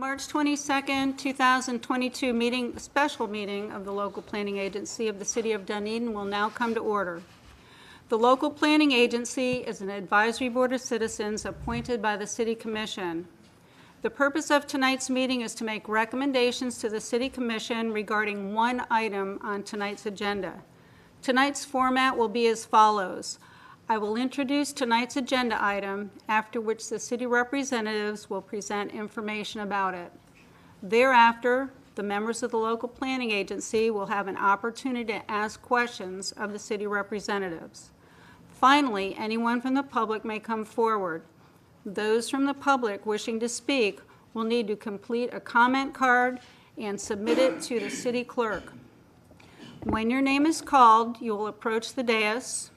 March 22nd, 2022 special meeting of the Local Planning Agency of the City of Dunedin will now come to order. The Local Planning Agency is an advisory board of citizens appointed by the City Commission. The purpose of tonight's meeting is to make recommendations to the City Commission regarding one item on tonight's agenda. Tonight's format will be as follows. I will introduce tonight's agenda item, after which the city representatives will present information about it. Thereafter, the members of the Local Planning Agency will have an opportunity to ask questions of the city representatives. Finally, anyone from the public may come forward. Those from the public wishing to speak will need to complete a comment card and submit it to the city clerk. When your name is called, you will approach the dais,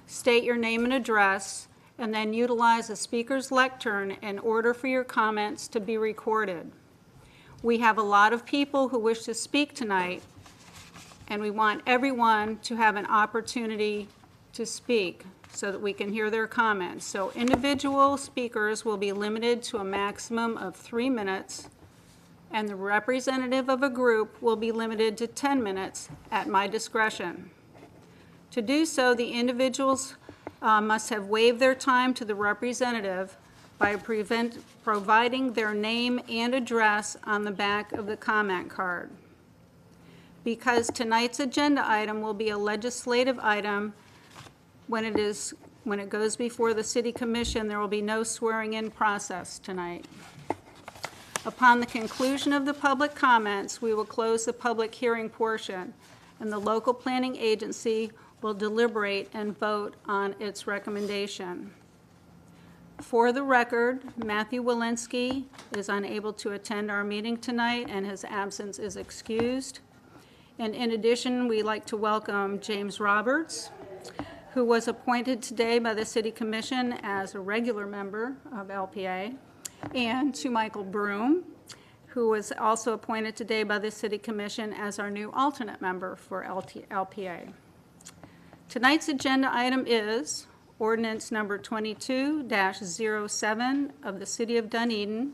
state your name and address, and then utilize a speaker's lectern in order for your comments to be recorded. We have a lot of people who wish to speak tonight, and we want everyone to have an opportunity to speak so that we can hear their comments. So individual speakers will be limited to a maximum of 3 minutes, and the representative of a group will be limited to 10 minutes at my discretion. To do so, the individuals must have waived their time to the representative by providing their name and address on the back of the comment card. Because tonight's agenda item will be a legislative item, when it goes before the City Commission, there will be no swearing-in process tonight. Upon the conclusion of the public comments, we will close the public hearing portion, and the Local Planning Agency will deliberate and vote on its recommendation. For the record, Matthew Walensky is unable to attend our meeting tonight, and his absence is excused. And in addition, we'd like to welcome James Roberts, who was appointed today by the City Commission as a regular member of LPA, and to Michael Broom, who was also appointed today by the City Commission as our new alternate member for LPA. Tonight's agenda item is Ordinance number 22-07 of the City of Dunedin,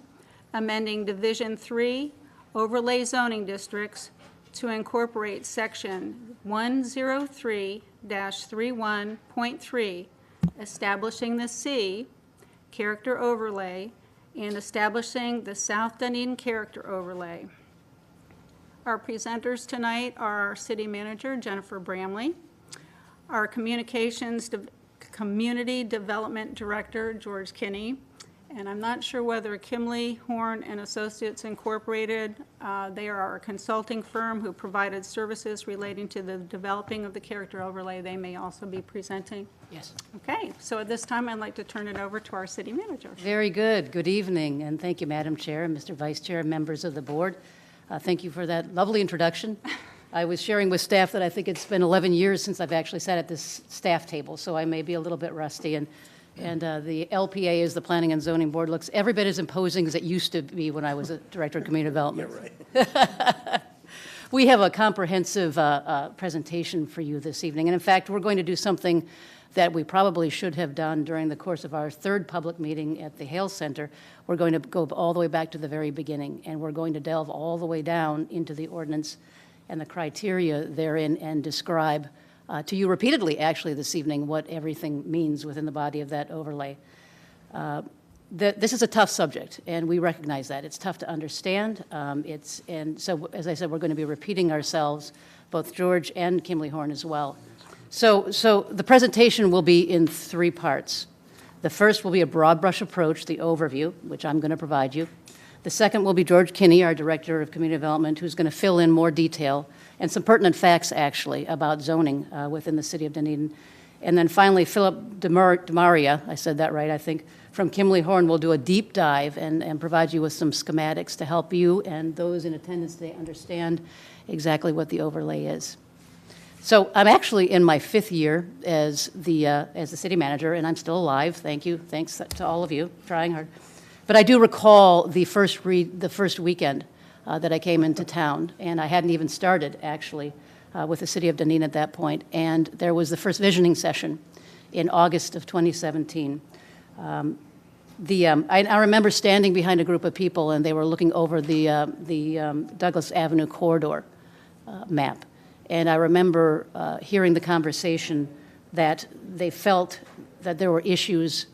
amending Division 3 overlay zoning districts to incorporate Section 103-31.3, establishing the C character overlay and establishing the South Dunedin character overlay. Our presenters tonight are our City Manager, Jennifer Bramley, our Community Development Director, George Kinney, and I'm not sure whether Kimley Horn and Associates Incorporated, they are our consulting firm who provided services relating to the developing of the character overlay. They may also be presenting. Yes. Okay, so at this time I'd like to turn it over to our City Manager. Very good. Good evening, and thank you, Madam Chair and Mr. Vice Chair and members of the board. Thank you for that lovely introduction. I was sharing with staff that I think it's been 11 years since I've actually sat at this staff table, so I may be a little bit rusty. And the LPA, as the Planning and Zoning Board, looks every bit as imposing as it used to be when I was a Director of Community Development. Yeah, right. We have a comprehensive presentation for you this evening. And in fact, we're going to do something that we probably should have done during the course of our third public meeting at the Hale Center. We're going to go all the way back to the very beginning, and we're going to delve all the way down into the ordinance and the criteria therein and describe to you repeatedly, actually, this evening, what everything means within the body of that overlay. This is a tough subject, and we recognize that. It's tough to understand. And so, as I said, we're going to be repeating ourselves, both George and Kimley Horn as well. So the presentation will be in 3 parts. The first will be a broad brush approach, the overview, which I'm going to provide you. The second will be George Kinney, our Director of Community Development, who's going to fill in more detail and some pertinent facts, actually, about zoning within the City of Dunedin. And then finally, Philip DeMaria, I said that right, I think, from Kimley Horn will do a deep dive and provide you with some schematics to help you and those in attendance today understand exactly what the overlay is. So I'm actually in my 5th year as the City Manager, and I'm still alive. Thank you. Thanks to all of you, trying hard. But I do recall the first weekend that I came into town, and I hadn't even started, actually, with the City of Dunedin at that point, and there was the first visioning session in August of 2017. I remember standing behind a group of people, and they were looking over the Douglas Avenue corridor map. And I remember hearing the conversation that they felt that there were issues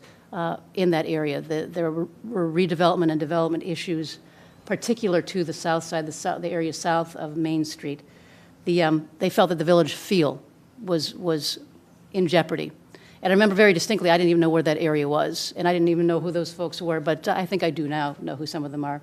in that area. There were redevelopment and development issues particular to the south side, the area south of Main Street. They felt that the village feel was in jeopardy. And I remember very distinctly, I didn't even know where that area was, and I didn't even know who those folks were, but I think I do now know who some of them are.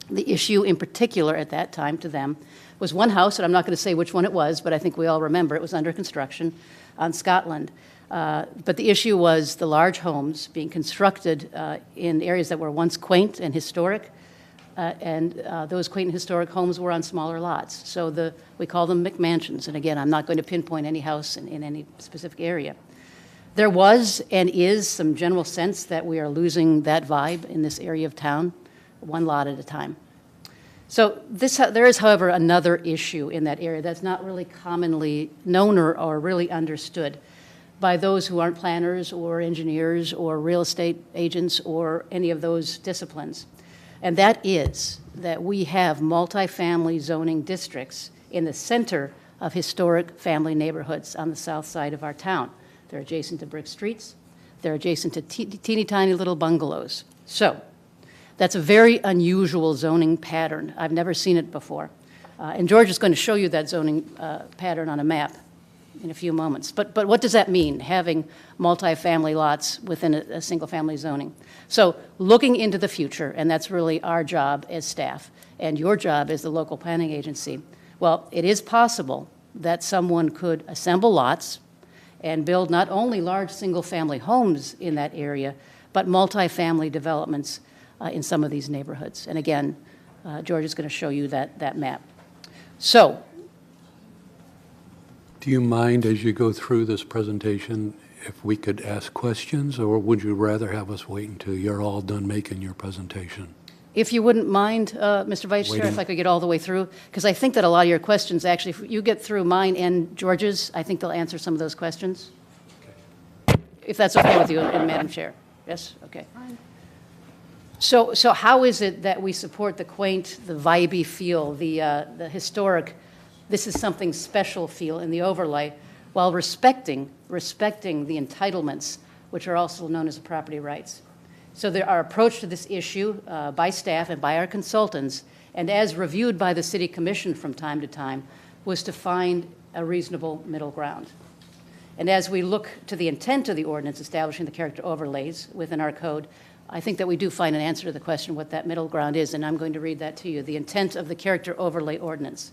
The issue in particular at that time to them was one house, and I'm not going to say which one it was, but I think we all remember it was under construction on Scotland. But the issue was the large homes being constructed in areas that were once quaint and historic, and those quaint and historic homes were on smaller lots. So we call them McMansions, and again, I'm not going to pinpoint any house in any specific area. There was and is some general sense that we are losing that vibe in this area of town, one lot at a time. So there is, however, another issue in that area that's not really commonly known or really understood by those who aren't planners or engineers or real estate agents or any of those disciplines. And that is that we have multifamily zoning districts in the center of historic family neighborhoods on the south side of our town. They're adjacent to brick streets. They're adjacent to teeny tiny little bungalows. So that's a very unusual zoning pattern. I've never seen it before. And George is going to show you that zoning pattern on a map in a few moments. But what does that mean, having multifamily lots within a single-family zoning? So looking into the future, and that's really our job as staff, and your job as the local planning agency, well, it is possible that someone could assemble lots and build not only large single-family homes in that area, but multifamily developments in some of these neighborhoods. And again, George is going to show you that map. So, do you mind, as you go through this presentation, if we could ask questions, or would you rather have us wait until you're all done making your presentation? If you wouldn't mind, Mr. Vice Chair, if I could get all the way through, because I think that a lot of your questions, actually, if you get through mine and George's, I think they'll answer some of those questions. Okay. If that's okay with you, Madam Chair. Yes? Okay. So how is it that we support the quaint, the vibey feel, the historic, this is something special feel in the overlay, while respecting the entitlements, which are also known as property rights? So our approach to this issue by staff and by our consultants, and as reviewed by the City Commission from time to time, was to find a reasonable middle ground. And as we look to the intent of the ordinance establishing the character overlays within our code, I think that we do find an answer to the question what that middle ground is, and I'm going to read that to you, the intent of the character overlay ordinance.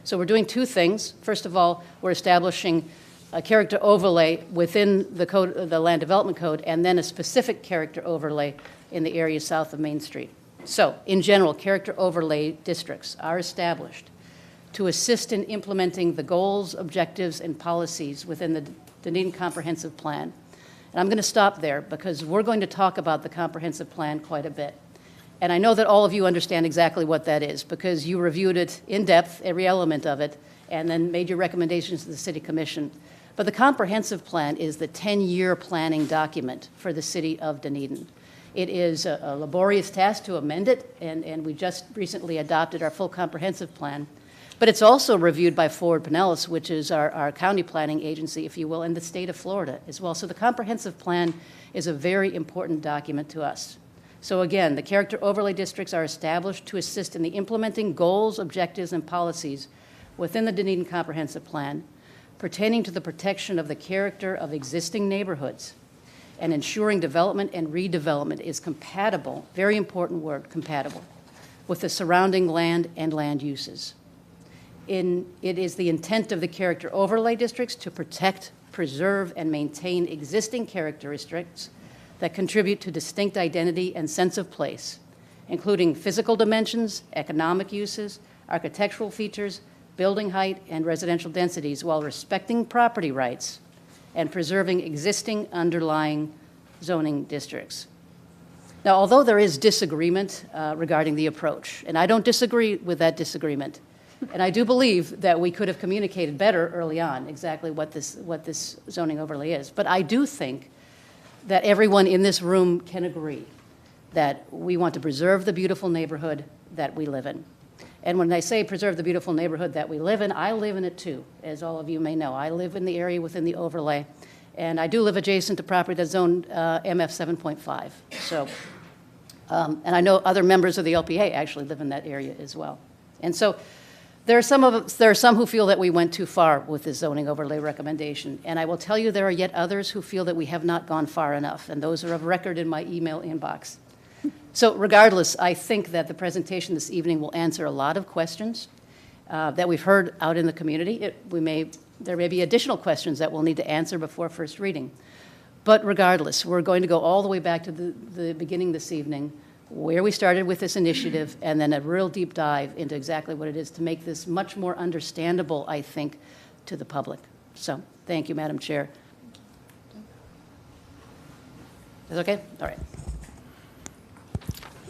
So we're doing two things. First of all, we're establishing a character overlay within the code, the Land Development Code, and then a specific character overlay in the area south of Main Street. So, in general, character overlay districts are established to assist in implementing the goals, objectives, and policies within the Dunedin Comprehensive Plan. And I'm going to stop there because we're going to talk about the comprehensive plan quite a bit. And I know that all of you understand exactly what that is because you reviewed it in depth, every element of it, and then made your recommendations to the City Commission. But the comprehensive plan is the 10-year planning document for the city of Dunedin. It is a laborious task to amend it, and we just recently adopted our full comprehensive plan. But it's also reviewed by Forward Pinellas, which is our county planning agency, if you will, in the state of Florida as well. So the comprehensive plan is a very important document to us. So again, the character overlay districts are established to assist in the implementing goals, objectives, and policies within the Dunedin Comprehensive Plan pertaining to the protection of the character of existing neighborhoods and ensuring development and redevelopment is compatible, very important word, compatible, with the surrounding land and land uses. It is the intent of the character overlay districts to protect, preserve, and maintain existing characteristics that contribute to distinct identity and sense of place, including physical dimensions, economic uses, architectural features, building height, and residential densities while respecting property rights and preserving existing underlying zoning districts. Now, although there is disagreement regarding the approach, and I don't disagree with that disagreement, and I do believe that we could have communicated better early on exactly what this zoning overlay is, but I do think that everyone in this room can agree that we want to preserve the beautiful neighborhood that we live in. And when I say preserve the beautiful neighborhood that we live in, I live in it too, as all of you may know. I live in the area within the overlay, and I do live adjacent to property that's zoned MF 7.5. So, and I know other members of the LPA actually live in that area as well. And so there are some who feel that we went too far with this zoning overlay recommendation, and I will tell you there are yet others who feel that we have not gone far enough, and those are of record in my email inbox. So regardless, I think that the presentation this evening will answer a lot of questions that we've heard out in the community. There may be additional questions that we'll need to answer before first reading. But regardless, we're going to go all the way back to the beginning this evening, where we started with this initiative, and then a real deep dive into exactly what it is to make this much more understandable, I think, to the public. So thank you, Madam Chair. Is that okay? All right.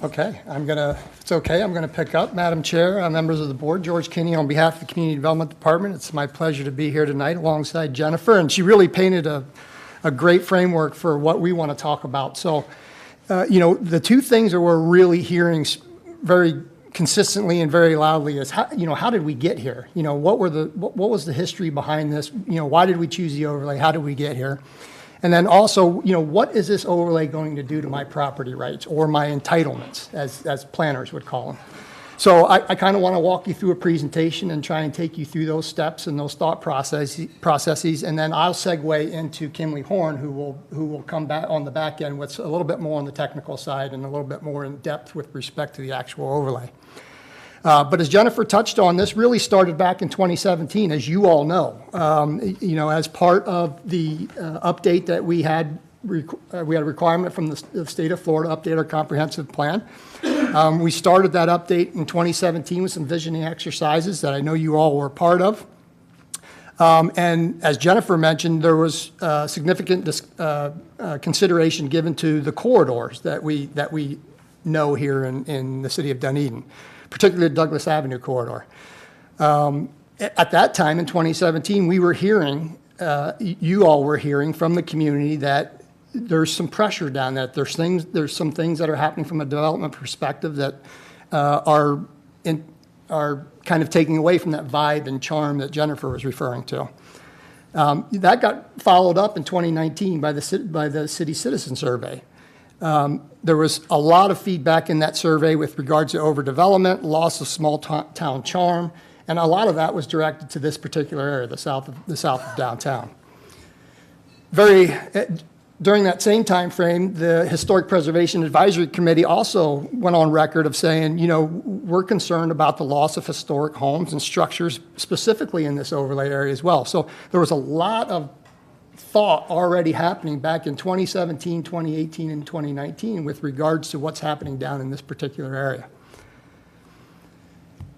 Okay, if it's okay, I'm going to pick up. Madam Chair, members of the board, George Kinney on behalf of the Community Development Department. It's my pleasure to be here tonight alongside Jennifer, and she really painted a great framework for what we want to talk about. So, the two things that we're really hearing very consistently and very loudly is how did we get here? What was the history behind this? Why did we choose the overlay? How did we get here? And then also, what is this overlay going to do to my property rights or my entitlements, as planners would call them? So I kind of want to walk you through a presentation and try and take you through those steps and those thought processes, and then I'll segue into Kimley Horn, who will come back on the back end with a little bit more on the technical side and a little bit more in depth with respect to the actual overlay. But as Jennifer touched on, this really started back in 2017, as you all know. As part of the update that we had a requirement from the state of Florida to update our comprehensive plan. We started that update in 2017 with some visioning exercises that I know you all were a part of. And as Jennifer mentioned, there was significant consideration given to the corridors that we know here in the city of Dunedin, particularly the Douglas Avenue corridor. At that time in 2017, we were hearing, you all were hearing from the community that there's some pressure down that there's some things that are happening from a development perspective that are kind of taking away from that vibe and charm that Jennifer was referring to. That got followed up in 2019 by the city citizen survey. There was a lot of feedback in that survey with regards to overdevelopment, loss of small town charm, and a lot of that was directed to this particular area, the south of downtown. During that same time frame, the Historic Preservation Advisory Committee also went on record of saying, we're concerned about the loss of historic homes and structures, specifically in this overlay area as well. So there was a lot of thought already happening back in 2017, 2018, and 2019 with regards to what's happening down in this particular area.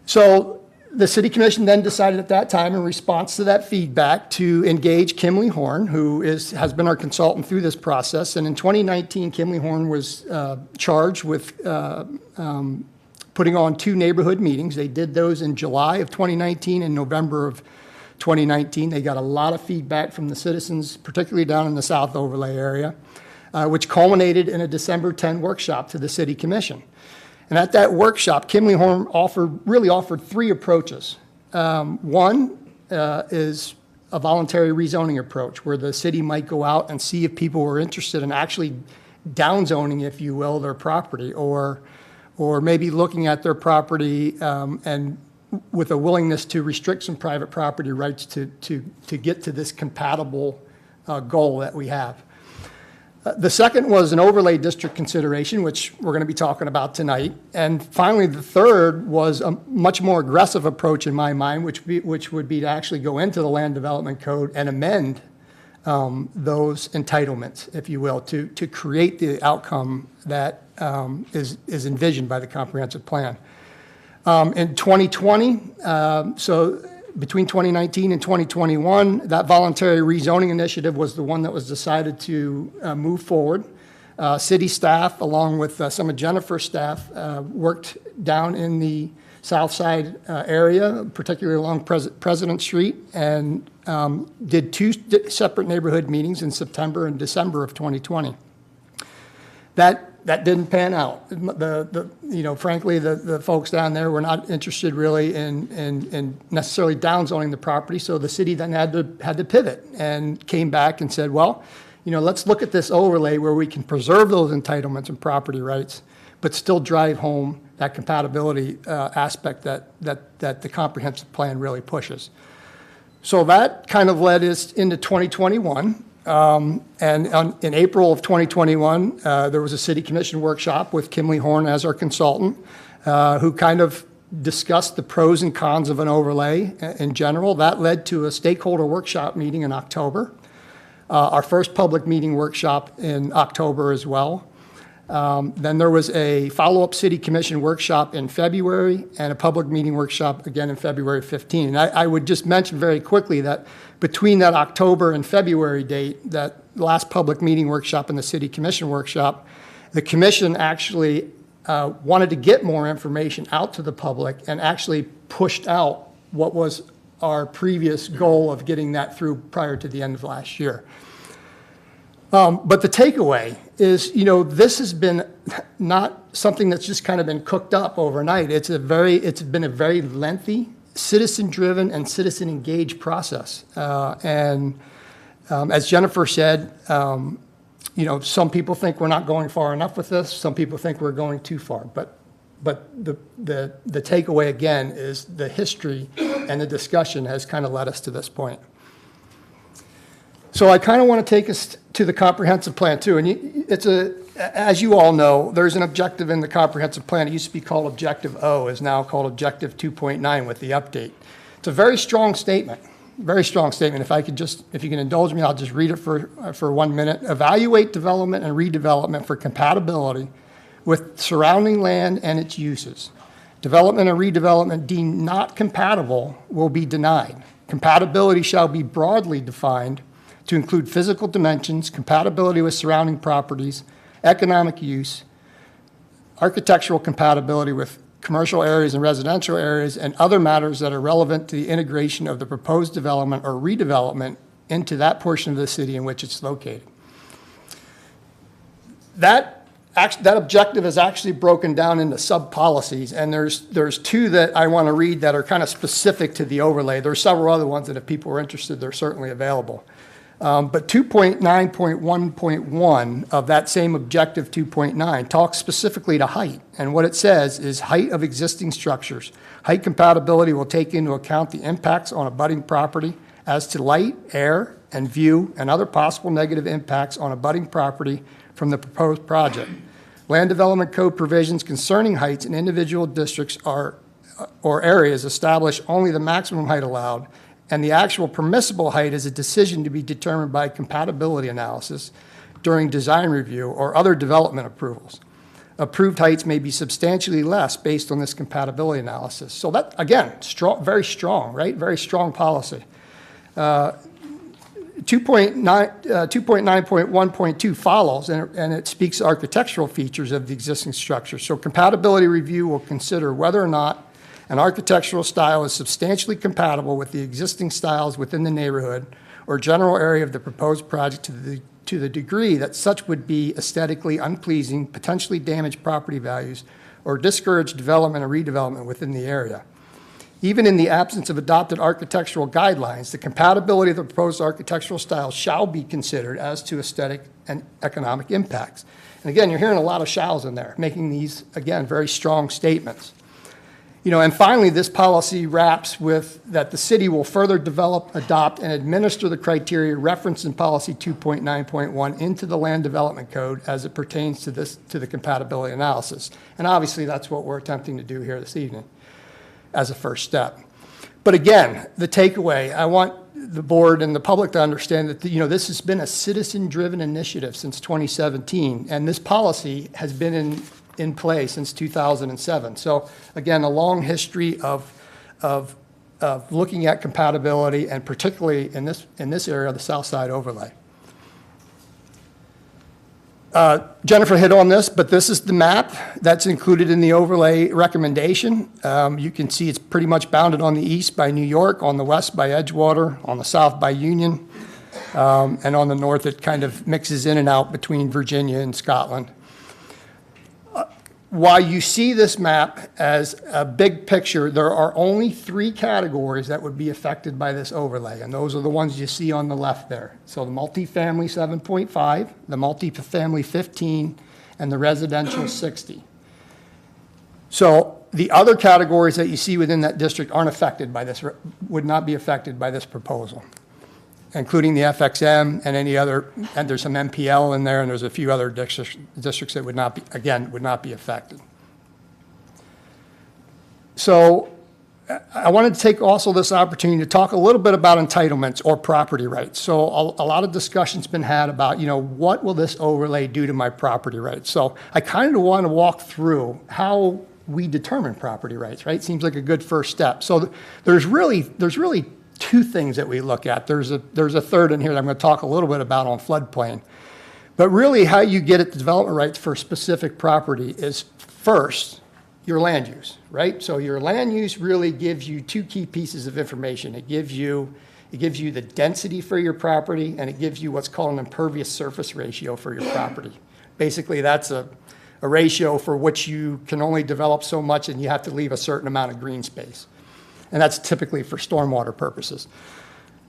So the City Commission then decided at that time, in response to that feedback, to engage Kimley Horn, who has been our consultant through this process. And in 2019, Kimley Horn was charged with putting on 2 neighborhood meetings. They did those in July of 2019 and November of 2019. They got a lot of feedback from the citizens, particularly down in the South Overlay area, which culminated in a December 10 workshop to the City Commission. And at that workshop, Kimley Horn really offered 3 approaches. One is a voluntary rezoning approach, where the city might go out and see if people were interested in actually downzoning, if you will, their property, or maybe looking at their property and with a willingness to restrict some private property rights to get to this compatible goal that we have. The second was an overlay district consideration, which we're going to be talking about tonight. And finally, the third was a much more aggressive approach in my mind, which would be to actually go into the land development code and amend those entitlements, if you will, to create the outcome that is envisioned by the comprehensive plan. In 2020, so between 2019 and 2021, that voluntary rezoning initiative was the one that was decided to move forward. City staff, along with some of Jennifer's staff, worked down in the South Side area, particularly along President Street, and did two separate neighborhood meetings in September and December of 2020. That didn't pan out. Frankly, the folks down there were not interested really in necessarily downzoning the property, so the city then had to pivot and came back and said, well, let's look at this overlay where we can preserve those entitlements and property rights, but still drive home that compatibility aspect that the comprehensive plan really pushes. So that kind of led us into 2021. In April of 2021, there was a city commission workshop with Kimley Horn as our consultant, who kind of discussed the pros and cons of an overlay in general. That led to a stakeholder workshop meeting in October, our first public meeting workshop in October as well. Then there was a follow-up city commission workshop in February and a public meeting workshop again in February 15. And I would just mention very quickly that between that October and February date, that last public meeting workshop and the city commission workshop, the commission actually wanted to get more information out to the public and actually pushed out what was our previous goal of getting that through prior to the end of last year. But the takeaway is, this has been not something that's just kind of been cooked up overnight. It's been a very lengthy, citizen-driven and citizen-engaged process. And as Jennifer said, some people think we're not going far enough with this. Some people think we're going too far. But the takeaway again is the history and the discussion has kind of led us to this point. So I kind of want to take us to the comprehensive plan too. And as you all know, there's an objective in the comprehensive plan. It used to be called Objective O, is now called Objective 2.9 with the update. It's a very strong statement, very strong statement. If you can indulge me, I'll just read it for 1 minute. Evaluate development and redevelopment for compatibility with surrounding land and its uses. Development and redevelopment deemed not compatible will be denied. Compatibility shall be broadly defined to include physical dimensions, compatibility with surrounding properties, economic use, architectural compatibility with commercial areas and residential areas, and other matters that are relevant to the integration of the proposed development or redevelopment into that portion of the city in which it's located. That objective is actually broken down into sub-policies, and there's two that I want to read that are kind of specific to the overlay. There are several other ones that if people are interested, they're certainly available. But 2.9.1.1 of that same Objective 2.9 talks specifically to height. And what it says is height of existing structures. Height compatibility will take into account the impacts on abutting property as to light, air, and view, and other possible negative impacts on abutting property from the proposed project. Land Development Code provisions concerning heights in individual districts or areas establish only the maximum height allowed, and the actual permissible height is a decision to be determined by compatibility analysis during design review or other development approvals. Approved heights may be substantially less based on this compatibility analysis. So that, again, very strong, right? Very strong policy. 2.9.1.2 follows, and it speaks to architectural features of the existing structure. So compatibility review will consider whether or not an architectural style is substantially compatible with the existing styles within the neighborhood or general area of the proposed project to the degree that such would be aesthetically unpleasing, potentially damage property values, or discourage development or redevelopment within the area. Even in the absence of adopted architectural guidelines, the compatibility of the proposed architectural style shall be considered as to aesthetic and economic impacts. And again, you're hearing a lot of shalls in there, making these, again, very strong statements. And finally, this policy wraps with that the city will further develop, adopt, and administer the criteria referenced in Policy 2.9.1 into the Land Development Code as it pertains to the compatibility analysis. And obviously, that's what we're attempting to do here this evening as a first step. But again, the takeaway, I want the board and the public to understand that this has been a citizen-driven initiative since 2017, and this policy has been in play since 2007. So again, a long history of looking at compatibility, and particularly in this area, the South Side overlay. Jennifer hit on this, but this is the map that's included in the overlay recommendation. You can see it's pretty much bounded on the east by New York, on the west by Edgewater, on the south by Union, and on the north it kind of mixes in and out between Virginia and Scotland. While you see this map as a big picture, there are only 3 categories that would be affected by this overlay, and those are the ones you see on the left there. So the multifamily 7.5, the multifamily 15, and the residential 60. So the other categories that you see within that district aren't affected by this, would not be affected by this proposal, including the FXM and any other, and there's some MPL in there, and there's a few other districts that would not be, again, would not be affected. So I wanted to take also this opportunity to talk a little bit about entitlements or property rights. So a lot of discussion's been had about, what will this overlay do to my property rights? So I kind of want to walk through how we determine property rights, right? Seems like a good first step. So there's really 2 things that we look at. There's a third in here that I'm going to talk a little bit about on floodplain. But really how you get at the development rights for a specific property is first, your land use, right? So your land use really gives you 2 key pieces of information. It gives you the density for your property, and it gives you what's called an impervious surface ratio for your property. Basically, that's a ratio for which you can only develop so much and you have to leave a certain amount of green space. And that's typically for stormwater purposes.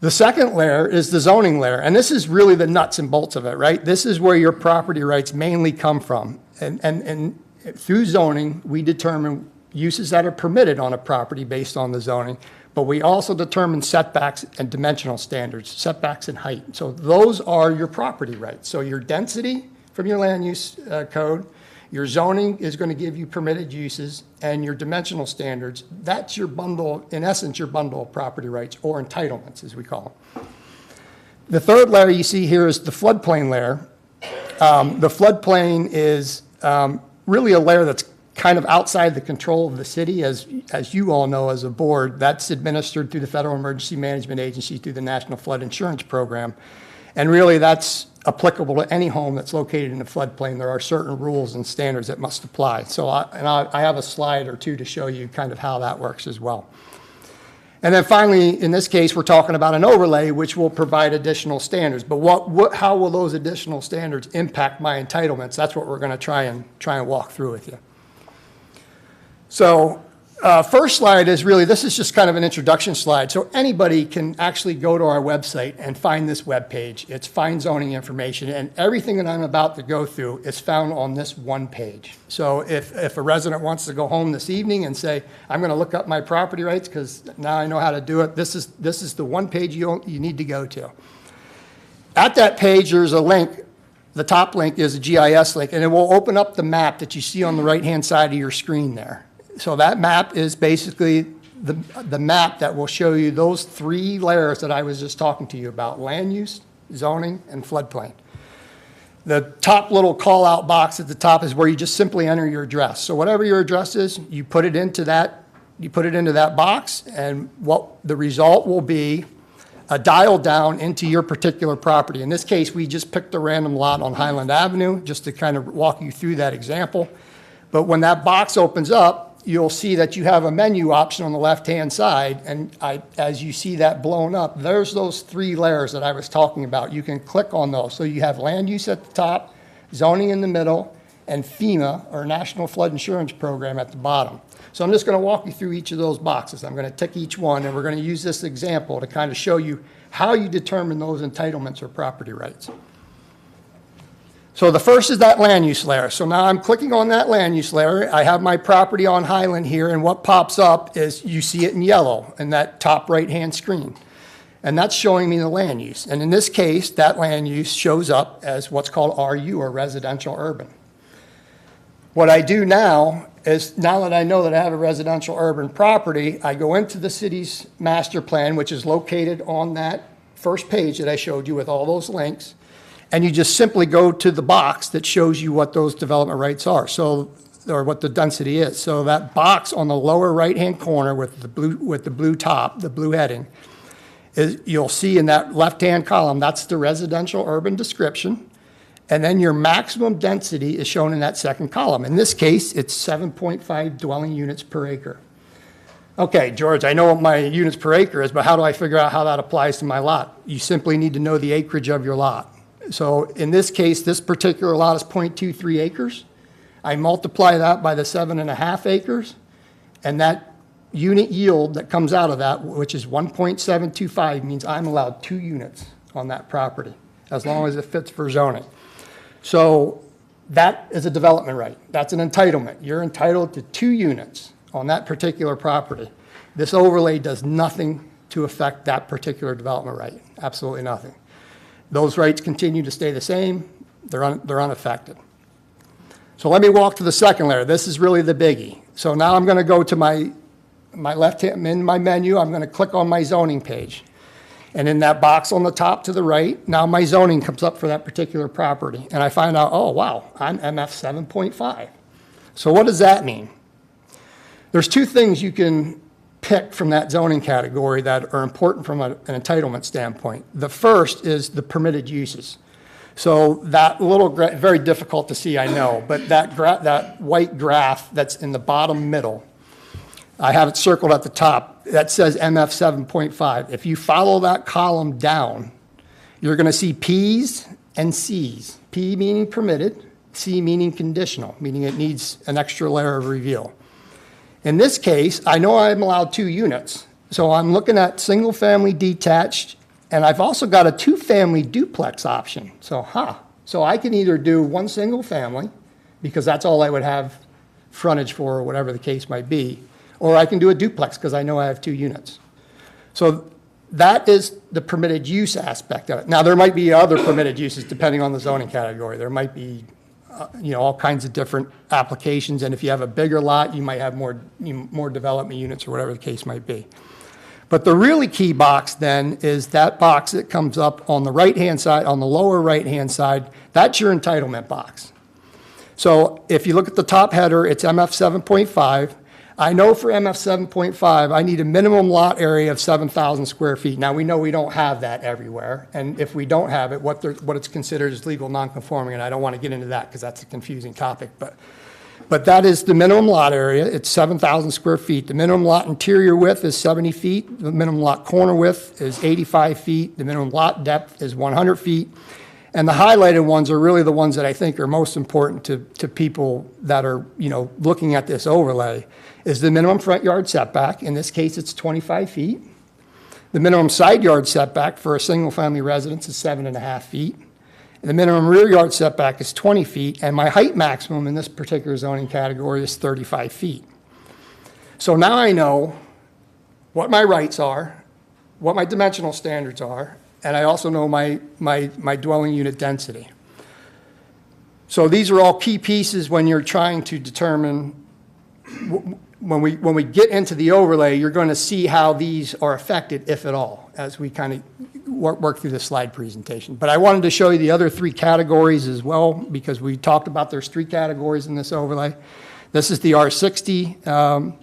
The second layer is the zoning layer, and this is really the nuts and bolts of it, right? This is where your property rights mainly come from. And through zoning, we determine uses that are permitted on a property based on the zoning, but we also determine setbacks and dimensional standards, setbacks and height. So those are your property rights. So your density from your land use code, your zoning is going to give you permitted uses, and your dimensional standards, that's your bundle, in essence, your bundle of property rights, or entitlements, as we call them. The third layer you see here is the floodplain layer. The floodplain is really a layer that's kind of outside the control of the city. As you all know as a board, that's administered through the Federal Emergency Management Agency through the National Flood Insurance Program. And really that's applicable to any home that's located in a floodplain. There are certain rules and standards that must apply. So I have a slide or 2 to show you kind of how that works as well. And then finally, in this case, we're talking about an overlay which will provide additional standards. But how will those additional standards impact my entitlements? That's what we're going to try and walk through with you. So first slide is really, this is just kind of an introduction slide. So anybody can actually go to our website and find this web page. It's Find Zoning Information, and everything that I'm about to go through is found on this one page. So if a resident wants to go home this evening and say, I'm going to look up my property rights because now I know how to do it, this is the one page you need to go to. At that page, there's a link. The top link is a GIS link, and it will open up the map that you see on the right-hand side of your screen there. So that map is basically the map that will show you those 3 layers that I was just talking to you about: land use, zoning, and floodplain. The top little call-out box at the top is where you just simply enter your address. So whatever your address is, you put it into that box, and what the result will be a dial down into your particular property. In this case, we just picked a random lot on Highland Avenue just to kind of walk you through that example. But when that box opens up, you'll see that you have a menu option on the left-hand side, and as you see that blown up, there's those 3 layers that I was talking about. You can click on those. So you have land use at the top, zoning in the middle, and FEMA, or National Flood Insurance Program, at the bottom. So I'm just going to walk you through each of those boxes. I'm going to tick each one, and we're going to use this example to kind of show you how you determine those entitlements or property rights. So the first is that land use layer. So now I'm clicking on that land use layer. I have my property on Highland here, and what pops up is you see it in yellow in that top right-hand screen. And that's showing me the land use. And in this case, that land use shows up as what's called RU, or residential urban. What I do now is, now that I know that I have a residential urban property, I go into the city's master plan, which is located on that first page that I showed you with all those links. And you just simply go to the box that shows you what those development rights are, or what the density is. So that box on the lower right-hand corner with the blue top, the blue heading, is, you'll see in that left-hand column, that's the residential urban description. And then your maximum density is shown in that second column. In this case, it's 7.5 dwelling units per acre. Okay, George, I know what my units per acre is, but how do I figure out how that applies to my lot? You simply need to know the acreage of your lot. So in this case, this particular lot is 0.23 acres. I multiply that by the 7.5 acres, and that unit yield that comes out of that, which is 1.725, means I'm allowed 2 units on that property, as long as it fits for zoning. So that is a development right. That's an entitlement. You're entitled to 2 units on that particular property. This overlay does nothing to affect that particular development right, absolutely nothing. Those rights continue to stay the same. They're unaffected. So let me walk to the second layer. This is really the biggie. So now I'm going to go to my left hand, in my menu, I'm going to click on my zoning page. And in that box on the top to the right, now my zoning comes up for that particular property. And I find out, oh, wow, I'm MF 7.5. So what does that mean? There's 2 things you can pick from that zoning category that are important from an entitlement standpoint. The first is the permitted uses. So that little, very difficult to see, I know, but that white graph that's in the bottom middle, I have it circled at the top, that says MF 7.5. If you follow that column down, you're going to see P's and C's. P meaning permitted, C meaning conditional, meaning it needs an extra layer of reveal. In this case, I know I'm allowed 2 units, so I'm looking at single-family detached, and I've also got a 2-family duplex option. So I can either do 1 single family, because that's all I would have frontage for, or whatever the case might be, or I can do a duplex because I know I have 2 units. So that is the permitted use aspect of it. Now, there might be other permitted uses depending on the zoning category. There might be all kinds of different applications, and if you have a bigger lot, you might have more development units or whatever the case might be. But the really key box then is that box that comes up on the right-hand side, on the lower right-hand side, that's your entitlement box. So if you look at the top header, it's MF 7.5. I know for MF 7.5, I need a minimum lot area of 7,000 square feet. Now, we know we don't have that everywhere, and if we don't have it, what it's considered is legal nonconforming, and I don't want to get into that because that's a confusing topic, but that is the minimum lot area. It's 7,000 square feet. The minimum lot interior width is 70 feet. The minimum lot corner width is 85 feet. The minimum lot depth is 100 feet. And the highlighted ones are really the ones that I think are most important to people that are, looking at this overlay, is the minimum front yard setback. In this case, it's 25 feet. The minimum side yard setback for a single-family residence is 7.5 feet. And the minimum rear yard setback is 20 feet, and my height maximum in this particular zoning category is 35 feet. So now I know what my rights are, what my dimensional standards are, and I also know my dwelling unit density. So these are all key pieces when you're trying to determine, when we get into the overlay, you're going to see how these are affected, if at all, as we kind of work through the slide presentation. But I wanted to show you the other 3 categories as well, because we talked about there's 3 categories in this overlay. This is the R60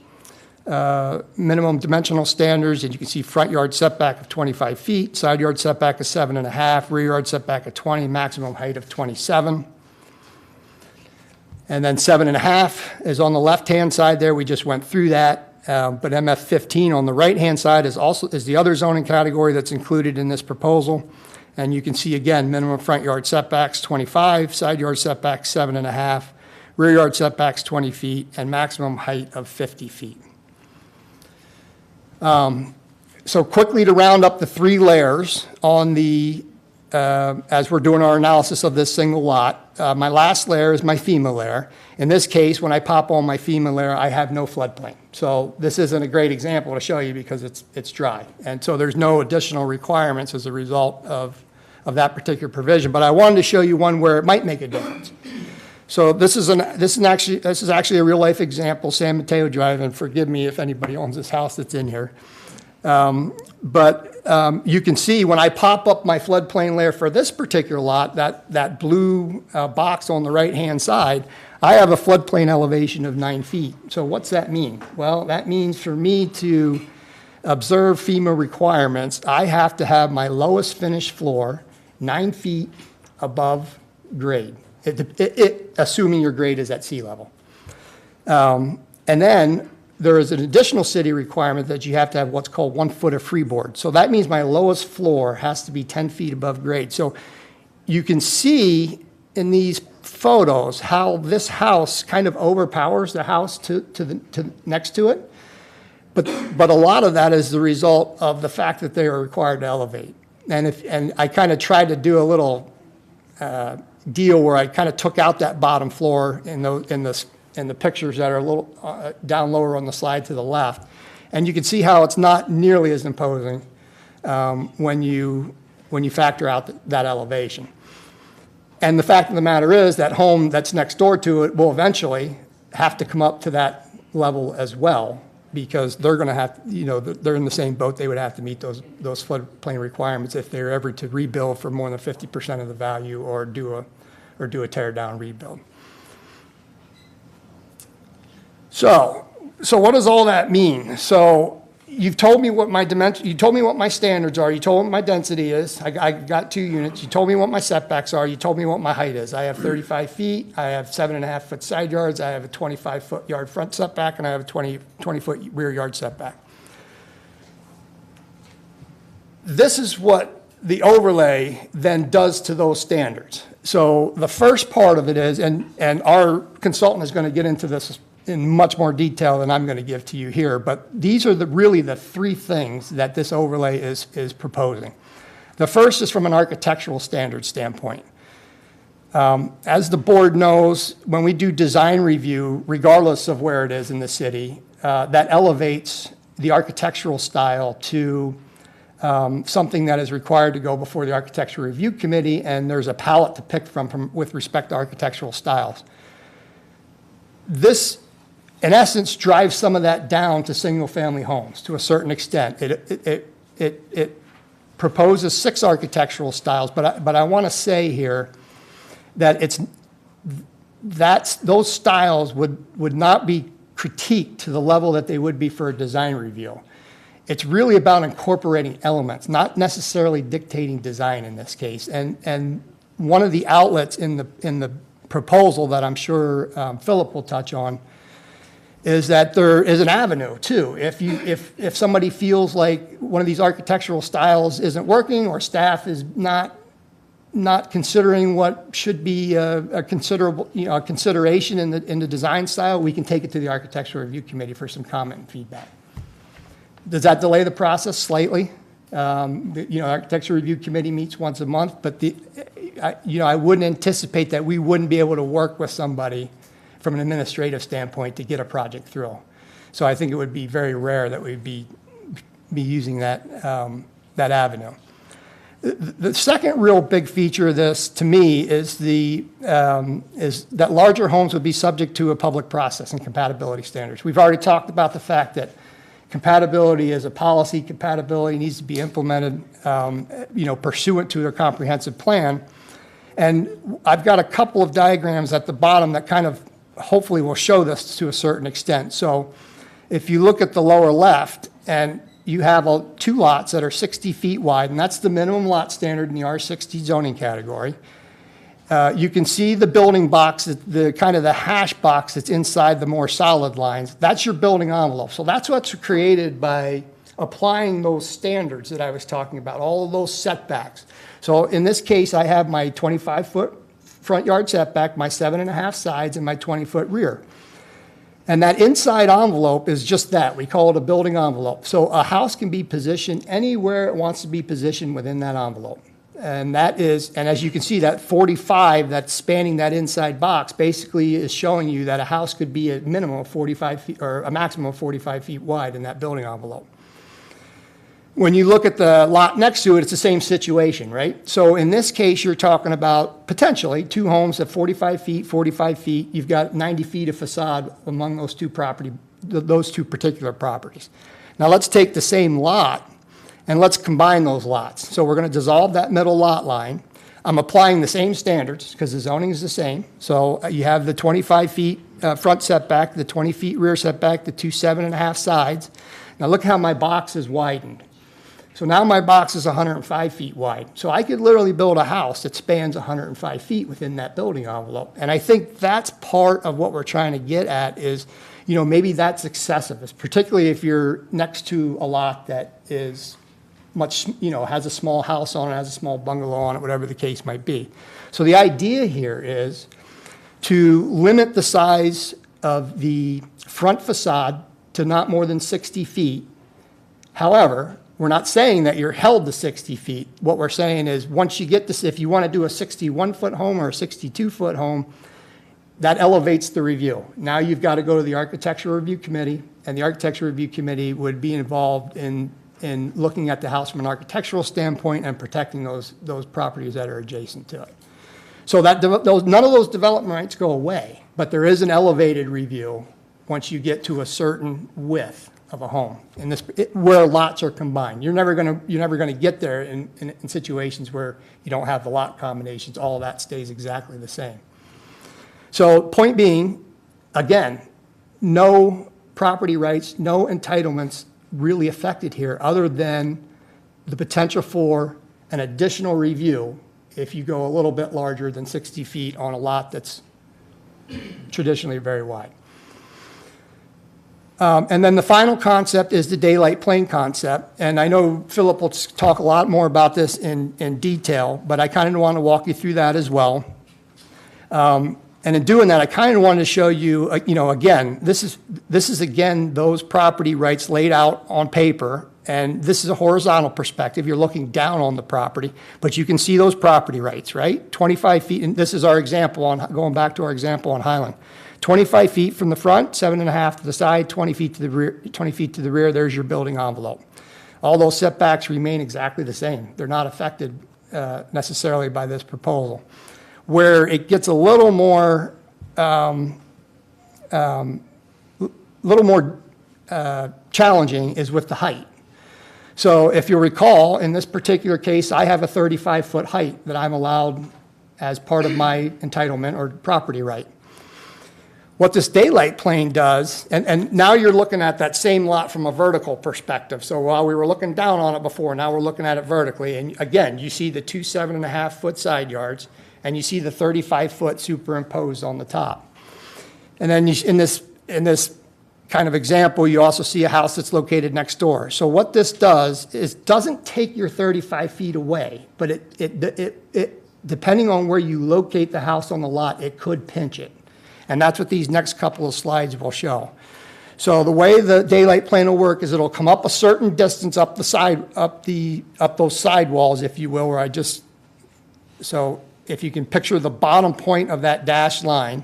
minimum dimensional standards, and you can see front yard setback of 25 feet, side yard setback of 7.5, rear yard setback of 20, maximum height of 27. And then 7.5 is on the left-hand side there. We just went through that. But MF 15 on the right-hand side is the other zoning category that's included in this proposal. And you can see, again, minimum front yard setbacks 25, side yard setbacks 7.5, rear yard setbacks 20 feet, and maximum height of 50 feet. So quickly to round up the 3 layers on the, as we're doing our analysis of this single lot, my last layer is my FEMA layer. In this case, when I pop on my FEMA layer, I have no floodplain. So this isn't a great example to show you because it's dry. And so there's no additional requirements as a result of that particular provision. But I wanted to show you one where it might make a difference. So this is actually a real life example, San Mateo Drive, and forgive me if anybody owns this house that's in here. But you can see when I pop up my floodplain layer for this particular lot, that blue box on the right-hand side, I have a floodplain elevation of 9 feet. So what's that mean? Well, that means for me to observe FEMA requirements, I have to have my lowest finished floor 9 feet above grade, assuming your grade is at sea level. And then there is an additional city requirement that you have to have what's called 1 foot of freeboard. So that means my lowest floor has to be 10 feet above grade. So you can see in these photos how this house kind of overpowers the house to next to it. But a lot of that is the result of the fact that they are required to elevate. And I kind of tried to do a little deal where I kind of took out that bottom floor in the pictures that are a little down lower on the slide to the left. And you can see how it's not nearly as imposing when you factor out that elevation. And the fact of the matter is that home that's next door to it will eventually have to come up to that level as well, because they're going to have, they're in the same boat. They would have to meet those floodplain requirements if they're ever to rebuild for more than 50% of the value or do a tear down rebuild. So what does all that mean? So you've told me what my dimension, you told me what my standards are, you told me what my density is, I got 2 units, you told me what my setbacks are, you told me what my height is. I have 35 feet, I have 7.5 foot side yards, I have a 25 foot yard front setback, and I have a 20 foot rear yard setback. This is what the overlay then does to those standards. So the first part of it is, and our consultant is going to get into this in much more detail than I'm going to give to you here, but these are really the 3 things that this overlay is proposing. The first is from an architectural standard standpoint. As the board knows, when we do design review, regardless of where it is in the city, that elevates the architectural style to something that is required to go before the Architecture Review Committee, and there's a palette to pick from with respect to architectural styles. This, in essence, drives some of that down to single-family homes to a certain extent. It proposes 6 architectural styles, but I want to say here that those styles would not be critiqued to the level that they would be for a design review. It's really about incorporating elements, not necessarily dictating design in this case. And one of the outlets in the proposal that I'm sure Philip will touch on is that there is an avenue too. If somebody feels like one of these architectural styles isn't working, or staff is not considering what should be a considerable, a consideration in the design style, we can take it to the Architectural Review Committee for some comment and feedback. Does that delay the process slightly? Architecture Review Committee meets once a month, but I wouldn't anticipate that we wouldn't be able to work with somebody from an administrative standpoint to get a project through. So I think it would be very rare that we'd be using that avenue. The second real big feature of this, to me, is that larger homes would be subject to a public process and compatibility standards. We've already talked about the fact that compatibility is a policy. Compatibility needs to be implemented, pursuant to their comprehensive plan. And I've got a couple of diagrams at the bottom that kind of hopefully will show this to a certain extent. So if you look at the lower left, and you have 2 lots that are 60 feet wide, and that's the minimum lot standard in the R60 zoning category. You can see the building box, the kind of the hash box that's inside the more solid lines. That's your building envelope. So that's what's created by applying those standards that I was talking about, all of those setbacks. So in this case, I have my 25-foot front yard setback, my 7.5 sides, and my 20-foot rear. And that inside envelope is just that. We call it a building envelope. So a house can be positioned anywhere it wants to be positioned within that envelope. And as you can see, that 45 that's spanning that inside box basically is showing you that a house could be a minimum of 45 feet or a maximum of 45 feet wide in that building envelope. When you look at the lot next to it, it's the same situation, right? So in this case, you're talking about potentially 2 homes at 45 feet. You've got 90 feet of facade among those two particular properties. Now let's take the same lot and let's combine those lots. So we're going to dissolve that middle lot line. I'm applying the same standards because the zoning is the same. So you have the 25 feet front setback, the 20 feet rear setback, the 2 7.5 sides. Now look how my box is widened. So now my box is 105 feet wide. So I could literally build a house that spans 105 feet within that building envelope. And I think that's part of what we're trying to get at is, maybe that's excessive, particularly if you're next to a lot that is much, has a small house on it, has a small bungalow on it, whatever the case might be. So the idea here is to limit the size of the front facade to not more than 60 feet. However, we're not saying that you're held to 60 feet. What we're saying is once you get this, if you want to do a 61-foot home or a 62-foot home, that elevates the review. Now you've got to go to the Architectural Review Committee, and the Architectural Review Committee would be involved in looking at the house from an architectural standpoint and protecting those properties that are adjacent to it. So that none of those development rights go away, but there is an elevated review once you get to a certain width of a home, where lots are combined. You're never going to get there in situations where you don't have the lot combinations. All of that stays exactly the same. So point being, again, no property rights, no entitlements really affected here other than the potential for an additional review if you go a little bit larger than 60 feet on a lot that's traditionally very wide. And then the final concept is the daylight plane concept. And I know Philip will talk a lot more about this in detail, but I kind of want to walk you through that as well. And in doing that, I kind of wanted to show you, again, this is again, those property rights laid out on paper. And this is a horizontal perspective. You're looking down on the property, but you can see those property rights, right? 25 feet, and this is our example going back to our example on Highland. 25 feet from the front, 7.5 to the side, 20 feet to the rear, there's your building envelope. All those setbacks remain exactly the same. They're not affected necessarily by this proposal. Where it gets a little more, challenging is with the height. So if you recall, in this particular case, I have a 35-foot height that I'm allowed as part of my entitlement or property right. What this daylight plane does, and now you're looking at that same lot from a vertical perspective. So while we were looking down on it before, now we're looking at it vertically. And again, you see the two 7.5-foot side yards, and you see the 35-foot superimposed on the top. And then in this kind of example, you also see a house that's located next door. So what this does is doesn't take your 35 feet away, but it depending on where you locate the house on the lot, it could pinch it. And that's what these next couple of slides will show. So the way the daylight plane will work is it'll come up a certain distance up the side, up those sidewalls, if you will, so if you can picture the bottom point of that dashed line,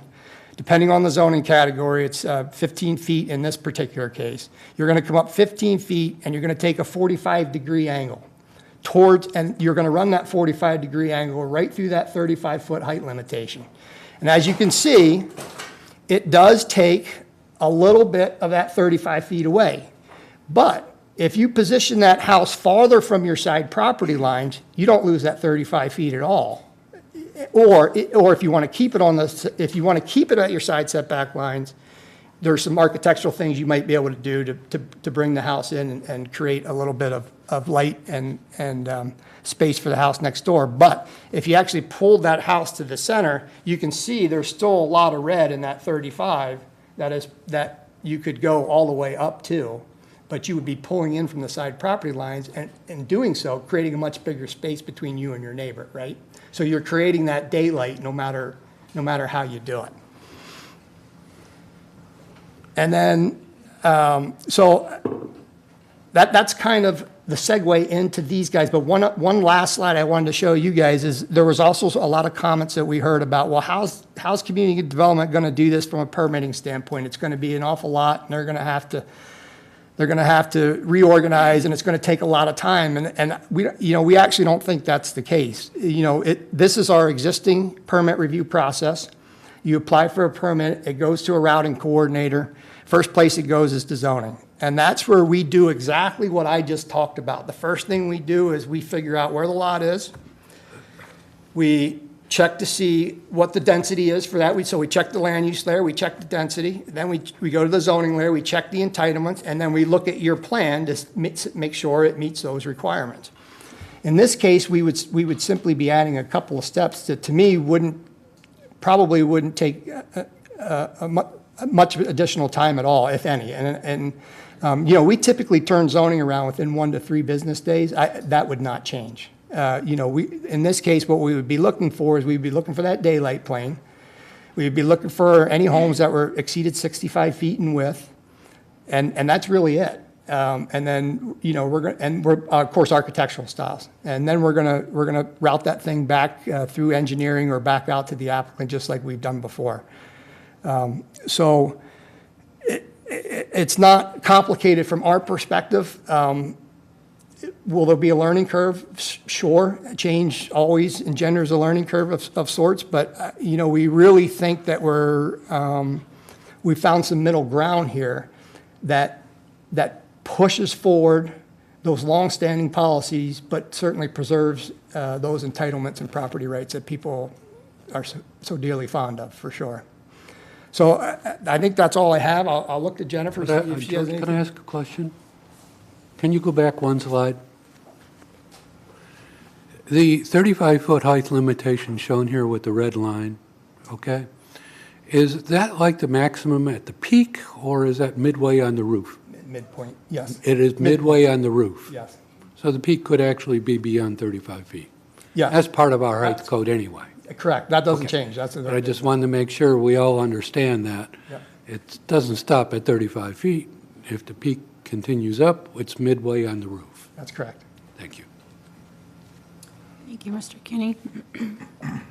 depending on the zoning category, it's 15 feet in this particular case. You're going to come up 15 feet and you're going to take a 45-degree angle and you're going to run that 45-degree angle right through that 35-foot height limitation. And as you can see, it does take a little bit of that 35 feet away. But if you position that house farther from your side property lines, you don't lose that 35 feet at all. Or if you want to keep it at your side setback lines, there's some architectural things you might be able to do to bring the house in and create a little bit of light and space for the house next door. But if you actually pull that house to the center, you can see there's still a lot of red in that 35 that you could go all the way up to, but you would be pulling in from the side property lines and in doing so, creating a much bigger space between you and your neighbor, right? So you're creating that daylight no matter how you do it. And then, so that's kind of the segue into these guys. But one last slide I wanted to show you guys is there was also a lot of comments that we heard about, well, how's community development going to do this from a permitting standpoint? It's going to be an awful lot, and they're going to have to reorganize, and it's going to take a lot of time. And we actually don't think that's the case. This is our existing permit review process. You apply for a permit, it goes to a routing coordinator. First place it goes is to zoning. And that's where we do exactly what I just talked about. The first thing we do is we figure out where the lot is. We check to see what the density is for that. So we check the land use layer, we check the density, then we go to the zoning layer, we check the entitlements, and then we look at your plan to make sure it meets those requirements. In this case, we would simply be adding a couple of steps that, to me, probably wouldn't take much additional time at all, if any. And we typically turn zoning around within 1 to 3 business days. That would not change. In this case, what we would be looking for is we'd be looking for that daylight plane. We'd be looking for any homes that were exceeded 65 feet in width, and that's really it. And then, we're of course, architectural styles. And then we're gonna route that thing back through engineering or back out to the applicant, just like we've done before. So it's not complicated from our perspective. Will there be a learning curve? Sure. Change always engenders a learning curve of sorts, but we really think that we found some middle ground here that pushes forward those long-standing policies, but certainly preserves those entitlements and property rights that people are so dearly fond of, for sure. So I think that's all I have. I'll look to Jennifer if she has anything. Can I ask a question? Can you go back one slide? The 35-foot height limitation shown here with the red line, okay? Is that like the maximum at the peak, or is that midway on the roof? Midpoint, yes. It is midway on the roof? Yes. So the peak could actually be beyond 35 feet? Yeah. That's part of our height code anyway. Correct. That doesn't Okay. change. But I just wanted to make sure we all understand that. Yep. It doesn't stop at 35 feet. If the peak continues up, it's midway on the roof. That's correct. Thank you. Thank you, Mr. Kinney. Are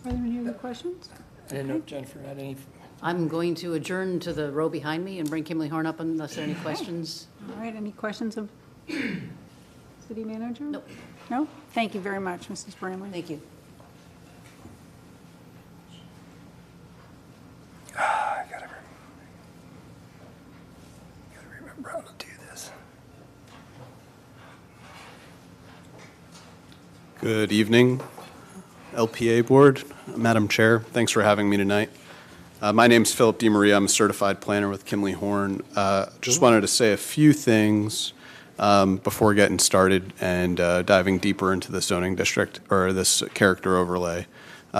there any other questions? I didn't know if Jennifer had any. I'm going to adjourn to the row behind me and bring Kimberly Horn up unless there are any questions. All right, any questions of city manager? Nope. No? Thank you very much, Mrs. Bramley. Thank you. I gotta remember how to do this. Good evening, LPA Board, Madam Chair. Thanks for having me tonight. My name's Philip DiMaria. I'm a certified planner with Kimberly Horn. Just wanted to say a few things before getting started and diving deeper into the zoning district or this character overlay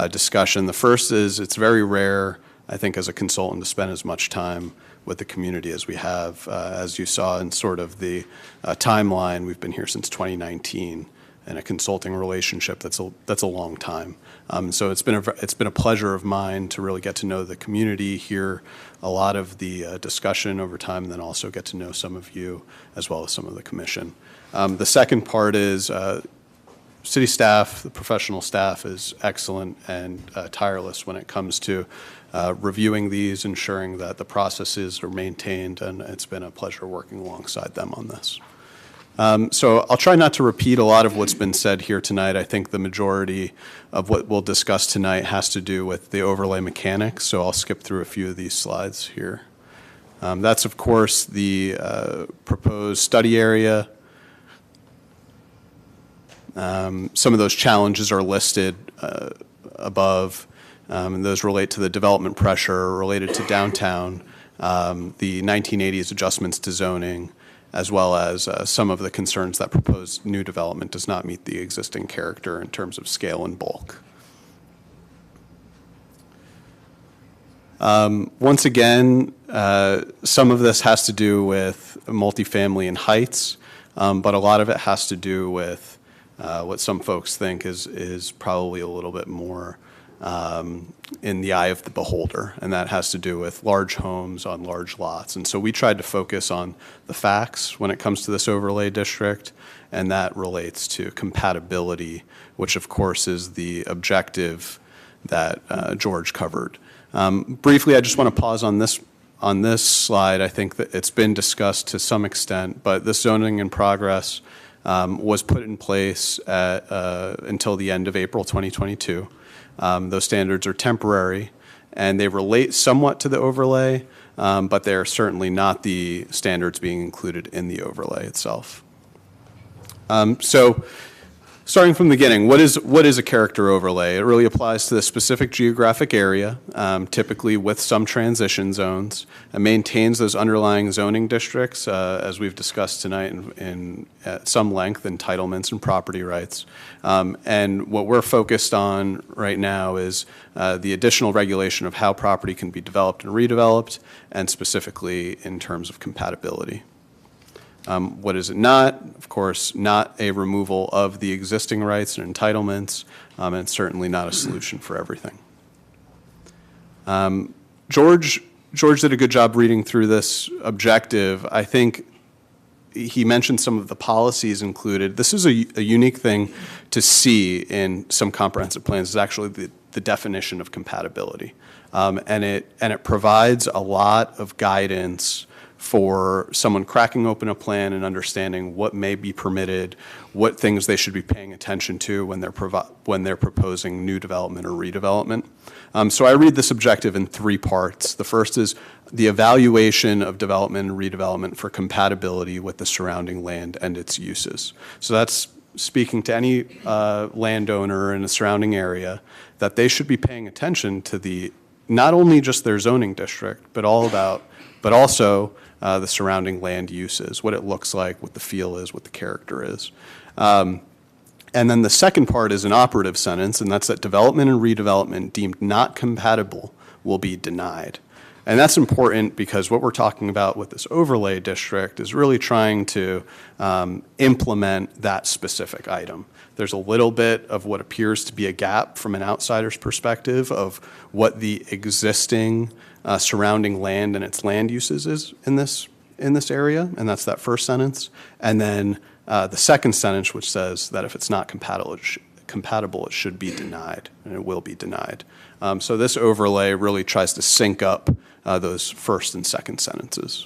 discussion. The first is it's very rare, I think, as a consultant to spend as much time with the community as we have. As you saw in sort of the timeline, we've been here since 2019. And a consulting relationship that's a long time. So it's been a pleasure of mine to really get to know the community, hear a lot of the discussion over time, and then also get to know some of you as well as some of the commission. The second part is city staff, the professional staff is excellent and tireless when it comes to reviewing these, ensuring that the processes are maintained, and it's been a pleasure working alongside them on this. So I'll try not to repeat a lot of what's been said here tonight. I think the majority of what we'll discuss tonight has to do with the overlay mechanics, so I'll skip through a few of these slides here. That's, of course, the proposed study area. Some of those challenges are listed above, and those relate to the development pressure related to downtown, the 1980s adjustments to zoning, as well as some of the concerns that proposed new development does not meet the existing character in terms of scale and bulk. Once again, some of this has to do with multifamily and heights, but a lot of it has to do with what some folks think is probably a little bit more in the eye of the beholder, and that has to do with large homes on large lots. And so we tried to focus on the facts when it comes to this overlay district, and that relates to compatibility, which of course is the objective that George covered. Briefly, I just want to pause on this slide. I think that it's been discussed to some extent, but this zoning in progress was put in place until the end of April 2022. Those standards are temporary, and they relate somewhat to the overlay, but they're certainly not the standards being included in the overlay itself. So Starting from the beginning, what is a character overlay? It really applies to the specific geographic area, typically with some transition zones. It maintains those underlying zoning districts, as we've discussed tonight at some length, entitlements and property rights. And what we're focused on right now is the additional regulation of how property can be developed and redeveloped, and specifically in terms of compatibility. What is it not? Of course, not a removal of the existing rights and entitlements, and certainly not a solution for everything. George did a good job reading through this objective. I think he mentioned some of the policies included. This is a unique thing to see in some comprehensive plans, is actually the definition of compatibility. And it provides a lot of guidance for someone cracking open a plan and understanding what may be permitted, what things they should be paying attention to when they're proposing new development or redevelopment. So I read this objective in three parts. The first is the evaluation of development and redevelopment for compatibility with the surrounding land and its uses. So that's speaking to any landowner in a surrounding area, that they should be paying attention to not only just their zoning district, but also the surrounding land uses, what it looks like, what the feel is, what the character is. And then the second part is an operative sentence, and that's that development and redevelopment deemed not compatible will be denied. And that's important because what we're talking about with this overlay district is really trying to implement that specific item. There's a little bit of what appears to be a gap from an outsider's perspective of what the existing surrounding land and its land uses is in this area, and that's that first sentence. And then the second sentence, which says that if it's not compatible, it should be denied, and it will be denied. So this overlay really tries to sync up those first and second sentences.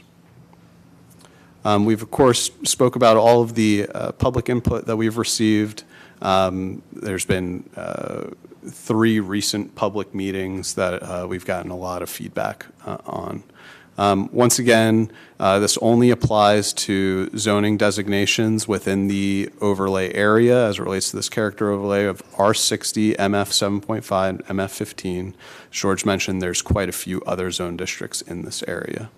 We've, of course, spoke about all of the public input that we've received. There's been 3 recent public meetings that we've gotten a lot of feedback on. Once again, this only applies to zoning designations within the overlay area as it relates to this character overlay of R60, MF 7.5, MF 15. George mentioned there's quite a few other zone districts in this area.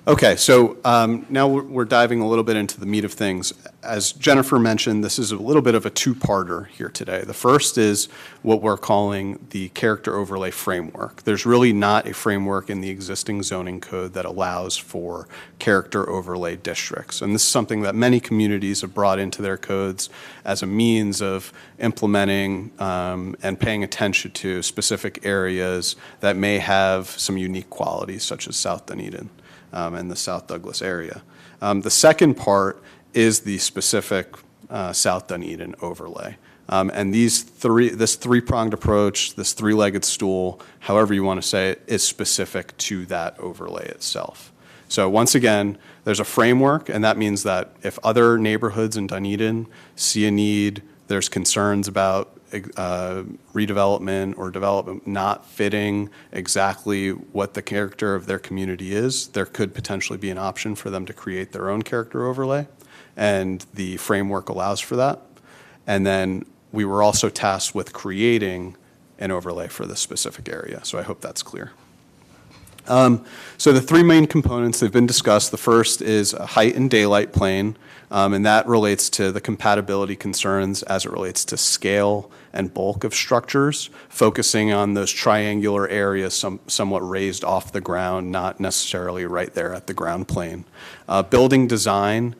Okay, so now we're diving a little bit into the meat of things. As Jennifer mentioned, this is a little bit of a two-parter here today. The first is what we're calling the character overlay framework. There's really not a framework in the existing zoning code that allows for character overlay districts. And this is something that many communities have brought into their codes as a means of implementing and paying attention to specific areas that may have some unique qualities, such as South Dunedin. And the South Douglas area. The second part is the specific South Dunedin overlay. And this three-pronged approach, this three-legged stool, however you want to say it, is specific to that overlay itself. So once again, there's a framework, and that means that if other neighborhoods in Dunedin see a need, there's concerns about redevelopment or development not fitting exactly what the character of their community is, there could potentially be an option for them to create their own character overlay, and the framework allows for that. And then we were also tasked with creating an overlay for this specific area, so I hope that's clear. So the 3 main components, they've been discussed. The first is a height and daylight plane, and that relates to the compatibility concerns as it relates to scale and bulk of structures, focusing on those triangular areas somewhat raised off the ground, not necessarily right there at the ground plane. Building design,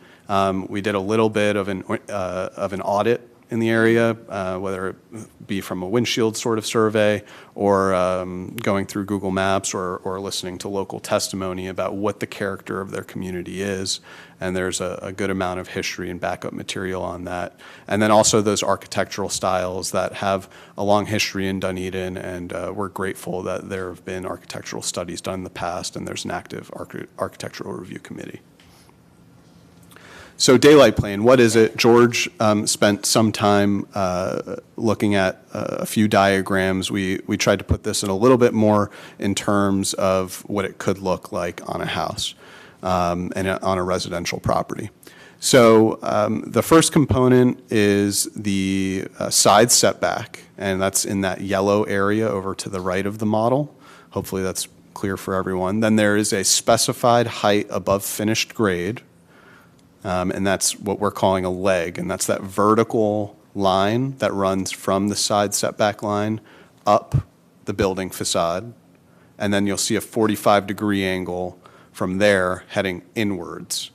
we did a little bit of an audit in the area, whether it be from a windshield sort of survey or going through Google Maps or listening to local testimony about what the character of their community is. And there's a good amount of history and backup material on that. And then also those architectural styles that have a long history in Dunedin, and we're grateful that there have been architectural studies done in the past, and there's an active architectural review committee. So daylight plane, what is it? George spent some time looking at a few diagrams. We tried to put this in a little bit more in terms of what it could look like on a house and on a residential property. So the first component is the side setback, and that's in that yellow area over to the right of the model. Hopefully that's clear for everyone. Then there is a specified height above finished grade, and that's what we're calling a leg, and that's that vertical line that runs from the side setback line up the building facade, and then you'll see a 45-degree angle from there heading inwards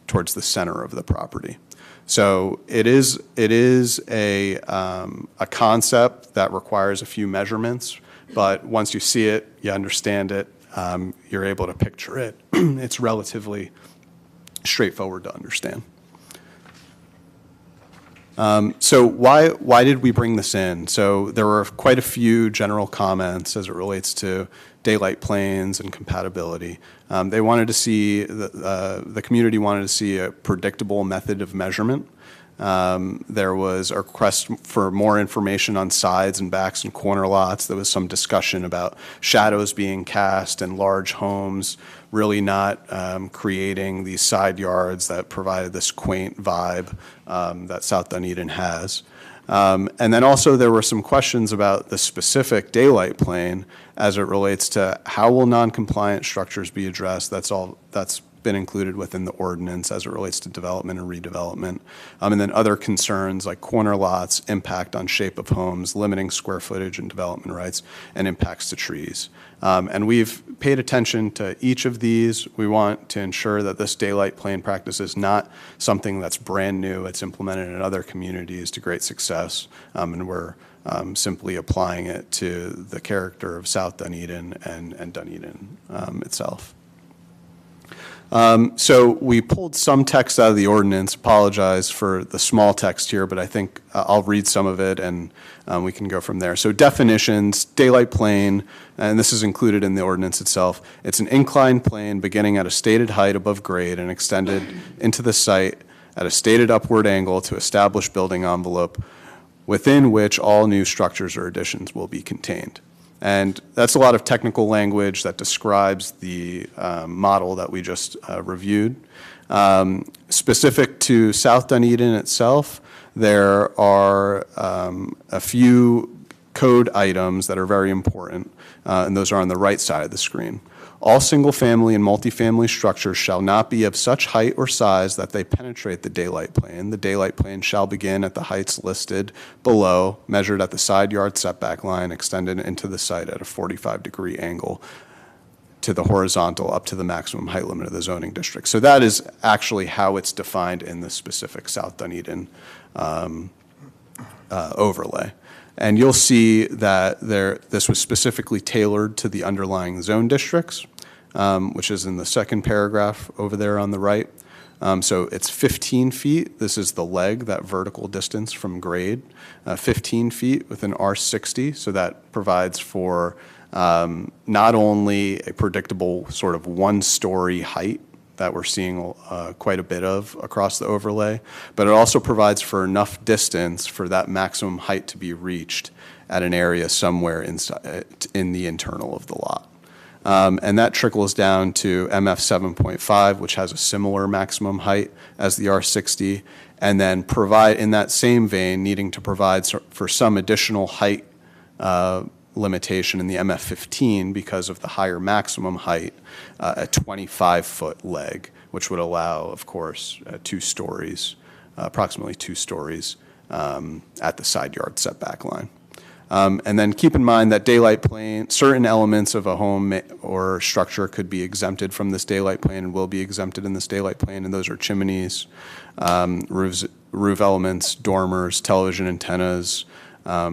towards the center of the property. So it is a concept that requires a few measurements, but once you see it, you understand it, you're able to picture it. It's relatively straightforward to understand. So why did we bring this in? So there were quite a few general comments as it relates to daylight planes and compatibility. They wanted to see, the community wanted to see a predictable method of measurement. There was a request for more information on sides and backs and corner lots. There was some discussion about shadows being cast and large homes really not creating these side yards that provided this quaint vibe that South Dunedin has. And then also there were some questions about the specific daylight plane as it relates to how will non-compliant structures be addressed. That's been included within the ordinance as it relates to development and redevelopment. And then other concerns like corner lots, impact on shape of homes, limiting square footage and development rights, and impacts to trees. And we've paid attention to each of these. We want to ensure that this daylight plane practice is not something that's brand new. It's implemented in other communities to great success, and we're simply applying it to the character of South Dunedin and Dunedin itself. So we pulled some text out of the ordinance. Apologize for the small text here, but I think I'll read some of it and we can go from there. So definitions, daylight plane, and this is included in the ordinance itself. It's an inclined plane beginning at a stated height above grade and extended into the site at a stated upward angle to establish building envelope within which all new structures or additions will be contained. And that's a lot of technical language that describes the model that we just reviewed. Specific to South Dunedin itself, there are a few code items that are very important, and those are on the right side of the screen. All single-family and multifamily structures shall not be of such height or size that they penetrate the daylight plane. The daylight plane shall begin at the heights listed below, measured at the side yard setback line, extended into the site at a 45-degree angle to the horizontal up to the maximum height limit of the zoning district. So that is actually how it's defined in the specific South Dunedin overlay. And you'll see that this was specifically tailored to the underlying zone districts, which is in the second paragraph over there on the right. So it's 15 feet. This is the leg, that vertical distance from grade. 15 feet with an R60, so that provides for not only a predictable sort of one-story height that we're seeing quite a bit of across the overlay, but it also provides for enough distance for that maximum height to be reached at an area somewhere inside, in the internal of the lot. And that trickles down to MF 7.5, which has a similar maximum height as the R60, and then provide, in that same vein, needing to provide for some additional height limitation in the MF15 because of the higher maximum height, a 25-foot leg, which would allow, of course, 2 stories, approximately 2 stories at the side yard setback line. And then keep in mind that daylight plane, certain elements of a home or structure could be exempted from this daylight plane and will be exempted in this daylight plane, and those are chimneys, roof elements, dormers, television antennas,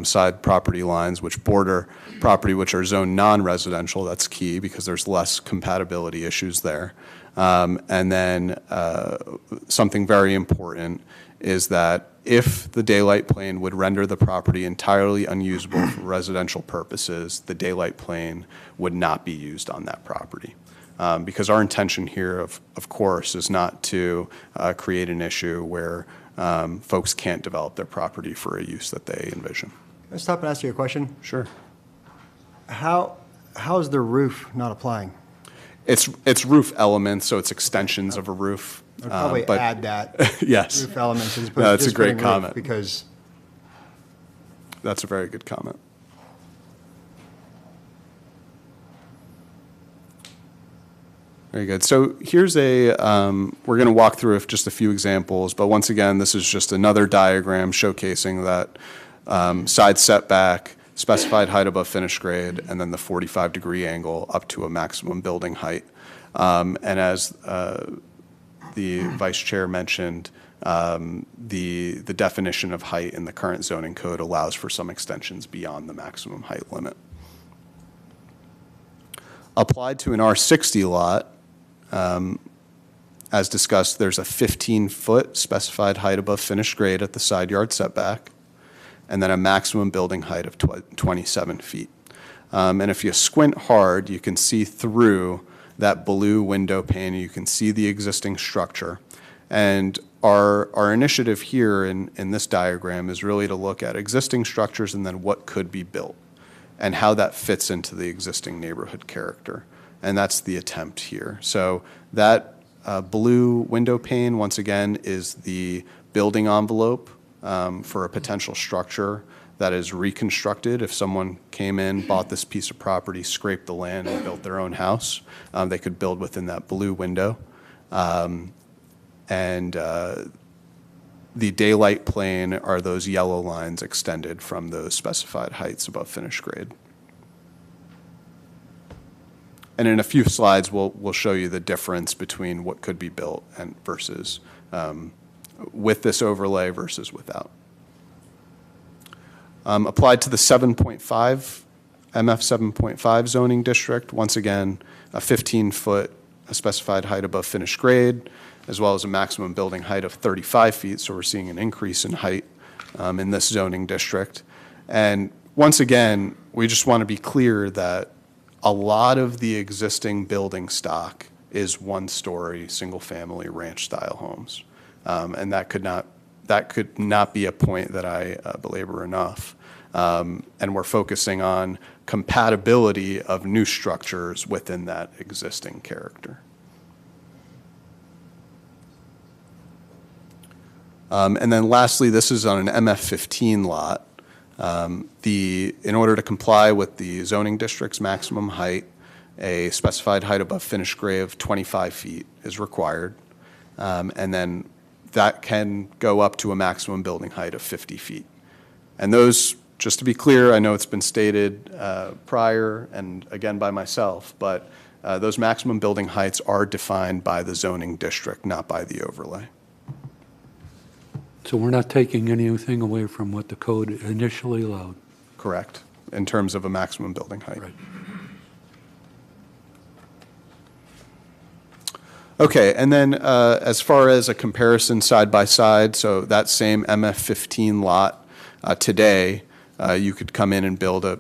side property lines which border property which are zoned non-residential. That's key because there's less compatibility issues there. And then something very important is that if the daylight plane would render the property entirely unusable for residential purposes, the daylight plane would not be used on that property. Because our intention here, of course, is not to create an issue where folks can't develop their property for a use that they envision. Can I stop and ask you a question? Sure. How is the roof not applying? It's roof elements, so it's extensions of a roof. I'd probably but- add that. Yes. Roof elements as opposed No, to that's a just great putting roof, comment. because That's a very good comment. Very good. So here's we're going to walk through just a few examples, but once again, this is just another diagram showcasing that side setback, specified height above finished grade, and then the 45-degree angle up to a maximum building height. And as the vice chair mentioned, the definition of height in the current zoning code allows for some extensions beyond the maximum height limit. Applied to an R60 lot, as discussed, there's a 15-foot specified height above finished grade at the side yard setback, and then a maximum building height of 27 feet. And if you squint hard, you can see through that blue window pane, you can see the existing structure. And our initiative here in this diagram is really to look at existing structures and then what could be built and how that fits into the existing neighborhood character. And that's the attempt here. So that blue window pane, once again, is the building envelope for a potential structure that is reconstructed. If someone came in, bought this piece of property, scraped the land, and built their own house, they could build within that blue window. The daylight plane are those yellow lines extended from those specified heights above finished grade. And in a few slides, we'll show you the difference between what could be built and versus with this overlay versus without. Applied to the 7.5, MF 7.5 zoning district, once again, a 15-foot specified height above finished grade, as well as a maximum building height of 35 feet. So we're seeing an increase in height in this zoning district. And once again, we just want to be clear that a lot of the existing building stock is one-story, single-family ranch-style homes. And that could not be a point that I belabor enough. And we're focusing on compatibility of new structures within that existing character. And then lastly, this is on an MF15 lot. In order to comply with the zoning district's maximum height, a specified height above finished grade of 25 feet is required. And then that can go up to a maximum building height of 50 feet. And those, just to be clear, I know it's been stated prior and again by myself, but those maximum building heights are defined by the zoning district, not by the overlay. So we're not taking anything away from what the code initially allowed. Correct, in terms of a maximum building height. Right. Okay, and then as far as a comparison side by side, so that same MF15 lot today, you could come in and build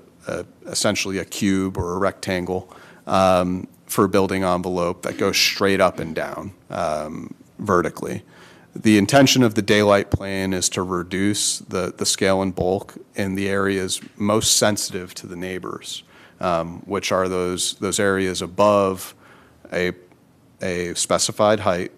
essentially a cube or a rectangle for a building envelope that goes straight up and down vertically. The intention of the daylight plane is to reduce the scale and bulk in the areas most sensitive to the neighbors, which are those areas above a specified height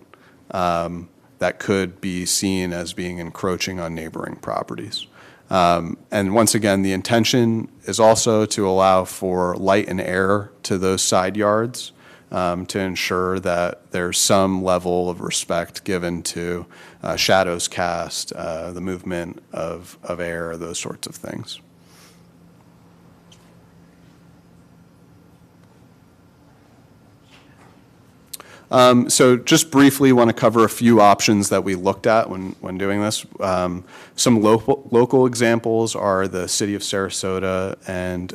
that could be seen as being encroaching on neighboring properties. And once again, the intention is also to allow for light and air to those side yards to ensure that there's some level of respect given to shadows cast, the movement of air, those sorts of things. So just briefly want to cover a few options that we looked at when doing this. Some local examples are the city of Sarasota and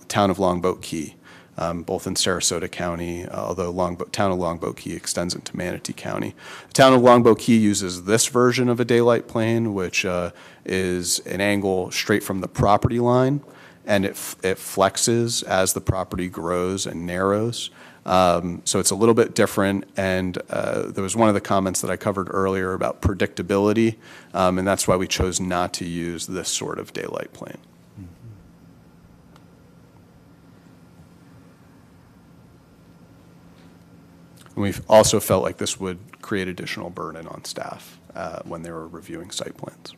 town of Longboat Key, both in Sarasota County, although town of Longboat Key extends into Manatee County. The town of Longboat Key uses this version of a daylight plane, which is an angle straight from the property line, and it flexes as the property grows and narrows. So it's a little bit different, and there was one of the comments that I covered earlier about predictability, and that's why we chose not to use this sort of daylight plane. And we've also felt like this would create additional burden on staff when they were reviewing site plans.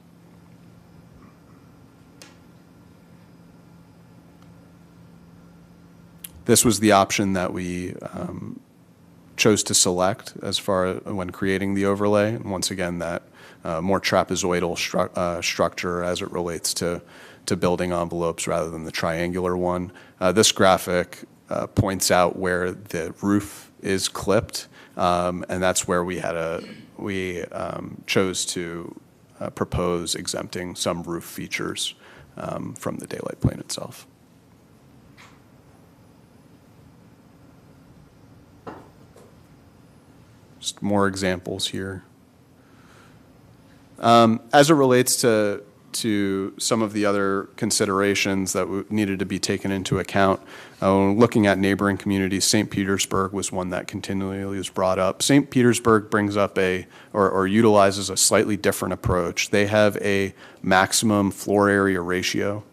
This was the option that we chose to select as far as when creating the overlay. And once again, that more trapezoidal structure as it relates to building envelopes rather than the triangular one. This graphic points out where the roof is clipped, and that's where we chose to propose exempting some roof features from the daylight plane itself. Just more examples here. As it relates to some of the other considerations that needed to be taken into account, looking at neighboring communities, St. Petersburg was one that continually was brought up. St. Petersburg brings up or utilizes a slightly different approach. They have a maximum floor area ratio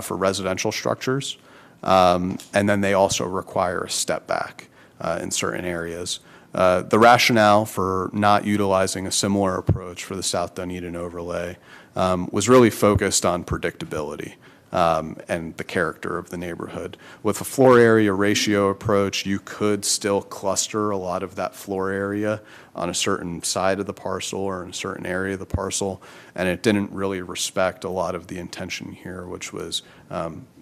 for residential structures, and then they also require a step back in certain areas. The rationale for not utilizing a similar approach for the South Dunedin overlay was really focused on predictability and the character of the neighborhood. With a floor area ratio approach, you could still cluster a lot of that floor area on a certain side of the parcel or in a certain area of the parcel, and it didn't really respect a lot of the intention here, which was,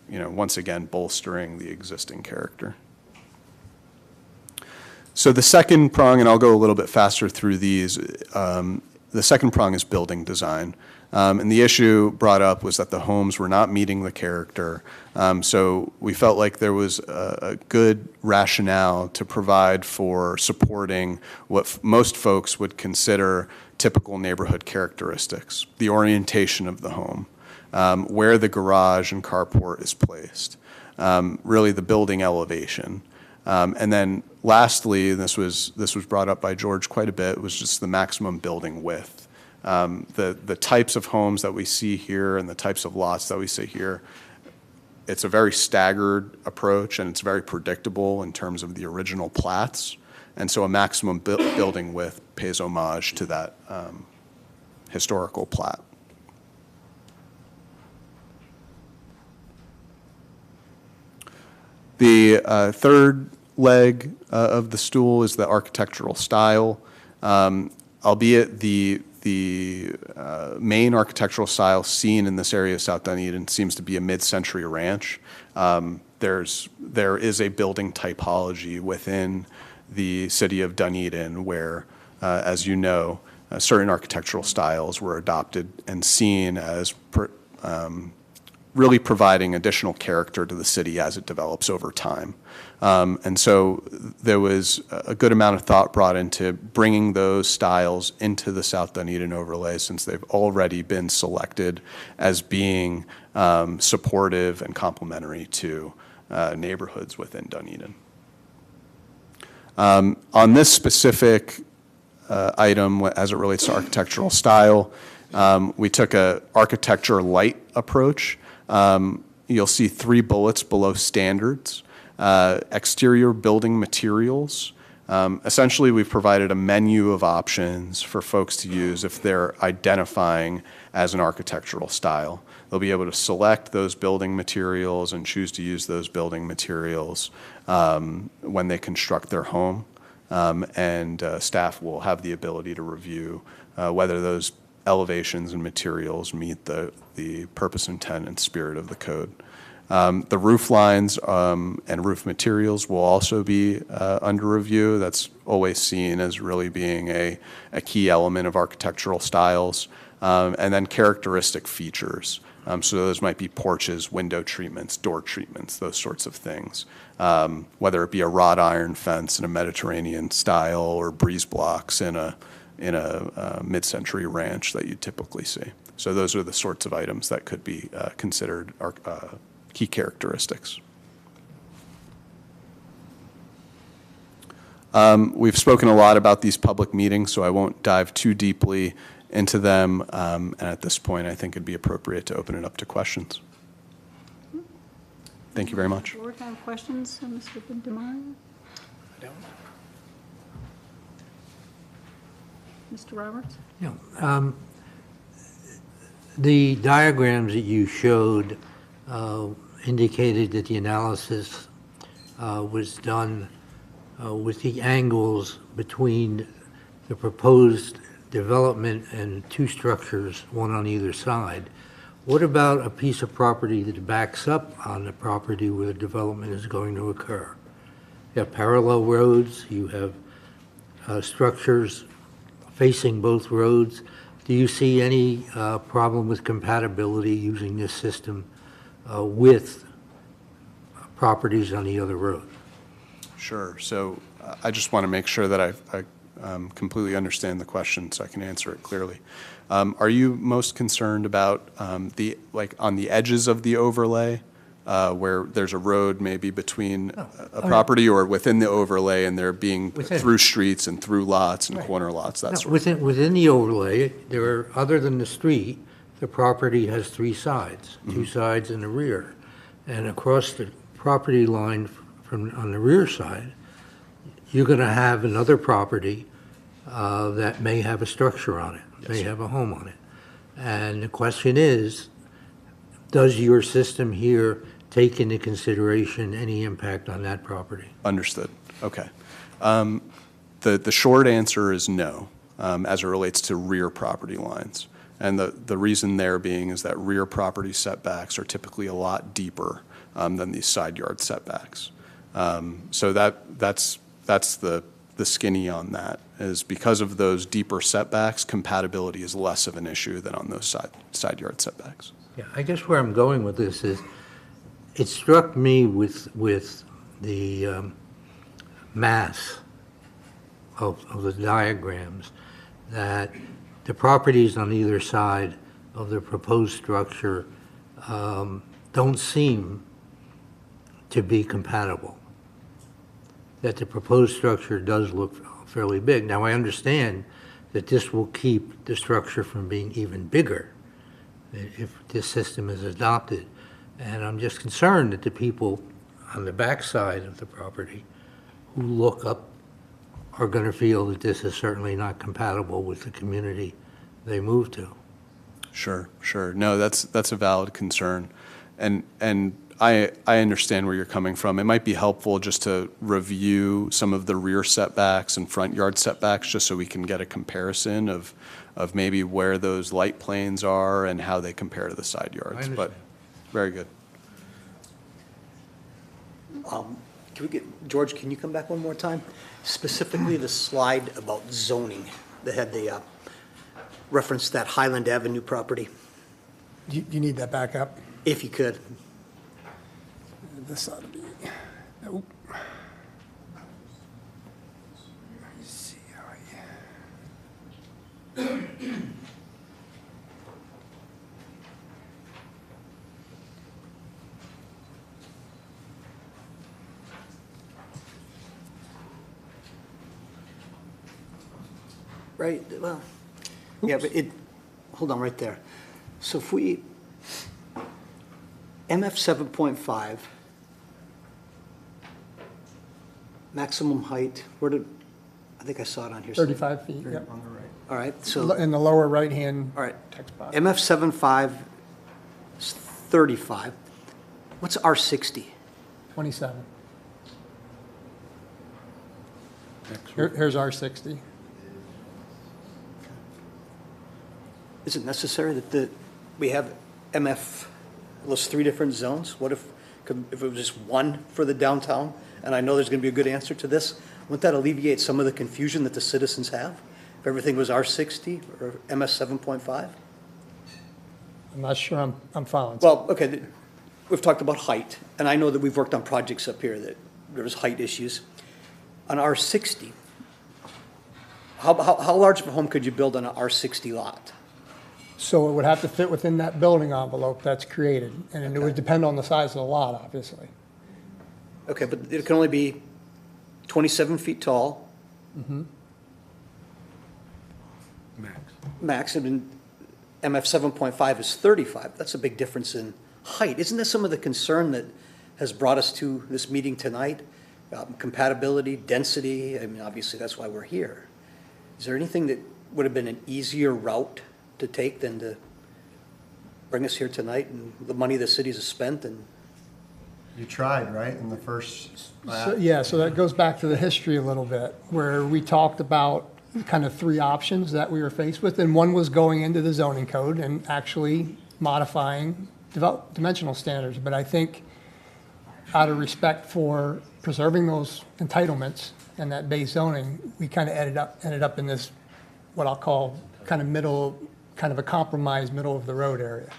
once again, bolstering the existing character. So the second prong, and I'll go a little bit faster through these, the second prong is building design. And the issue brought up was that the homes were not meeting the character. So we felt like there was a good rationale to provide for supporting what most folks would consider typical neighborhood characteristics: the orientation of the home, where the garage and carport is placed, really the building elevation. And then lastly, and this was brought up by George quite a bit, was just the maximum building width. The types of homes that we see here and the types of lots that we see here, it's a very staggered approach, and it's very predictable in terms of the original plats. And so a maximum building width pays homage to that historical plat. The third leg of the stool is the architectural style. Albeit the main architectural style seen in this area of South Dunedin seems to be a mid-century ranch. There is a building typology within the city of Dunedin where, as you know, certain architectural styles were adopted and seen as really providing additional character to the city as it develops over time. And so there was a good amount of thought brought into bringing those styles into the South Dunedin overlay, since they've already been selected as being supportive and complementary to neighborhoods within Dunedin. On this specific item, as it relates to architectural style, we took a architecture light approach. You'll see 3 bullets below standards. Exterior building materials. Essentially, we've provided a menu of options for folks to use if they're identifying as an architectural style. They'll be able to select those building materials and choose to use those building materials when they construct their home. And staff will have the ability to review whether those elevations and materials meet the purpose, intent, and spirit of the code. The roof lines and roof materials will also be under review. That's always seen as really being a key element of architectural styles. And then characteristic features. So those might be porches, window treatments, door treatments, those sorts of things. Whether it be a wrought iron fence in a Mediterranean style or breeze blocks in a mid-century ranch that you typically see. So those are the sorts of items that could be considered key characteristics. We've spoken a lot about these public meetings, so I won't dive too deeply into them. And at this point, I think it'd be appropriate to open it up to questions. Thank you very much. Board have questions, Mr. DeMario? Mr. Roberts? Yeah, the diagrams that you showed indicated that the analysis was done with the angles between the proposed development and two structures, one on either side. What about a piece of property that backs up on the property where the development is going to occur? You have parallel roads, you have structures facing both roads. Do you see any problem with compatibility using this system with properties on the other road? Sure. So I just want to make sure that I completely understand the question so I can answer it clearly. Are you most concerned about on the edges of the overlay where there's a road maybe between a property or within the overlay and there being through streets and through lots and corner lots, that sort of thing? Within the overlay, there are, other than the street, the property has three sides, two sides and a rear. And across the property line on the rear side, you're going to have another property that may have a structure on it, may have a home on it. And the question is, does your system here take into consideration any impact on that property? Understood. Okay. The short answer is no, as it relates to rear property lines. And the reason there being is that rear property setbacks are typically a lot deeper than these side yard setbacks. So that's the skinny on that, is because of those deeper setbacks, compatibility is less of an issue than on those side yard setbacks. Yeah, I guess where I'm going with this is, it struck me with the mass of the diagrams that the properties on either side of the proposed structure don't seem to be compatible. That the proposed structure does look fairly big. Now, I understand that this will keep the structure from being even bigger if this system is adopted. And I'm just concerned that the people on the backside of the property who look up are going to feel that this is certainly not compatible with the community they move to. Sure. No, that's a valid concern. And I understand where you're coming from. It might be helpful just to review some of the rear setbacks and front yard setbacks just so we can get a comparison of maybe where those light planes are and how they compare to the side yards. But very good. Can we get, George, can you come back one more time? Specifically the slide about zoning that had the reference that Highland Avenue property, You need that back up? if you could. This ought to be, nope. Let's see how Right, well, yeah, but hold on right there. So if we, MF 7.5, maximum height, I think I saw it on here. 35 feet, yep. All right, so, In the lower right-hand all right, text box. MF 7.5 is 35. What's R60? 27. Here's R60. Is it necessary that we have MF, those three different zones? What if it was just one for the downtown? And I know there's going to be a good answer to this. Wouldn't that alleviate some of the confusion that the citizens have? If everything was R60 or MS 7.5? I'm not sure I'm following. Well, okay, we've talked about height, and I know that we've worked on projects up here that there was height issues. On R60, how large of a home could you build on an R60 lot? So it would have to fit within that building envelope that's created, and it would depend on the size of the lot, obviously. Okay, but it can only be 27 feet tall. Max, and MF 7.5 is 35. That's a big difference in height. Isn't that some of the concern that has brought us to this meeting tonight? Compatibility, density, I mean, obviously that's why we're here. Is there anything that would have been an easier route to take than to bring us here tonight and the money the cities have spent and. You tried, right, in the first? So that goes back to the history a little bit, where we talked about kind of three options that we were faced with, and one was going into the zoning code and actually modifying dimensional standards. But I think out of respect for preserving those entitlements and that base zoning, we kind of ended up in this, what I'll call kind of a compromise, middle of the road area.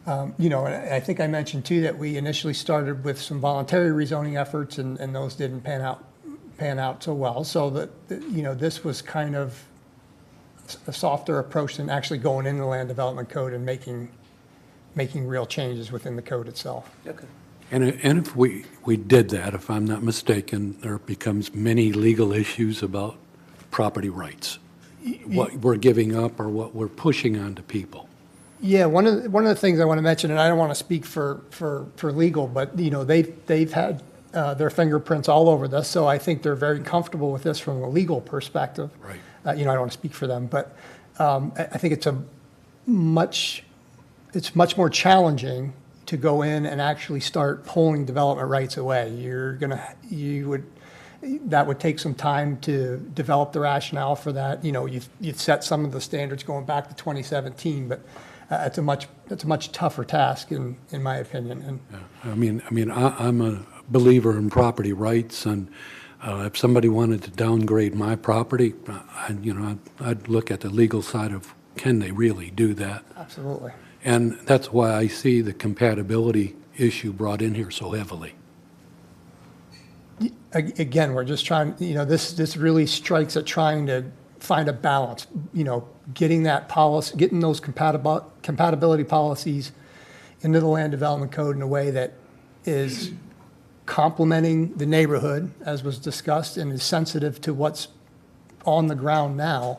And I think I mentioned too that we initially started with some voluntary rezoning efforts, and those didn't pan out so well. So this was kind of a softer approach than actually going into the land development code and making real changes within the code itself. Okay. And if we did that, if I'm not mistaken, there becomes many legal issues about property rights, what we're giving up or what we're pushing onto people. Yeah, one of the things I want to mention, and I don't want to speak for legal, but they've had their fingerprints all over this, so I think they're very comfortable with this from a legal perspective. Right. I don't want to speak for them, but I think it's much more challenging to go in and actually start pulling development rights away. That would take some time to develop the rationale for that. You'd set some of the standards going back to 2017, but it's a much tougher task in my opinion. And Yeah. I'm a believer in property rights, and if somebody wanted to downgrade my property, I'd look at the legal side of, can they really do that? absolutely. And that's why I see the compatibility issue brought in here so heavily. Again, we're just trying, this really strikes at trying to find a balance, getting that policy, getting those compatibility policies into the land development code in a way that is complementing the neighborhood, as was discussed, and is sensitive to what's on the ground now,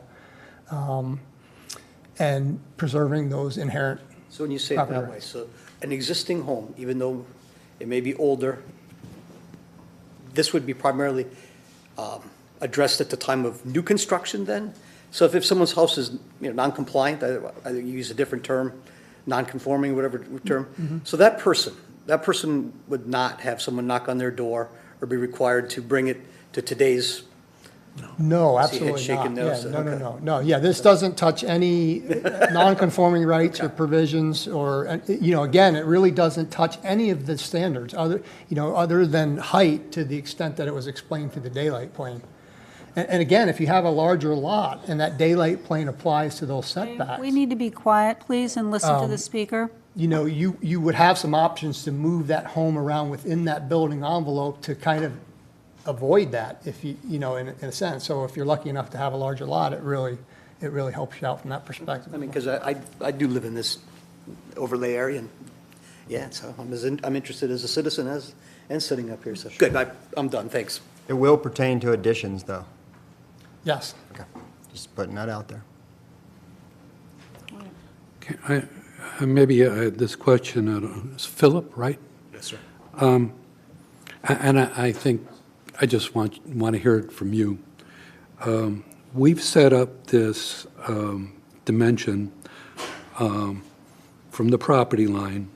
and preserving those inherent. So when you say it that Property way, rights. so an existing home, even though it may be older, this would be primarily addressed at the time of new construction then? So if someone's house is non-compliant, I use a different term, non-conforming, whatever term. So that person would not have someone knock on their door or be required to bring it to today's. No, I see head absolutely not. shaking no, Yeah, so, no. okay. Yeah, this doesn't touch any non-conforming rights or provisions, or, again, it really doesn't touch any of the standards, other than height, to the extent that it was explained through the daylight plane. And again, if you have a larger lot and that daylight plane applies to those setbacks, We need to be quiet, please, and listen to the speaker. you would have some options to move that home around within that building envelope to kind of avoid that, if in a sense. So if you're lucky enough to have a larger lot, it really helps you out from that perspective. I mean, because I do live in this overlay area, and, yeah, so I'm interested as a citizen and sitting up here, so, good, I'm done, thanks. It will pertain to additions, though. Yes. Okay, just putting that out there. Okay, maybe this question, is Philip, right? Yes, sir. And I think I just want to hear it from you. We've set up this dimension from the property line.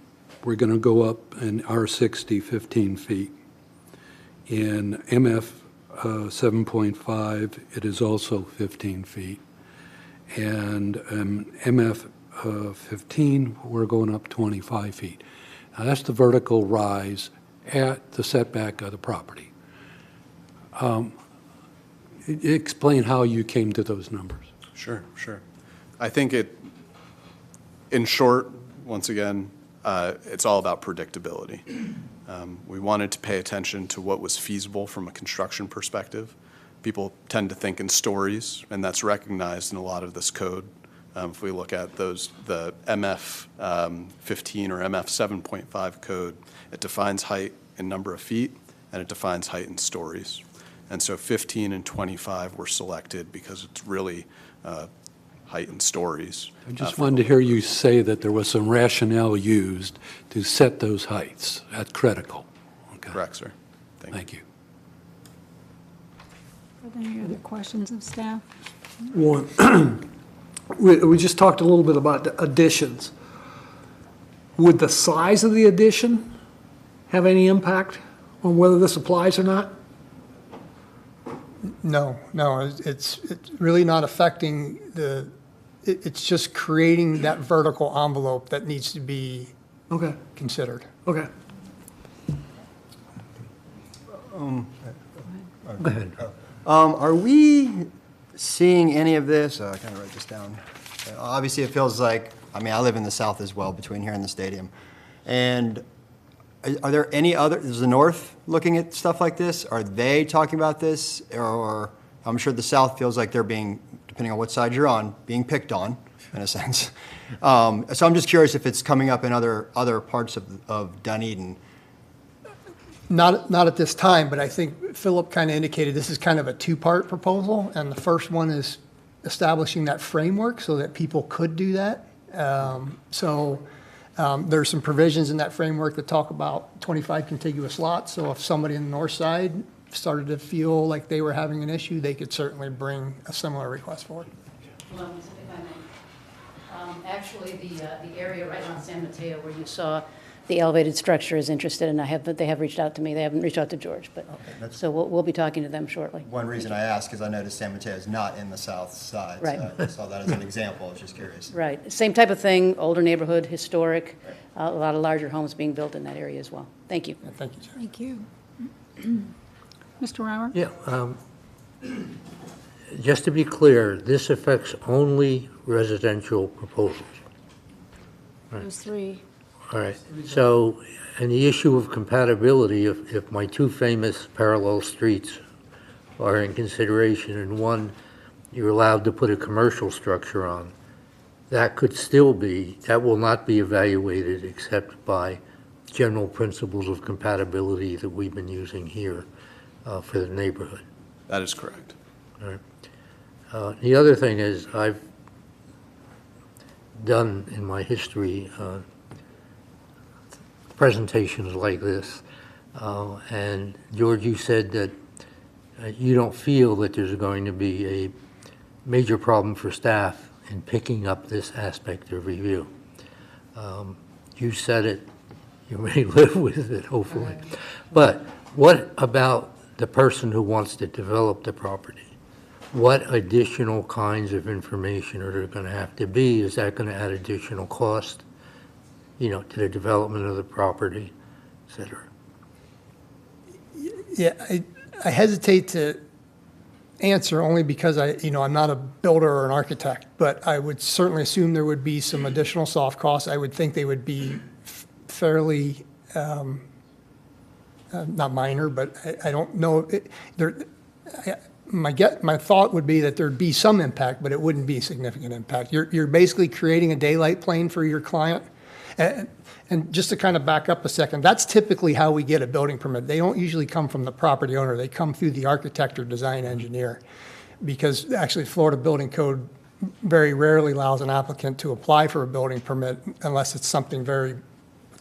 We're going to go up in R60 15 feet. In MF 7.5, it is also 15 feet. And MF 15, we're going up 25 feet. Now, that's the vertical rise at the setback of the property. Explain how you came to those numbers. Sure. I think in short, once again, it's all about predictability. We wanted to pay attention to what was feasible from a construction perspective. People tend to think in stories, and that's recognized in a lot of this code. If we look at the MF 15 or MF 7.5 code, it defines height in number of feet, and it defines height in stories. And so 15 and 25 were selected because it's really height in stories. I just wanted to hear you say that there was some rationale used to set those heights. That's critical. Okay. Correct, sir. Thank you. Thank you. Are there any other questions of staff? One, we just talked a little bit about the additions. Would the size of the addition have any impact on whether this applies or not? No, it's really not affecting it's just creating that vertical envelope that needs to be Okay, considered. okay. Go ahead. Are we seeing any of this? I kind of wrote this down. Obviously, it feels like, I mean, I live in the south as well, between here and the stadium. And are there any other, is the north looking at stuff like this? Are they talking about this? Or I'm sure the south feels like they're being, depending on what side you're on, being picked on, in a sense. So I'm just curious if it's coming up in other parts of Dunedin. Not at this time, but I think Philip kind of indicated this is kind of a two-part proposal, and the first one is establishing that framework so that people could do that. There's some provisions in that framework that talk about 25 contiguous lots, so if somebody in the north side started to feel like they were having an issue, they could certainly bring a similar request forward. Well, if I may. Actually, the area right on San Mateo where you saw the elevated structure is interested, and they have reached out to me. They haven't reached out to George, but, so we'll be talking to them shortly. One reason I asked is I noticed San Mateo is not in the south side. Right. So I saw that as an example. I was just curious. Right, same type of thing, older neighborhood, historic, a lot of larger homes being built in that area as well. Thank you. Thank you, Chair. Thank you. Mr. Rauer? Yeah. Just to be clear, this affects only residential proposals. Those three. All right, so, and the issue of compatibility, if my two famous parallel streets are in consideration, and one you're allowed to put a commercial structure on, that could still be, that will not be evaluated except by general principles of compatibility that we've been using here for the neighborhood. That is correct. All right. The other thing is, I've done in my history presentations like this, and George, you said that you don't feel that there's going to be a major problem for staff in picking up this aspect of review. You said it, you may live with it, hopefully. But what about the person who wants to develop the property? What additional kinds of information are there going to have to be? Is that going to add additional cost, to the development of the property, et cetera? Yeah, I hesitate to answer only because I'm not a builder or an architect, but I would certainly assume there would be some additional soft costs. I would think they would be fairly, not minor, but I don't know. My thought would be that there'd be some impact, but it wouldn't be a significant impact. You're basically creating a daylight plane for your client. And just to kind of back up a second, that's typically how we get a building permit. They don't usually come from the property owner. They come through the architect or design engineer, because actually Florida Building Code very rarely allows an applicant to apply for a building permit unless it's something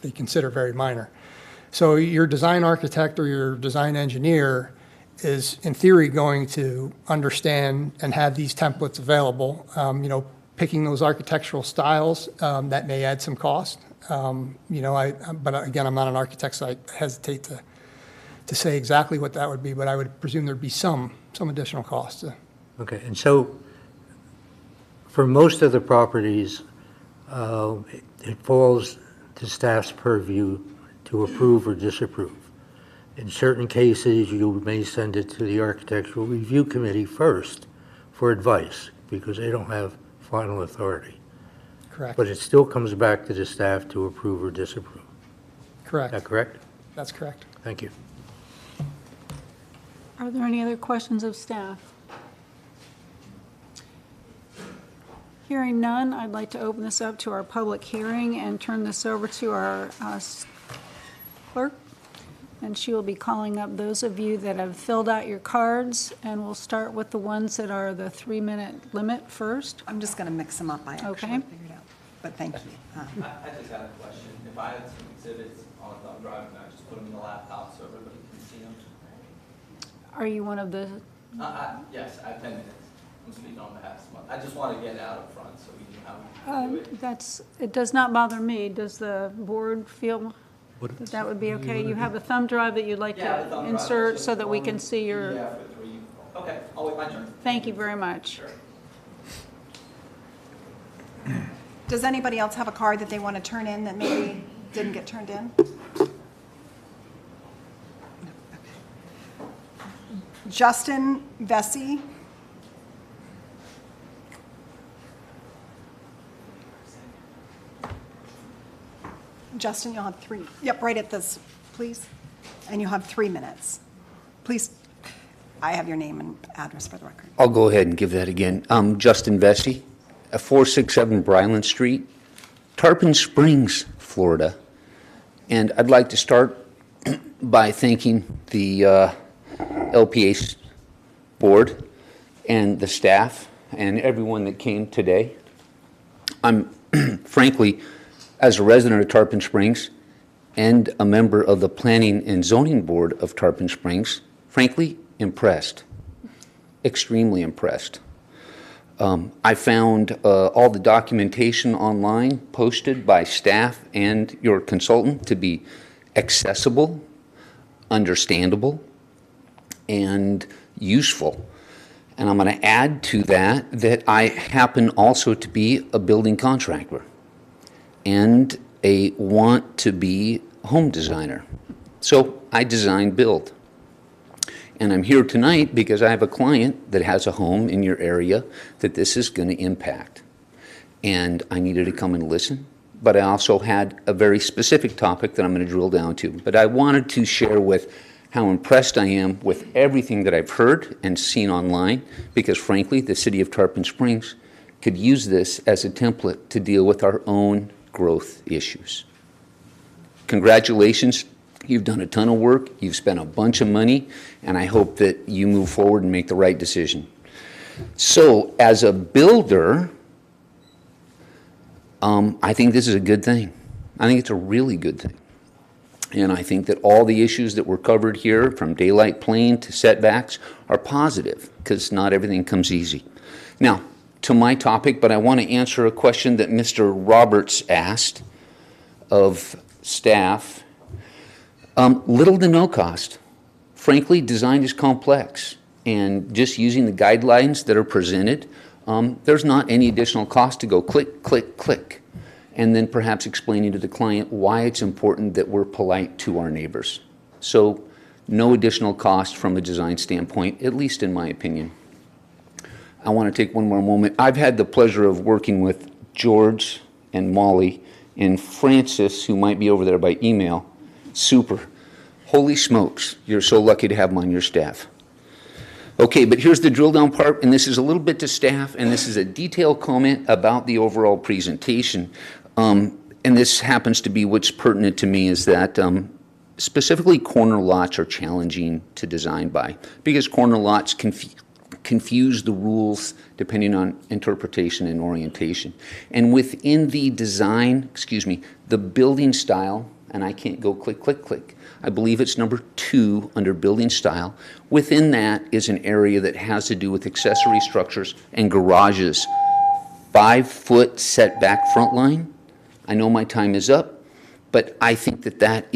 they consider very minor. So your design architect or your design engineer is in theory going to understand and have these templates available. Picking those architectural styles, that may add some cost. But again, I'm not an architect, so I hesitate to say exactly what that would be, but I would presume there'd be some additional cost. Okay, and so for most of the properties, it falls to staff's purview to approve or disapprove. In certain cases, you may send it to the Architectural Review Committee first for advice, because they don't have final authority. Correct. But it still comes back to the staff to approve or disapprove. Correct. Is that correct? That's correct. Thank you. Are there any other questions of staff? Hearing none, I'd like to open this up to our public hearing and turn this over to our clerk. And she will be calling up those of you that have filled out your cards, and we'll start with the ones that are the 3-minute limit first. I'm just going to mix them up. I actually Okay. figured out. But thank you. I just had a question. If I had some exhibits on a thumb drive, can I just put them in the laptop so everybody can see them? Are you one of the, Yes, I have 10 minutes. I'm speaking on behalf of someone. I just want to get out up front so we can have. It does not bother me. Does the board feel that that would be okay? You have a thumb drive that you'd like Yeah, the to thumb drive, insert just so that we one- can see your, Yeah, for 3. Okay, I'll wait my turn. thank you very much. Sure. Does anybody else have a card that they want to turn in that maybe didn't get turned in? Justin Vesey. Justin, you'll have 3. Yep, right at this, please. And you'll have 3 minutes. Please, I have your name and address for the record. I'll go ahead and give that again. Justin Vesey, 467 Bryland Street, Tarpon Springs, Florida. And I'd like to start by thanking the LPA board and the staff and everyone that came today. I'm frankly, as a resident of Tarpon Springs and a member of the Planning and Zoning Board of Tarpon Springs, frankly, impressed, extremely impressed. I found all the documentation online posted by staff and your consultant to be accessible, understandable, and useful. And I'm going to add to that I happen also to be a building contractor and a want-to-be home designer. So I design build. And I'm here tonight because I have a client that has a home in your area that this is going to impact. And I needed to come and listen, but I also had a very specific topic that I'm going to drill down to. But I wanted to share with how impressed I am with everything that I've heard and seen online, because frankly, the city of Tarpon Springs could use this as a template to deal with our own growth issues. Congratulations. You've done a ton of work, you've spent a bunch of money, and I hope that you move forward and make the right decision. So, as a builder, I think this is a good thing. I think it's a really good thing. And I think that all the issues that were covered here, from daylight plane to setbacks, are positive, because not everything comes easy. Now, to my topic, but I want to answer a question that Mr. Roberts asked of staff. Little to no cost. Frankly, design is complex, and just using the guidelines that are presented, there's not any additional cost to go click, click, click, and then perhaps explaining to the client why it's important that we're polite to our neighbors. So no additional cost from a design standpoint, at least in my opinion. I want to take one more moment. I've had the pleasure of working with George and Molly and Francis, who might be over there by email. Super. Holy smokes, you're so lucky to have them on your staff. Okay, but here's the drill down part, and this is a little bit to staff, and this is a detailed comment about the overall presentation. And this happens to be what's pertinent to me, is that specifically corner lots are challenging to design by, because corner lots confuse the rules depending on interpretation and orientation. And within the design, the building style, and I can't go click, click, click. I believe it's number 2 under building style. Within that is an area that has to do with accessory structures and garages. 5-foot setback front line. I know my time is up, but I think that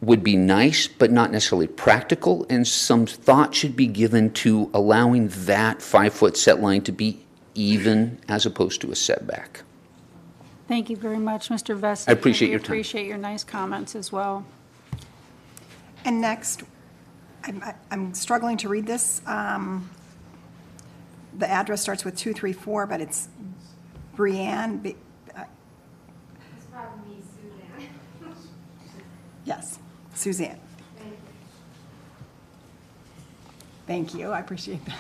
would be nice, but not necessarily practical, and some thought should be given to allowing that 5-foot set line to be even as opposed to a setback. Thank you very much, Mr. Vesey. I appreciate your We time. appreciate your nice comments as well. And next, I'm struggling to read this. The address starts with 234, but it's Brianne. It's probably me, Suzanne. Yes, Suzanne. Thank you, I appreciate that.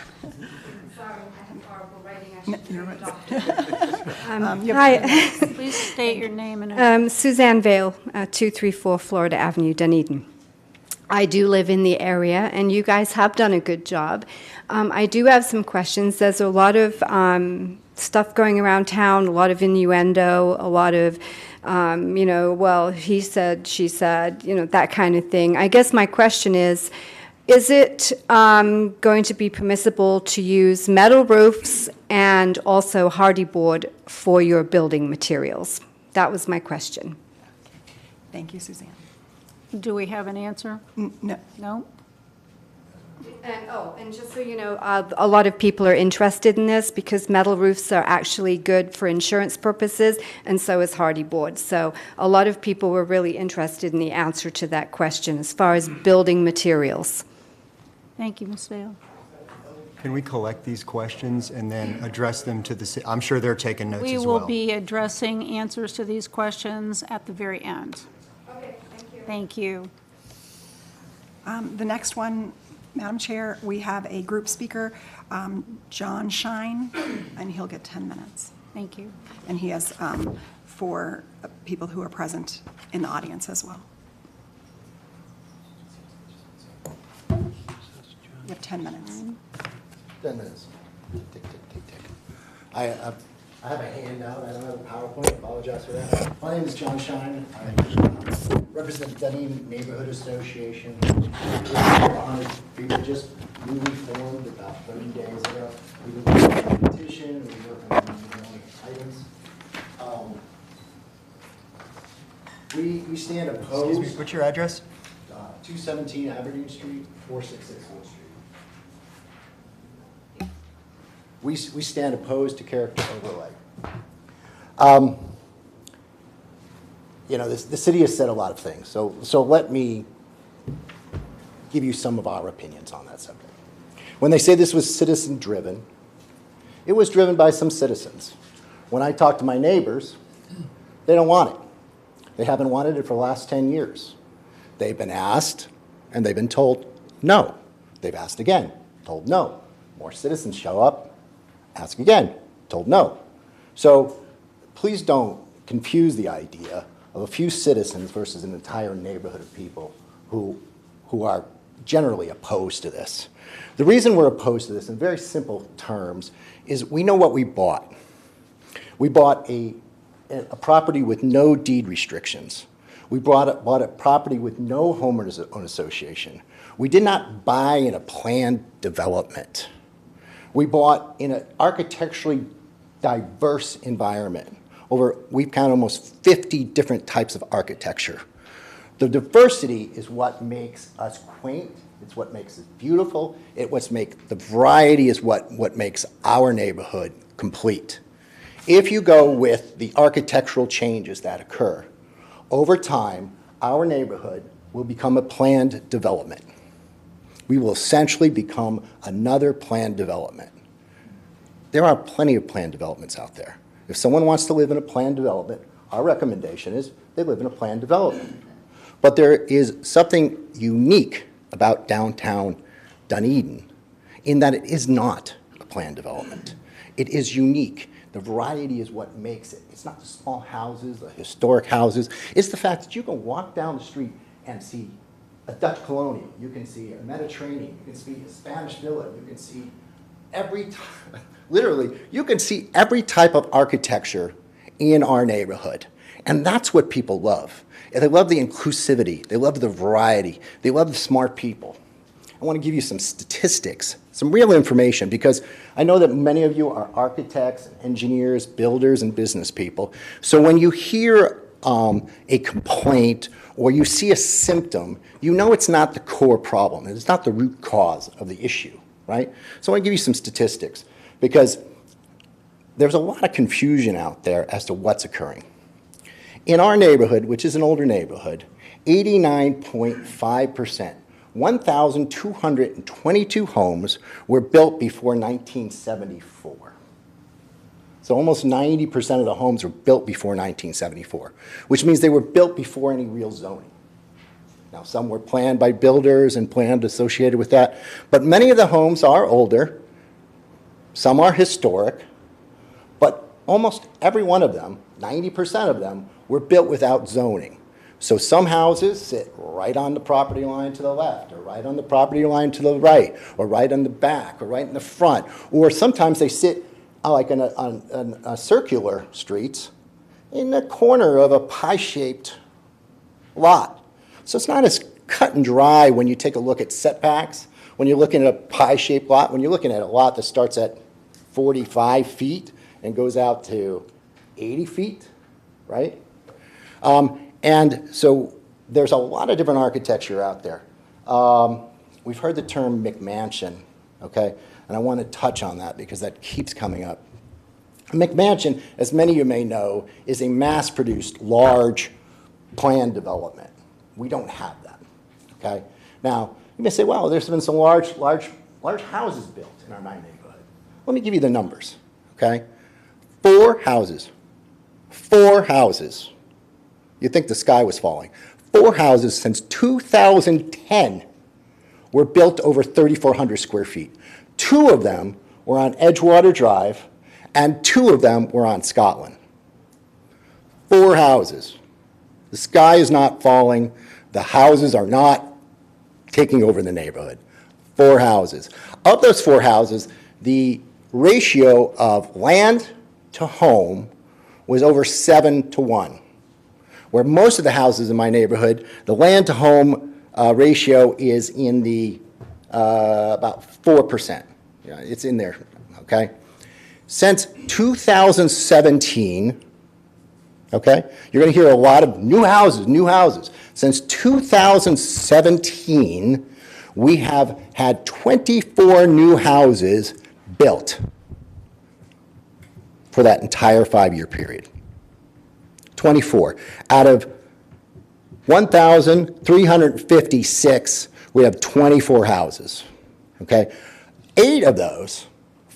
Sorry, I have horrible writing. I No, should you're read right. it off. Hi. Please state your name and Suzanne Vale, 234 Florida Avenue, Dunedin. I do live in the area, and you guys have done a good job. I do have some questions. There's a lot of stuff going around town, a lot of innuendo, a lot of, well, he said, she said, that kind of thing. I guess my question is Is it going to be permissible to use metal roofs and also hardy board for your building materials? That was my question. Thank you, Suzanne. Do we have an answer? No. No? And just so you know, a lot of people are interested in this because metal roofs are actually good for insurance purposes, and so is hardy board. So a lot of people were really interested in the answer to that question as far as building materials. Thank you, Ms. Vale. Can we collect these questions and then address them to the city? I'm sure they're taking notes We as will well. be addressing answers to these questions at the very end. Okay, thank you. Thank you. The next one, Madam Chair, we have a group speaker, John Shine, and he'll get 10 minutes. Thank you. And he has 4 people who are present in the audience as well. You have 10 minutes. 10 minutes. Tick, tick, tick, tick. I have a handout. I don't have a PowerPoint. I apologize for that. My name is John Shine. I represent Dunedin Neighborhood Association. We were just newly formed about 30 days ago. We've been working on a petition. We've been working on items. We stand opposed. Excuse me, what's your address? 217 Aberdeen Street, 466 Wood Street. We stand opposed to character overlay. You know, the city has said a lot of things, so let me give you some of our opinions on that subject. When they say this was citizen-driven, it was driven by some citizens. When I talk to my neighbors, they don't want it. They haven't wanted it for the last 10 years. They've been asked, and they've been told no. They've asked again, told no. More citizens show up, ask again, told no. So please don't confuse the idea of a few citizens versus an entire neighborhood of people who are generally opposed to this. The reason we're opposed to this, in very simple terms, is we know what we bought. We bought a property with no deed restrictions. We bought a property with no homeowners association. We did not buy in a planned development. We bought in an architecturally diverse environment. We've counted almost 50 different types of architecture. The diversity is what makes us quaint. It's what makes us beautiful. The variety is what makes our neighborhood complete. If you go with the architectural changes that occur, over time, our neighborhood will become a planned development. We will essentially become another planned development. There are plenty of planned developments out there. If someone wants to live in a planned development, our recommendation is they live in a planned development. But there is something unique about downtown Dunedin in that it is not a planned development. It is unique. The variety is what makes it. It's not the small houses, the historic houses. It's the fact that you can walk down the street and see a Dutch colonial. You can see a Mediterranean. You can see a Spanish villa. You can see literally, you can see every type of architecture in our neighborhood. And that's what people love. And they love the inclusivity. They love the variety. They love the smart people. I want to give you some statistics, some real information, because I know that many of you are architects, engineers, builders, and business people. So when you hear a complaint or you see a symptom, you know it's not the core problem. It's not the root cause of the issue, right? So I want to give you some statistics, because there's a lot of confusion out there as to what's occurring. In our neighborhood, which is an older neighborhood, 89.5%, 1,222 homes were built before 1974. So almost 90% of the homes were built before 1974, which means they were built before any real zoning. Now, some were planned by builders and planned associated with that, but many of the homes are older. Some are historic, but almost every one of them, 90% of them, were built without zoning. So some houses sit right on the property line to the left, or right on the property line to the right, or right on the back, or right in the front. Or sometimes they sit like on circular streets in the corner of a pie-shaped lot. So it's not as cut and dry when you take a look at setbacks. When you're looking at a pie-shaped lot, when you're looking at a lot that starts at 45 feet and goes out to 80 feet, right? And so there's a lot of different architecture out there. We've heard the term McMansion, okay? And I want to touch on that because that keeps coming up. A McMansion, as many of you may know, is a mass-produced, large planned development. We don't have that, okay? Now, you may say, well, there's been some large houses built in our neighborhood. Let me give you the numbers, okay? 4 houses. 4 houses. You'd think the sky was falling. 4 houses since 2010 were built over 3,400 square feet. 2 of them were on Edgewater Drive, and 2 of them were on Scotland. 4 houses. The sky is not falling. The houses are not taking over the neighborhood. 4 houses. Of those 4 houses, the ratio of land to home was over 7-to-1. Where most of the houses in my neighborhood, the land to home ratio is in the about 4%. Yeah, it's in there, okay? Since 2017, okay, you're going to hear a lot of new houses, new houses. Since 2017, we have had 24 new houses built for that entire 5-year period. 24. Out of 1,356, we have 24 houses, okay? 8 of those,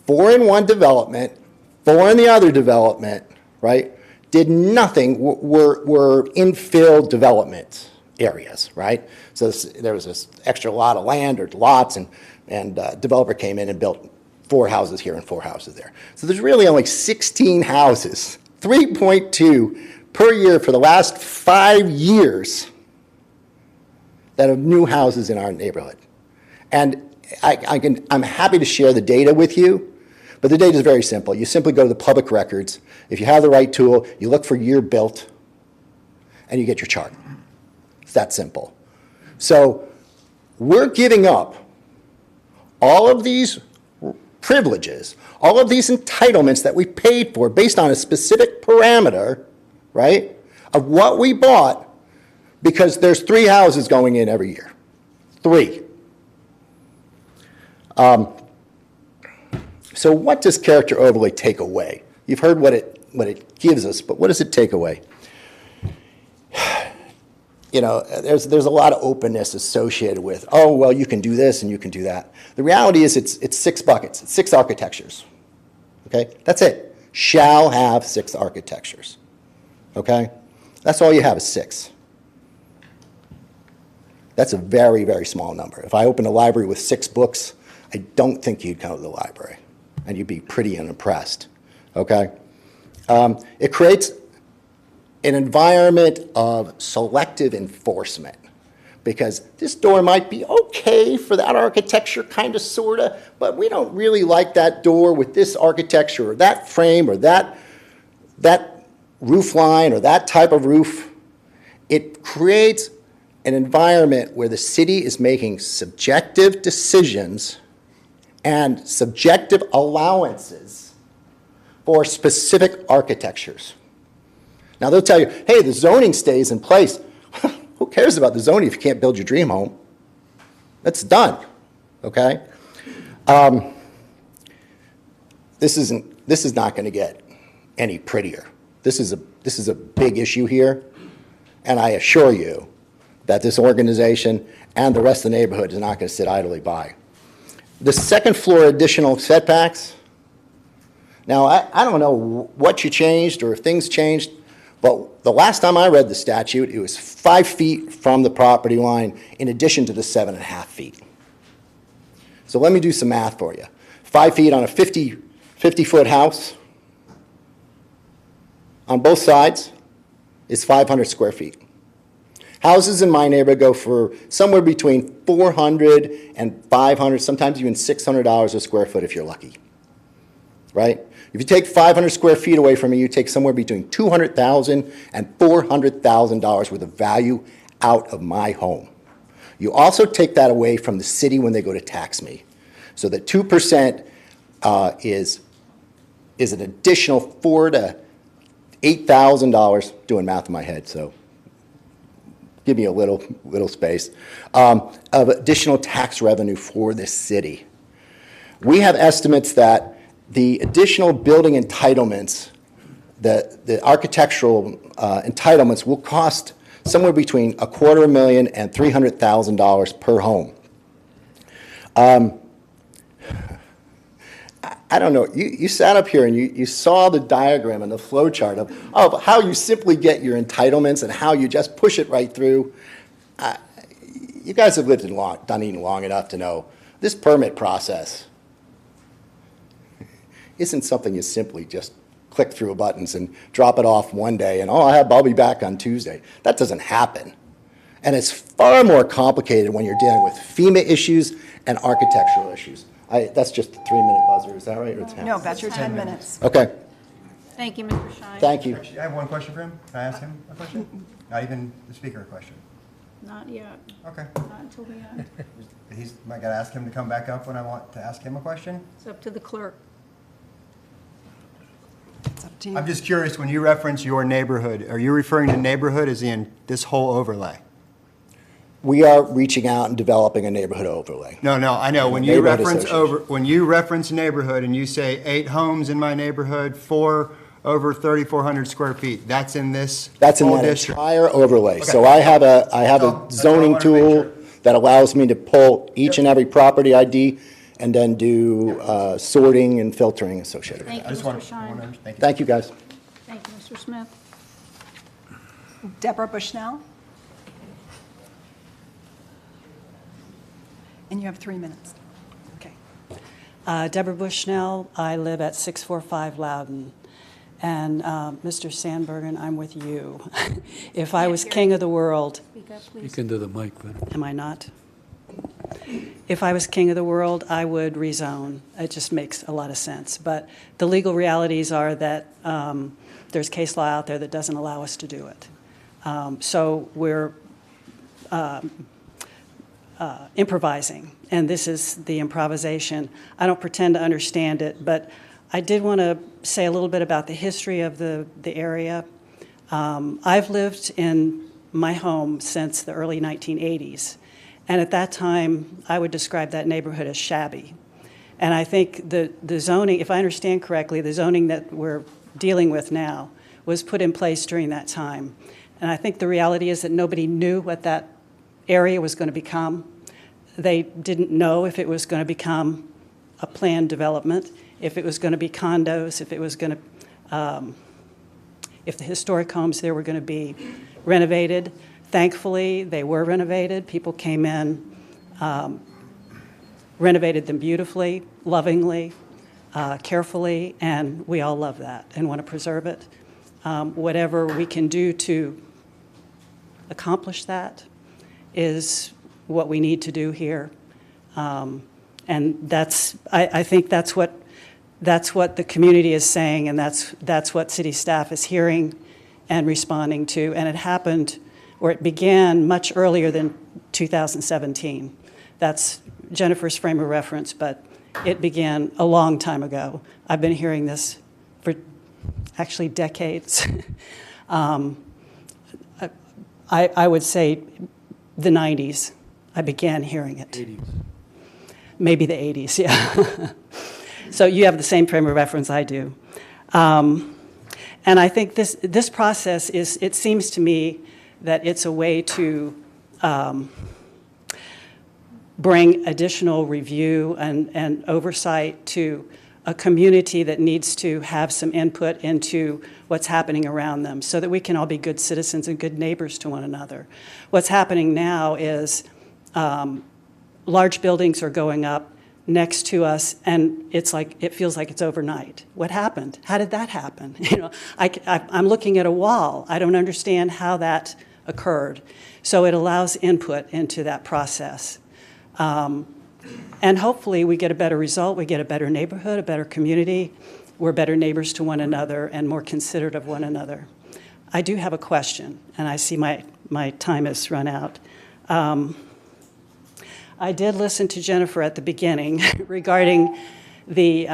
4 in one development, 4 in the other development, right, did nothing, were infill development areas, right? So there was this extra lot of land or lots, and developer came in and built 4 houses here and 4 houses there. So there's really only 16 houses, 3.2 per year for the last 5 years that are new houses in our neighborhood. And I'm happy to share the data with you, but the data is very simple. You simply go to the public records. If you have the right tool, you look for year built, and you get your chart. It's that simple. So we're giving up all of these privileges, all of these entitlements that we paid for based on a specific parameter, right, of what we bought, because there's 3 houses going in every year. 3. So what does character overlay take away? You've heard what it gives us, but what does it take away? You know, there's a lot of openness associated with, oh, well, you can do this and you can do that. The reality is it's 6 buckets, it's 6 architectures, okay? That's it. Shall have 6 architectures, okay? That's all you have is 6. That's a very, very small number. If I opened a library with 6 books, I don't think you'd come to the library, and you'd be pretty unimpressed, okay? It creates an environment of selective enforcement, because this door might be okay for that architecture, kind of, sort of, but we don't really like that door with this architecture or that frame or that roof line or that type of roof. It creates an environment where the city is making subjective decisions and subjective allowances for specific architectures. Now, they'll tell you, hey, the zoning stays in place. Who cares about the zoning if you can't build your dream home? That's done, okay? This is not going to get any prettier. This is a big issue here, and I assure you that this organization and the rest of the neighborhood is not going to sit idly by. The second floor additional setbacks, now I don't know what you changed or if things changed, but the last time I read the statute, it was 5 feet from the property line in addition to the 7.5 feet. So let me do some math for you. 5 feet on a 50-foot house on both sides is 500 square feet. Houses in my neighborhood go for somewhere between $400 and $500, sometimes even $600 a square foot if you're lucky, right? If you take 500 square feet away from me, you take somewhere between $200,000 and $400,000 worth of value out of my home. You also take that away from the city when they go to tax me. So the 2% is an additional $4,000 to $8,000, doing math in my head, so give me a little space, of additional tax revenue for this city. We have estimates that the additional building entitlements, the architectural entitlements will cost somewhere between $250,000 and $300,000 per home. I don't know, you sat up here and you saw the diagram and the flow chart of how you simply get your entitlements and how you just push it right through. You guys have lived in Dunedin long enough to know this permit process isn't something you simply just click through buttons and drop it off one day and, I'll be back on Tuesday. That doesn't happen. And it's far more complicated when you're dealing with FEMA issues and architectural issues. That's just a 3-minute buzzer, is that right? Or it's half? No, that's your 10 minutes. Okay, Thank you, Mr. Shine. thank you. Actually, I have one question for him. Can I ask him a question? Not even the speaker a question. Not yet, Okay. not until the end. Am I gonna ask him to come back up when I want to ask him a question? It's up to the clerk. It's up to you. I'm just curious, when you reference your neighborhood, are you referring to neighborhood as in this whole overlay? We are reaching out and developing a neighborhood overlay. No, I know. When you Neighborhood reference neighborhood and you say 8 homes in my neighborhood, 4 over 3,400 square feet, that's in this That's in whole that district? entire overlay. Okay. So I have a That's all I zoning wanted to make tool sure. that allows me to pull each and every property ID and then do sorting and filtering associated with Thank that. you, I just Mr. want Shine. to, thank you. Thank you, guys. Thank you, Mr. Smith. Deborah Bushnell. And you have 3 minutes. Okay. Deborah Bushnell, I live at 645 Loudon. And Mr. Sandbergen, I'm with you. If I was king of the world, Speak up, please. Speak into the mic, then. am I not? If I was king of the world, I would rezone. It just makes a lot of sense. But the legal realities are that there's case law out there that doesn't allow us to do it. So we're improvising, and this is the improvisation. I don't pretend to understand it, but I did want to say a little bit about the history of the area. I've lived in my home since the early 1980s, and at that time, I would describe that neighborhood as shabby. And I think the zoning, if I understand correctly, the zoning that we're dealing with now was put in place during that time. And I think the reality is that nobody knew what that area was going to become. They didn't know if it was going to become a planned development, if it was going to be condos, if it was going to, if the historic homes there were going to be renovated. Thankfully, they were renovated. People came in, renovated them beautifully, lovingly, carefully, and we all love that and want to preserve it. Whatever we can do to accomplish that is what we need to do here. And that's, I think that's what the community is saying, and that's what city staff is hearing and responding to. And it happened, or it began much earlier than 2017. That's Jennifer's frame of reference, but it began a long time ago. I've been hearing this for actually decades. I would say the 90s, I began hearing it. 80s. Maybe the 80s, yeah. So you have the same frame of reference I do. And I think this process is, it seems to me that it's a way to bring additional review and oversight to a community that needs to have some input into what's happening around them so that we can all be good citizens and good neighbors to one another. What's happening now is large buildings are going up next to us, and it's like, it feels like it's overnight. What happened? How did that happen? You know, I'm looking at a wall. I don't understand how that occurred. So it allows input into that process. And hopefully we get a better result. We get a better neighborhood, a better community. We're better neighbors to one another and more considerate of one another. I do have a question, and I see my time has run out. I did listen to Jennifer at the beginning regarding the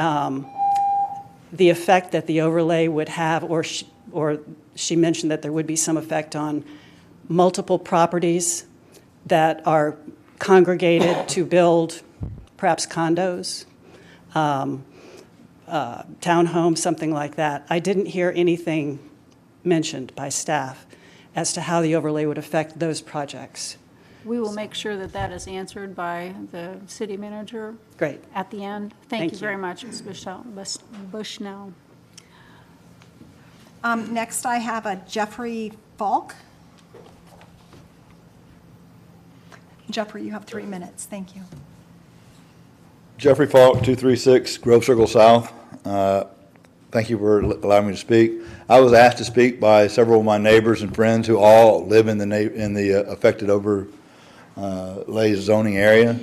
effect that the overlay would have, or she mentioned that there would be some effect on multiple properties that are congregated to build perhaps condos, townhomes, something like that. I didn't hear anything mentioned by staff as to how the overlay would affect those projects. We will make sure that that is answered by the city manager. Great. At the end. Thank Thank you you. very much, Ms. Bushnell. Next, I have a Jeffrey Falk. Jeffrey, you have 3 minutes. Thank you. Jeffrey Falk, 236 Grove Circle South. Thank you for allowing me to speak. I was asked to speak by several of my neighbors and friends who all live in the affected overlay zoning area,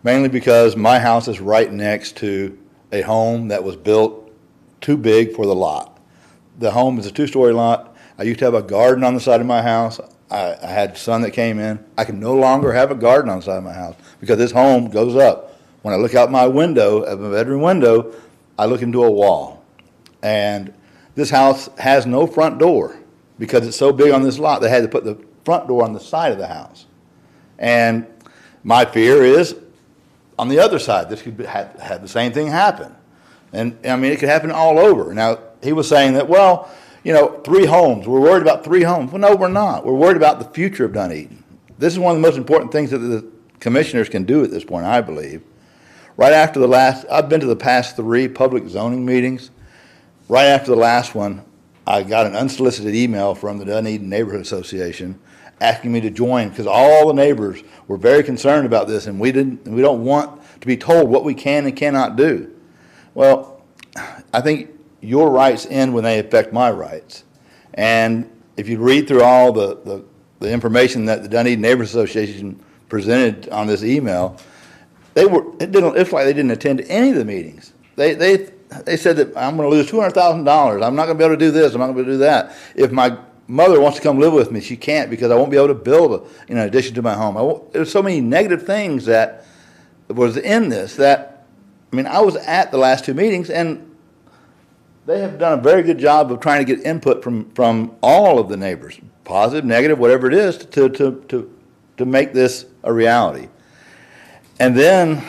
mainly because my house is right next to a home that was built too big for the lot. The home is a 2-story lot. I used to have a garden on the side of my house. I had sun that came in. I can no longer have a garden on the side of my house because this home goes up. When I look out my window, at my bedroom window, I look into a wall. And this house has no front door because it's so big on this lot. They had to put the front door on the side of the house. And my fear is on the other side, this could have the same thing happen. And I mean, it could happen all over. Now, he was saying that, well, you know, 3 homes. We're worried about 3 homes. Well, no, we're not. We're worried about the future of Dunedin. This is one of the most important things that the commissioners can do at this point, I believe. Right after I've been to the past 3 public zoning meetings. Right after the last one, I got an unsolicited email from the Dunedin Neighborhood Association asking me to join because all the neighbors were very concerned about this, and we don't want to be told what we can and cannot do. Well, I think your rights end when they affect my rights. And if you read through all the information that the Dunedin Neighborhood Association presented on this email, it's like they didn't attend any of the meetings. They said that I'm going to lose $200,000. I'm not going to be able to do this. I'm not going to be able to do that. If my mother wants to come live with me, she can't because I won't be able to build an addition to my home. There's so many negative things that was in this that, I mean, I was at the last 2 meetings, and they have done a very good job of trying to get input from all of the neighbors, positive, negative, whatever it is, to make this a reality. And then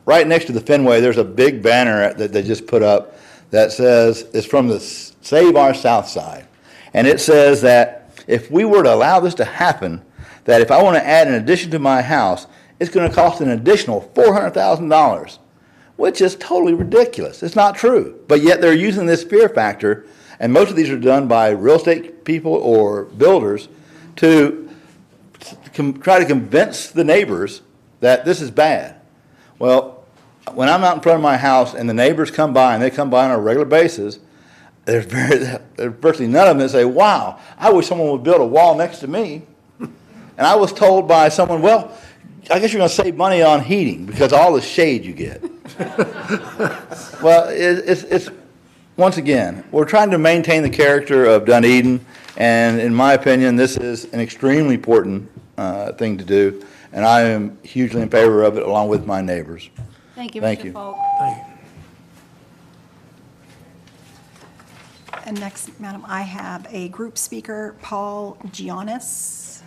right next to the Fenway, there's a big banner that they just put up that says, it's from the Save Our South Side. And it says that if we were to allow this to happen, that if I want to add an addition to my house, it's going to cost an additional $400,000, which is totally ridiculous. It's not true. But yet they're using this fear factor, and most of these are done by real estate people or builders to try to convince the neighbors that this is bad. Well, when I'm out in front of my house and the neighbors come by, and they come by on a regular basis, there's virtually none of them that say, wow, I wish someone would build a wall next to me. And I was told by someone, well, I guess you're going to save money on heating because all the shade you get. Well, it's once again, we're trying to maintain the character of Dunedin, and in my opinion, this is an extremely important thing to do, and I am hugely in favor of it along with my neighbors. Thank you, Thank Mr. you. Falk. And next, Madam, I have a group speaker, Paul Giannis.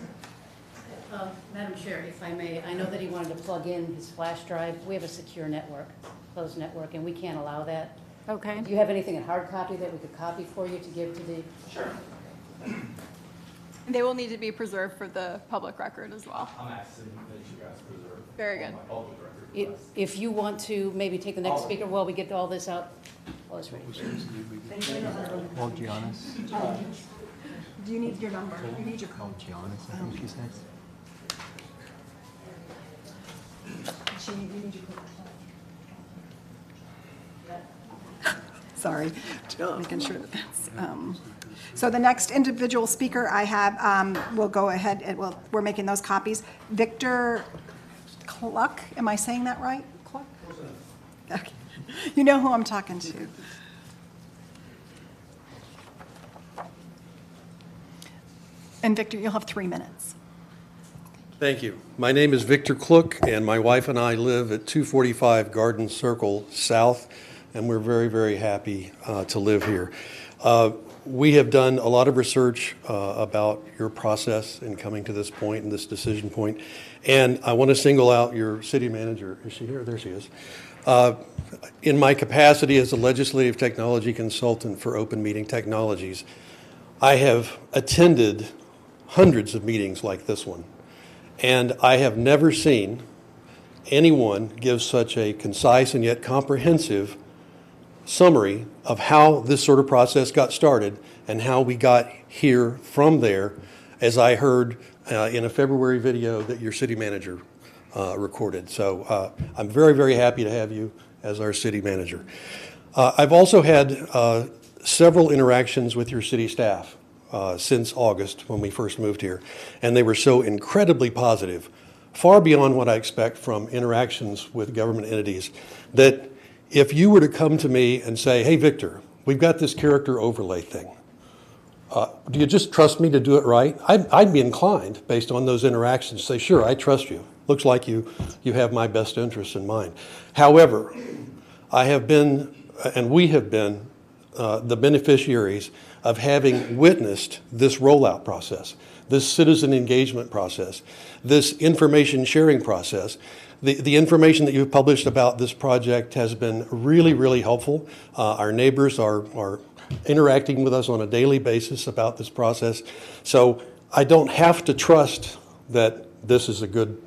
Madam Chair, if I may, I know that he wanted to plug in his flash drive. We have a secure network, closed network, and we can't allow that. Okay. Do you have anything in hard copy that we could copy for you to give to the? Sure. They will need to be preserved for the public record as well. I'm asking that you guys preserve. Very good. My public record. If you want to maybe take the next speaker while we get all this out, while it's ready. Paul Giannis. Do you need your number? You need your Paul Giannis, I think she says. Sorry, making sure that that's, so the next individual speaker I have, we'll go ahead, and we're making those copies. Victor Cluck, am I saying that right? Cluck? Okay. You know who I'm talking to. And Victor, you'll have 3 minutes. Thank you. My name is Victor Klook, and my wife and I live at 245 Garden Circle South, and we're very, very happy to live here. We have done a lot of research about your process in coming to this point and this decision point, and I want to single out your city manager. Is she here? There she is. In my capacity as a legislative technology consultant for Open Meeting Technologies, I have attended hundreds of meetings like this one, and I have never seen anyone give such a concise and yet comprehensive summary of how this sort of process got started and how we got here from there, as I heard in a February video that your city manager recorded. So I'm very, very happy to have you as our city manager. I've also had several interactions with your city staff since August when we first moved here, and they were so incredibly positive, far beyond what I expect from interactions with government entities, that if you were to come to me and say, hey, Victor, we've got this character overlay thing, do you just trust me to do it right? I'd be inclined, based on those interactions, to say, sure, I trust you. Looks like you have my best interests in mind. However, I have been, and we have been, the beneficiaries of having witnessed this rollout process, this citizen engagement process, this information sharing process. The information that you've published about this project has been really, really helpful. Our neighbors are interacting with us on a daily basis about this process. So I don't have to trust that this is a good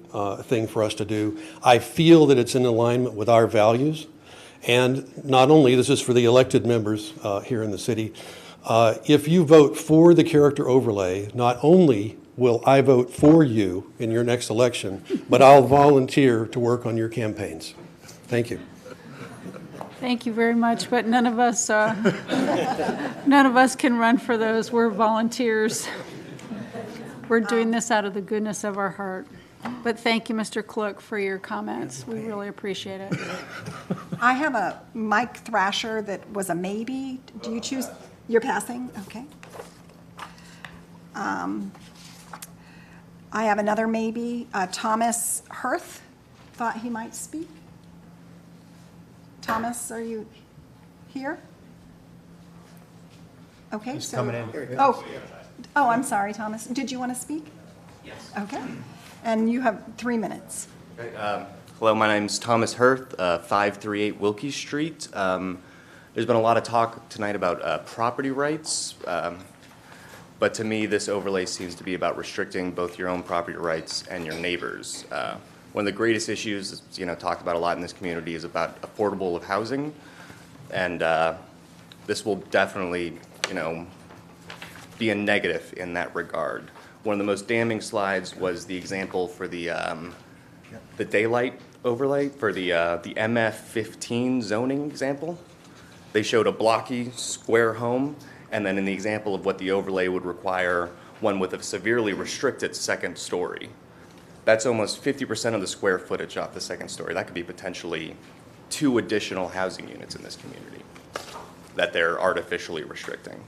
thing for us to do. I feel that it's in alignment with our values. And not only, this is for the elected members here in the city, if you vote for the character overlay, not only will I vote for you in your next election, but I'll volunteer to work on your campaigns. Thank you. Thank you very much, but none of us can run for those. We're volunteers. We're doing this out of the goodness of our heart. But thank you, Mr. Klook, for your comments. We really appreciate it. I have a Mike Thrasher that was a maybe. Do you choose? You're passing? Okay. I have another maybe. Thomas Hirth thought he might speak. Thomas, are you here? Okay. He's coming in. Oh, I'm sorry, Thomas. Did you want to speak? Yes. Okay. And you have 3 minutes. Hello, my name's Thomas Hirth, 538 Wilkie Street. There's been a lot of talk tonight about property rights, but to me, this overlay seems to be about restricting both your own property rights and your neighbors. One of the greatest issues, talked about a lot in this community, is about affordable housing, and this will definitely, be a negative in that regard. One of the most damning slides was the example for the daylight overlay for the MF15 zoning example. They showed a blocky square home, and then in the example of what the overlay would require, one with a severely restricted second story. That's almost 50% of the square footage off the second story. That could be potentially 2 additional housing units in this community that they're artificially restricting.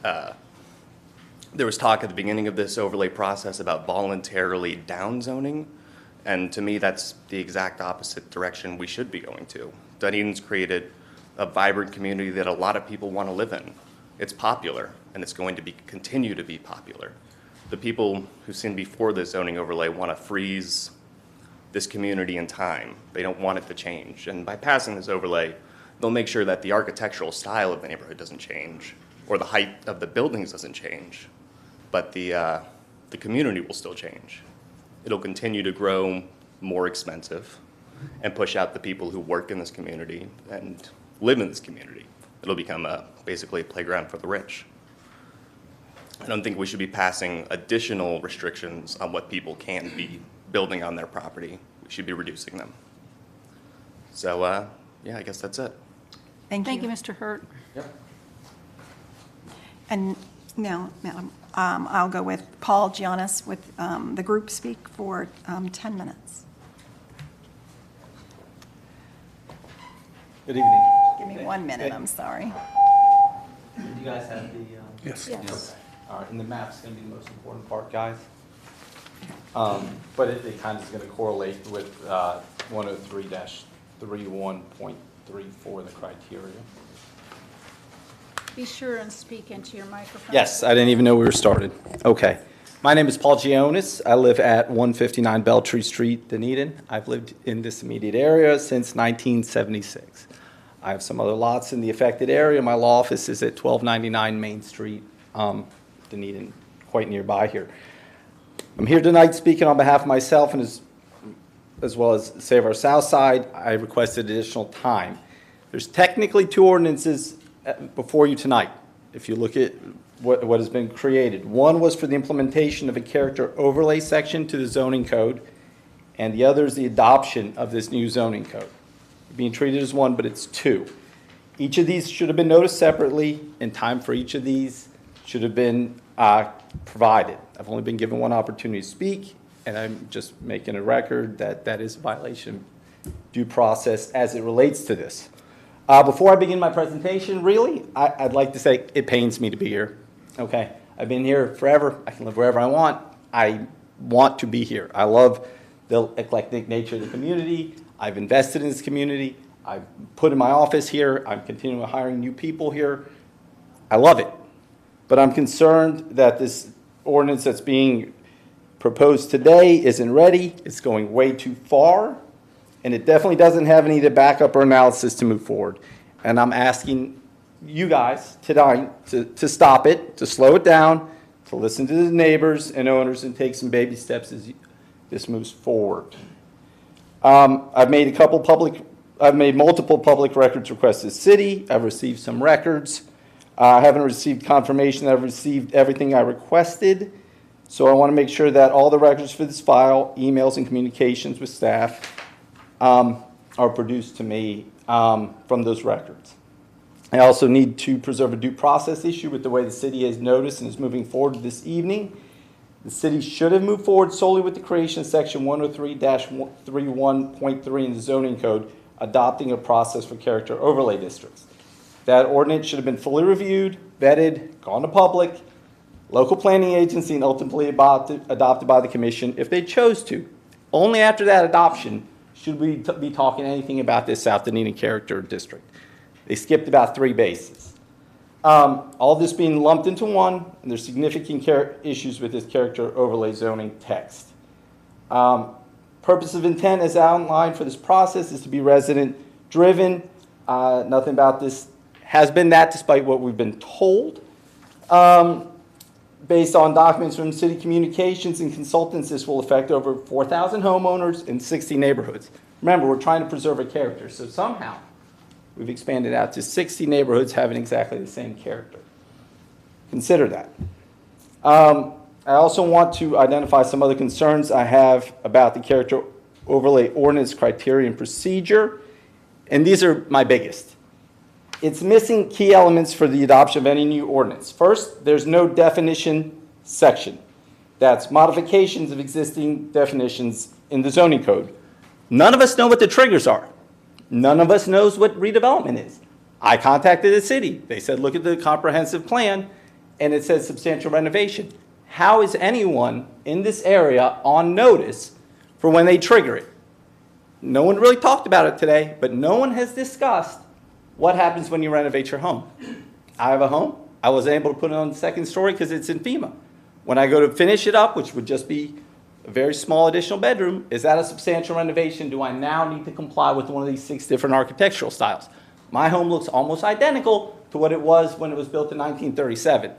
There was talk at the beginning of this overlay process about voluntarily downzoning, and to me that's the exact opposite direction we should be going to. Dunedin's created a vibrant community that a lot of people want to live in. It's popular, and it's going to continue to be popular. The people who've seen before the zoning overlay want to freeze this community in time. They don't want it to change, and by passing this overlay, they'll make sure that the architectural style of the neighborhood doesn't change, or the height of the buildings doesn't change, but the community will still change. It'll continue to grow more expensive and push out the people who work in this community and live in this community. It'll become basically a playground for the rich. I don't think we should be passing additional restrictions on what people can be building on their property. We should be reducing them. So, yeah, I guess that's it. Thank you, Mr. Hurt. Yep. And now, Madam, I'll go with Paul Giannis with the group speak for 10 minutes. Good evening. Give me 1 minute, I'm sorry. Do you guys have the? Yes. Yes. And the map's going to be the most important part, guys. But it kind of is going to correlate with 103-31.34, the criteria. Be sure and speak into your microphone. Yes, I didn't even know we were started. Okay. My name is Paul Gionis. I live at 159 Beltree Street, Dunedin. I've lived in this immediate area since 1976. I have some other lots in the affected area. My law office is at 1299 Main Street, Dunedin, quite nearby here. I'm here tonight speaking on behalf of myself and as well as Save Our South Side. I requested additional time. There's technically two ordinances before you tonight, if you look at what has been created. One was for the implementation of a character overlay section to the zoning code, and the other is the adoption of this new zoning code. Being treated as one, but it's two. Each of these should have been noticed separately, and time for each of these should have been provided. I've only been given one opportunity to speak, and I'm just making a record that that is a violation of due process as it relates to this. Before I begin my presentation, really, I'd like to say it pains me to be here. Okay, I've been here forever. I can live wherever I want. I want to be here. I love the eclectic nature of the community. I've invested in this community. I've put in my office here. I'm continuing hiring new people here. I love it. But I'm concerned that this ordinance that's being proposed today isn't ready. It's going way too far. And it definitely doesn't have any of the backup or analysis to move forward. And I'm asking you guys tonight to stop it, to slow it down, to listen to the neighbors and owners and take some baby steps as this moves forward. I've made multiple public records requests to the city. I've received some records. I haven't received confirmation that I've received everything I requested. So I want to make sure that all the records for this file, emails and communications with staff are produced to me from those records. I also need to preserve a due process issue with the way the city has noticed and is moving forward this evening. The city should have moved forward solely with the creation of section 103-31.3 in the zoning code, adopting a process for character overlay districts. That ordinance should have been fully reviewed, vetted, gone to public, local planning agency, and ultimately adopted by the commission if they chose to. Only after that adoption should we be talking anything about this South Dunedin character district. They skipped about 3 bases. All this being lumped into one, and there's significant issues with this character overlay zoning text. Purpose of intent as outlined for this process is to be resident driven. Nothing about this has been that despite what we've been told. Based on documents from city communications and consultants, this will affect over 4,000 homeowners in 60 neighborhoods. Remember, we're trying to preserve a character, so somehow we've expanded out to 60 neighborhoods having exactly the same character. Consider that. I also want to identify some other concerns I have about the character overlay ordinance criteria and procedure, and these are my biggest. It's missing key elements for the adoption of any new ordinance. First, there's no definition section. That's modifications of existing definitions in the zoning code. None of us know what the triggers are. None of us knows what redevelopment is. I contacted the city. They said, look at the comprehensive plan, and it says substantial renovation. How is anyone in this area on notice for when they trigger it? No one really talked about it today, but no one has discussed what happens when you renovate your home. I have a home. I was able to put it on the second story because it's in FEMA. When I go to finish it up, which would just be a very small additional bedroom, is that a substantial renovation? Do I now need to comply with one of these 6 different architectural styles? My home looks almost identical to what it was when it was built in 1937.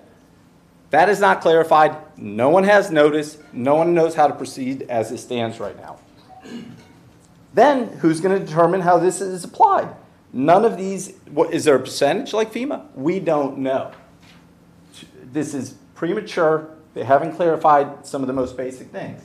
That is not clarified. No one has notice. No one knows how to proceed as it stands right now. Then, who's going to determine how this is applied? None of these, is there a percentage like FEMA? We don't know. This is premature. They haven't clarified some of the most basic things.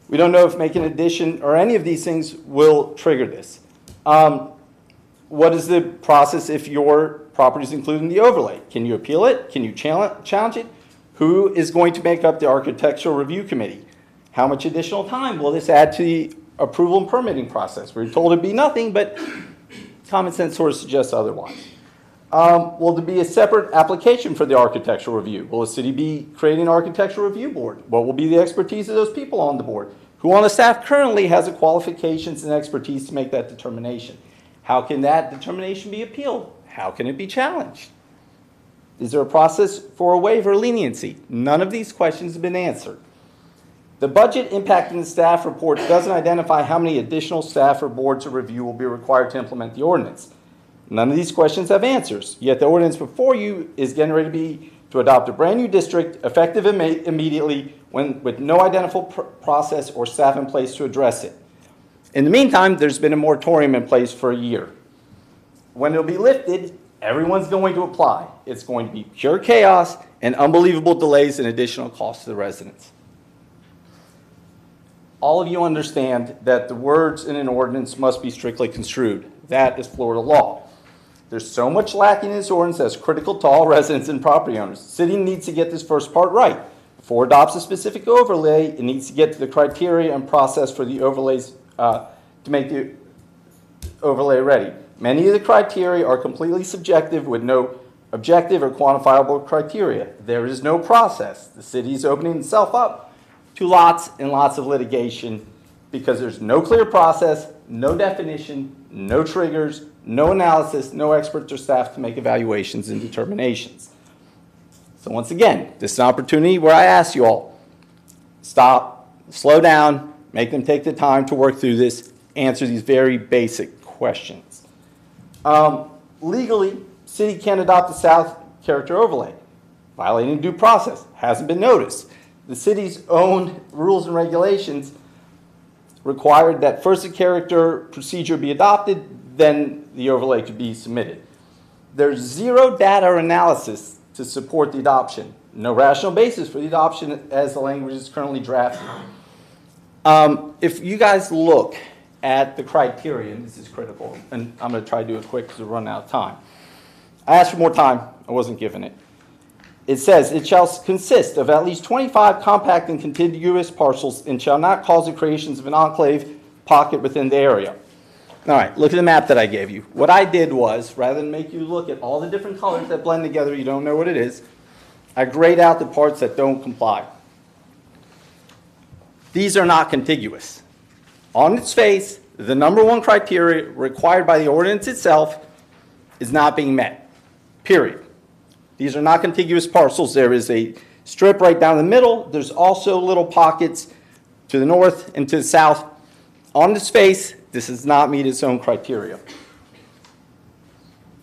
We don't know if making an addition or any of these things will trigger this. What is the process if your property is included in the overlay? Can you appeal it? Can you challenge it? Who is going to make up the architectural review committee? How much additional time will this add to the approval and permitting process? We're told it'd be nothing, but common sense sort of suggests otherwise. Will there be a separate application for the architectural review? Will the city be creating an architectural review board? What will be the expertise of those people on the board? Who on the staff currently has the qualifications and expertise to make that determination? How can that determination be appealed? How can it be challenged? Is there a process for a waiver or leniency? None of these questions have been answered. The budget impacting the staff report doesn't identify how many additional staff or boards of review will be required to implement the ordinance. None of these questions have answers, yet the ordinance before you is getting ready to be to adopt a brand new district effective immediately with no identifiable process or staff in place to address it. In the meantime, there's been a moratorium in place for a year. When it'll be lifted, everyone's going to apply. It's going to be pure chaos and unbelievable delays and additional costs to the residents. All of you understand that the words in an ordinance must be strictly construed. That is Florida law. There's so much lacking in this ordinance that's critical to all residents and property owners. The city needs to get this first part right. Before it adopts a specific overlay, it needs to get to the criteria and process for the overlays to make the overlay ready. Many of the criteria are completely subjective with no objective or quantifiable criteria. There is no process. The city is opening itself up to lots and lots of litigation because there's no clear process, no definition, no triggers, no analysis, no experts or staff to make evaluations and determinations. So once again, this is an opportunity where I ask you all, stop, slow down, make them take the time to work through this, answer these very basic questions. Legally, city can't adopt the South character overlay. Violating due process hasn't been noticed. The city's own rules and regulations required that first a character procedure be adopted, then the overlay could be submitted. There's zero data or analysis to support the adoption. No rational basis for the adoption as the language is currently drafted. If you guys look at the criteria, and this is critical, and I'm going to try to do it quick because we're running out of time. I asked for more time. I wasn't given it. It says, it shall consist of at least 25 compact and contiguous parcels and shall not cause the creations of an enclave pocket within the area. All right, look at the map that I gave you. What I did was, rather than make you look at all the different colors that blend together, you don't know what it is, I grayed out the parts that don't comply. These are not contiguous. On its face, the number one criteria required by the ordinance itself is not being met, period. These are not contiguous parcels. There is a strip right down the middle. There's also little pockets to the north and to the south. On its face, this does not meet its own criteria.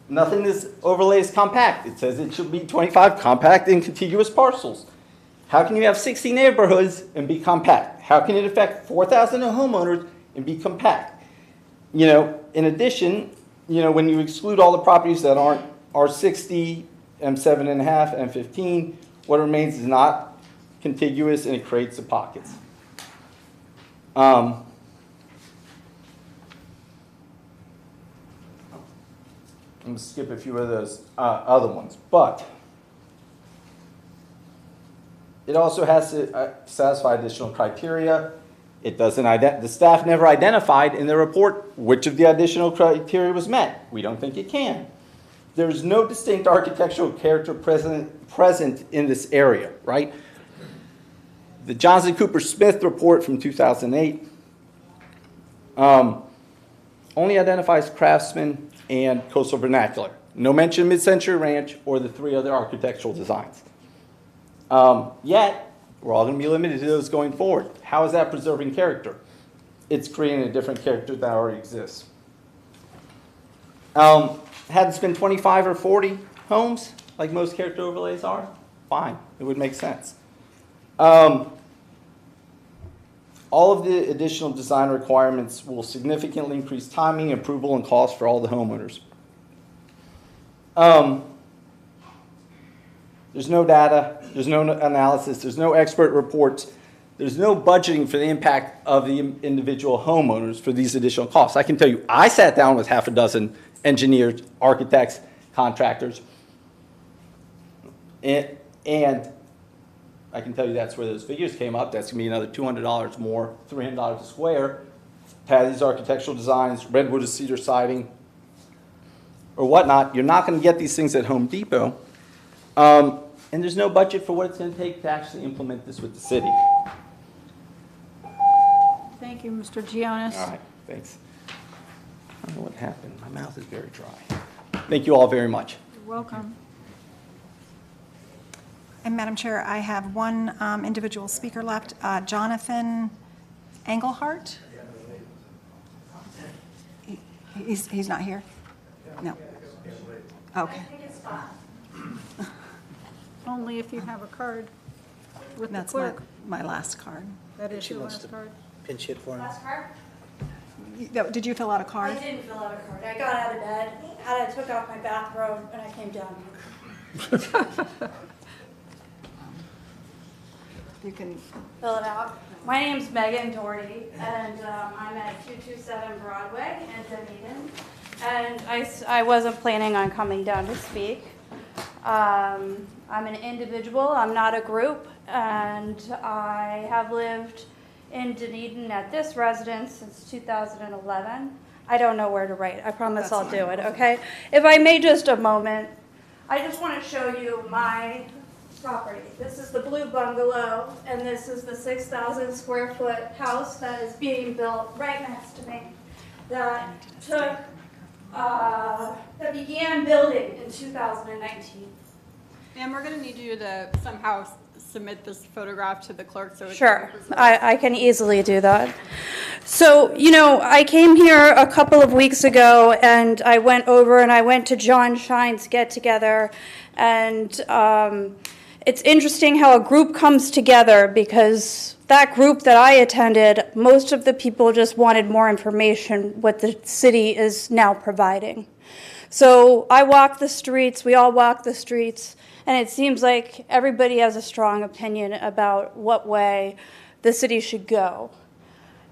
Nothing in this overlay is compact. It says it should be 25 compact and contiguous parcels. How can you have 60 neighborhoods and be compact? How can it affect 4,000 homeowners and be compact? You know, in addition, you know, when you exclude all the properties that are 60, M7.5, M15, what remains is not contiguous and it creates the pockets. I'm going to skip a few of those other ones, but it also has to satisfy additional criteria. It doesn't the staff never identified in their report which of the additional criteria was met. We don't think it can. There's no distinct architectural character present in this area, right? The Johnson Cooper Smith report from 2008 only identifies craftsmen and coastal vernacular. No mention of mid-century ranch or the three other architectural designs. Yet, we're all going to be limited to those going forward. How is that preserving character? It's creating a different character that already exists. Had this been 25 or 40 homes, like most character overlays are, fine, it would make sense. All of the additional design requirements will significantly increase timing, approval, and cost for all the homeowners. There's no data, there's no analysis, there's no expert reports, there's no budgeting for the impact of the individual homeowners for these additional costs. I can tell you, I sat down with half a dozen engineers, architects, contractors, and I can tell you that's where those figures came up. That's going to be another $200 more, $300 a square to have these architectural designs, redwood or cedar siding. or whatnot. You're not going to get these things at Home Depot. And there's no budget for what it's going to take to actually implement this with the city. Thank you, Mr. Gionis. All right, thanks. I don't know what happened. My mouth is very dry. Thank you all very much. You're welcome. And Madam Chair, I have one individual speaker left, Jonathan Engelhardt. He's not here? No. Okay. Only if you have a card with the That's clerk. my last card. That is She your wants last to card. pinch hit for him. Did you fill out a card? I didn't fill out a card. I got out of bed, I took off my bathrobe, and I came down here. You can Fill it out. My name's Megan Doherty, and I'm at 227 Broadway in Dunedin. And I wasn't planning on coming down to speak. I'm an individual, I'm not a group, and I have lived in Dunedin at this residence since 2011. I don't know where to write. I promise I'll do it, okay? If I may just a moment, I just want to show you my property. This is the blue bungalow, and this is the 6,000 square foot house that is being built right next to me that began building in 2019. And we're going to need you to somehow submit this photograph to the clerk so it's Sure, I can easily do that. So, you know, I came here a couple of weeks ago and I went over and I went to John Shine's get-together, and it's interesting how a group comes together, because that group that I attended, most of the people just wanted more information, what the city is now providing. So I walk the streets, we all walk the streets, and it seems like everybody has a strong opinion about what way the city should go.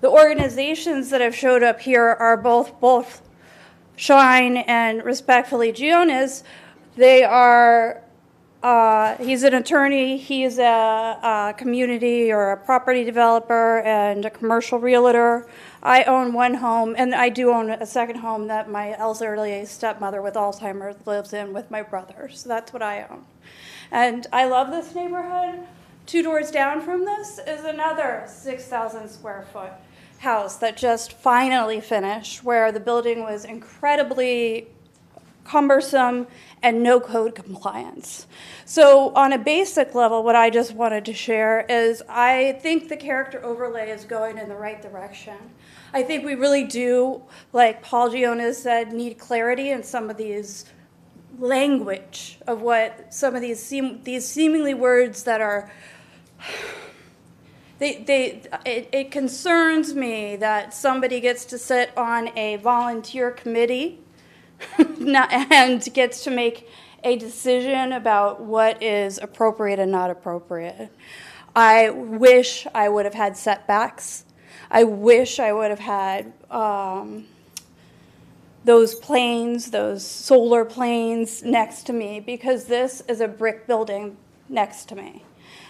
The organizations that have showed up here are both Shine and respectfully Gionis. They are, he's an attorney, he's a community or a property developer and a commercial realtor. I own one home, and I do own a second home that my elderly stepmother with Alzheimer's lives in with my brother. So that's what I own. And I love this neighborhood. 2 doors down from this is another 6,000 square foot house that just finally finished, where the building was incredibly cumbersome and no code compliance. So on a basic level, what I just wanted to share is I think the character overlay is going in the right direction. I think we really do, like Paul Gionis said, need clarity in some of these language of what some of these seemingly words that are, it concerns me that somebody gets to sit on a volunteer committee and gets to make a decision about what is appropriate and not appropriate. I wish I would have had setbacks. I wish I would have had those planes, those solar planes next to me, because this is a brick building next to me.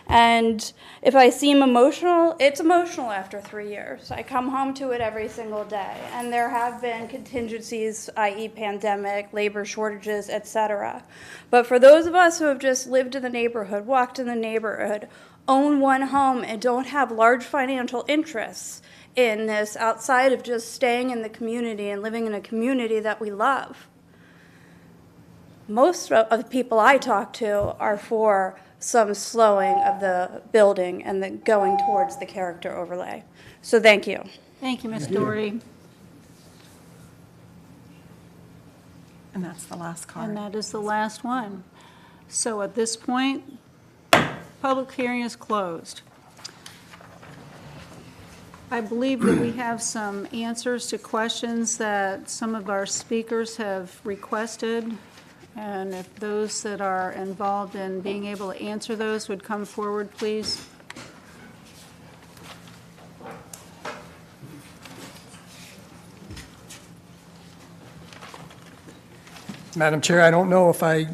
And if I seem emotional, it's emotional after 3 years. I come home to it every single day. And there have been contingencies, i.e. pandemic, labor shortages, etc. But for those of us who have just lived in the neighborhood, walked in the neighborhood, own one home, and don't have large financial interests in this outside of just staying in the community and living in a community that we love, most of the people I talk to are for some slowing of the building and the going towards the character overlay. So thank you. Thank you, Ms. Doherty. And that's the last card. And that is the last one. So at this point, public hearing is closed. I believe that we have some answers to questions that some of our speakers have requested. And if those that are involved in being able to answer those would come forward, please. Madam Chair, I don't know if I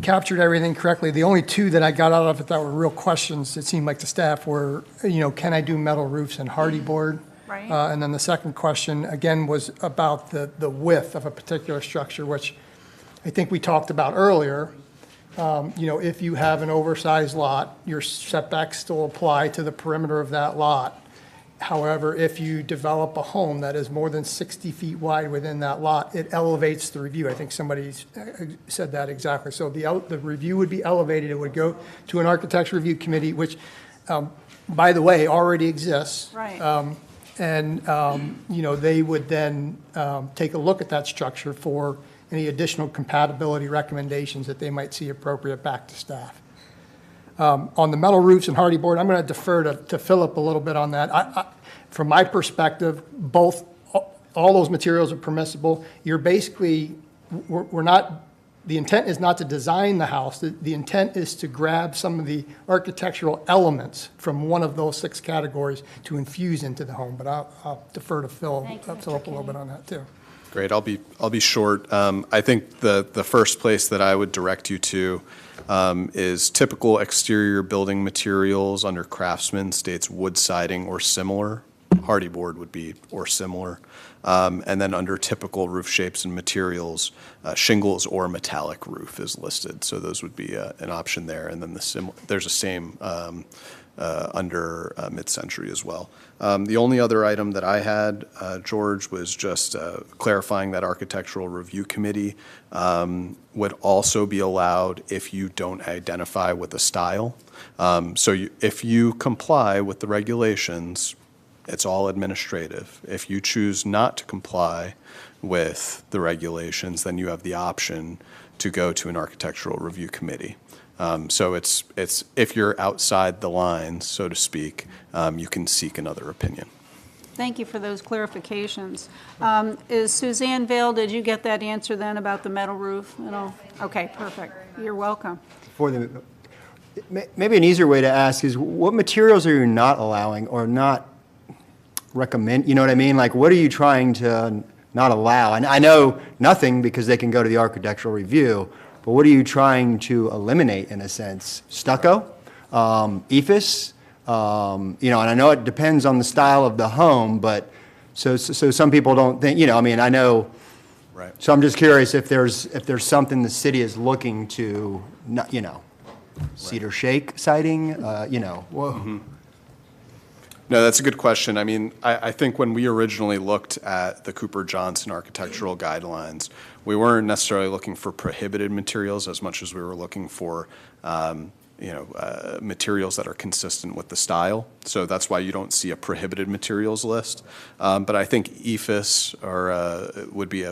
captured everything correctly. The only 2 that I got out of it that were real questions, it seemed like the staff were, can I do metal roofs and hardy board? Right. And then the second question, again, was about the width of a particular structure, which I think we talked about earlier, if you have an oversized lot, your setbacks still apply to the perimeter of that lot. However, if you develop a home that is more than 60 feet wide within that lot, it elevates the review. I think somebody said that exactly. So the review would be elevated. It would go to an architecture review committee, which, by the way, already exists. Right. They would then take a look at that structure for any additional compatibility recommendations that they might see appropriate back to staff. On the metal roofs and hardy board, I'm going to defer to Philip a little bit on that. From my perspective, all those materials are permissible. You're basically, we're not, the intent is not to design the house. The intent is to grab some of the architectural elements from one of those 6 categories to infuse into the home. But I'll defer to Philip a little bit on that too. Great. I'll be short. I think the first place that I would direct you to is typical exterior building materials under Craftsman states wood siding or similar. Hardy board would be or similar. And then under typical roof shapes and materials, shingles or metallic roof is listed. So those would be an option there. And then there's a same under mid-century as well. The only other item that I had, George, was just clarifying that architectural review committee would also be allowed if you don't identify with a style. If you comply with the regulations, it's all administrative. If you choose not to comply with the regulations, then you have the option to go to an architectural review committee. So it's if you're outside the lines, so to speak, you can seek another opinion. Thank you for those clarifications. Is Suzanne Vale, did you get that answer then about the metal roof and all? Okay, perfect. You're welcome. Maybe an easier way to ask is, what materials are you not allowing or not recommend? You know what I mean? Like, what are you trying to not allow? And I know nothing because they can go to the architectural review. But what are you trying to eliminate, in a sense? Stucco, ephes, and I know it depends on the style of the home, but so some people don't think, I know. Right. So I'm just curious if there's something the city is looking to, not, cedar shake siding, whoa. Mm-hmm. No, that's a good question. I mean, I think when we originally looked at the Cooper-Johnson architectural guidelines, we weren't necessarily looking for prohibited materials as much as we were looking for, materials that are consistent with the style. So that's why you don't see a prohibited materials list. But I think ephes would be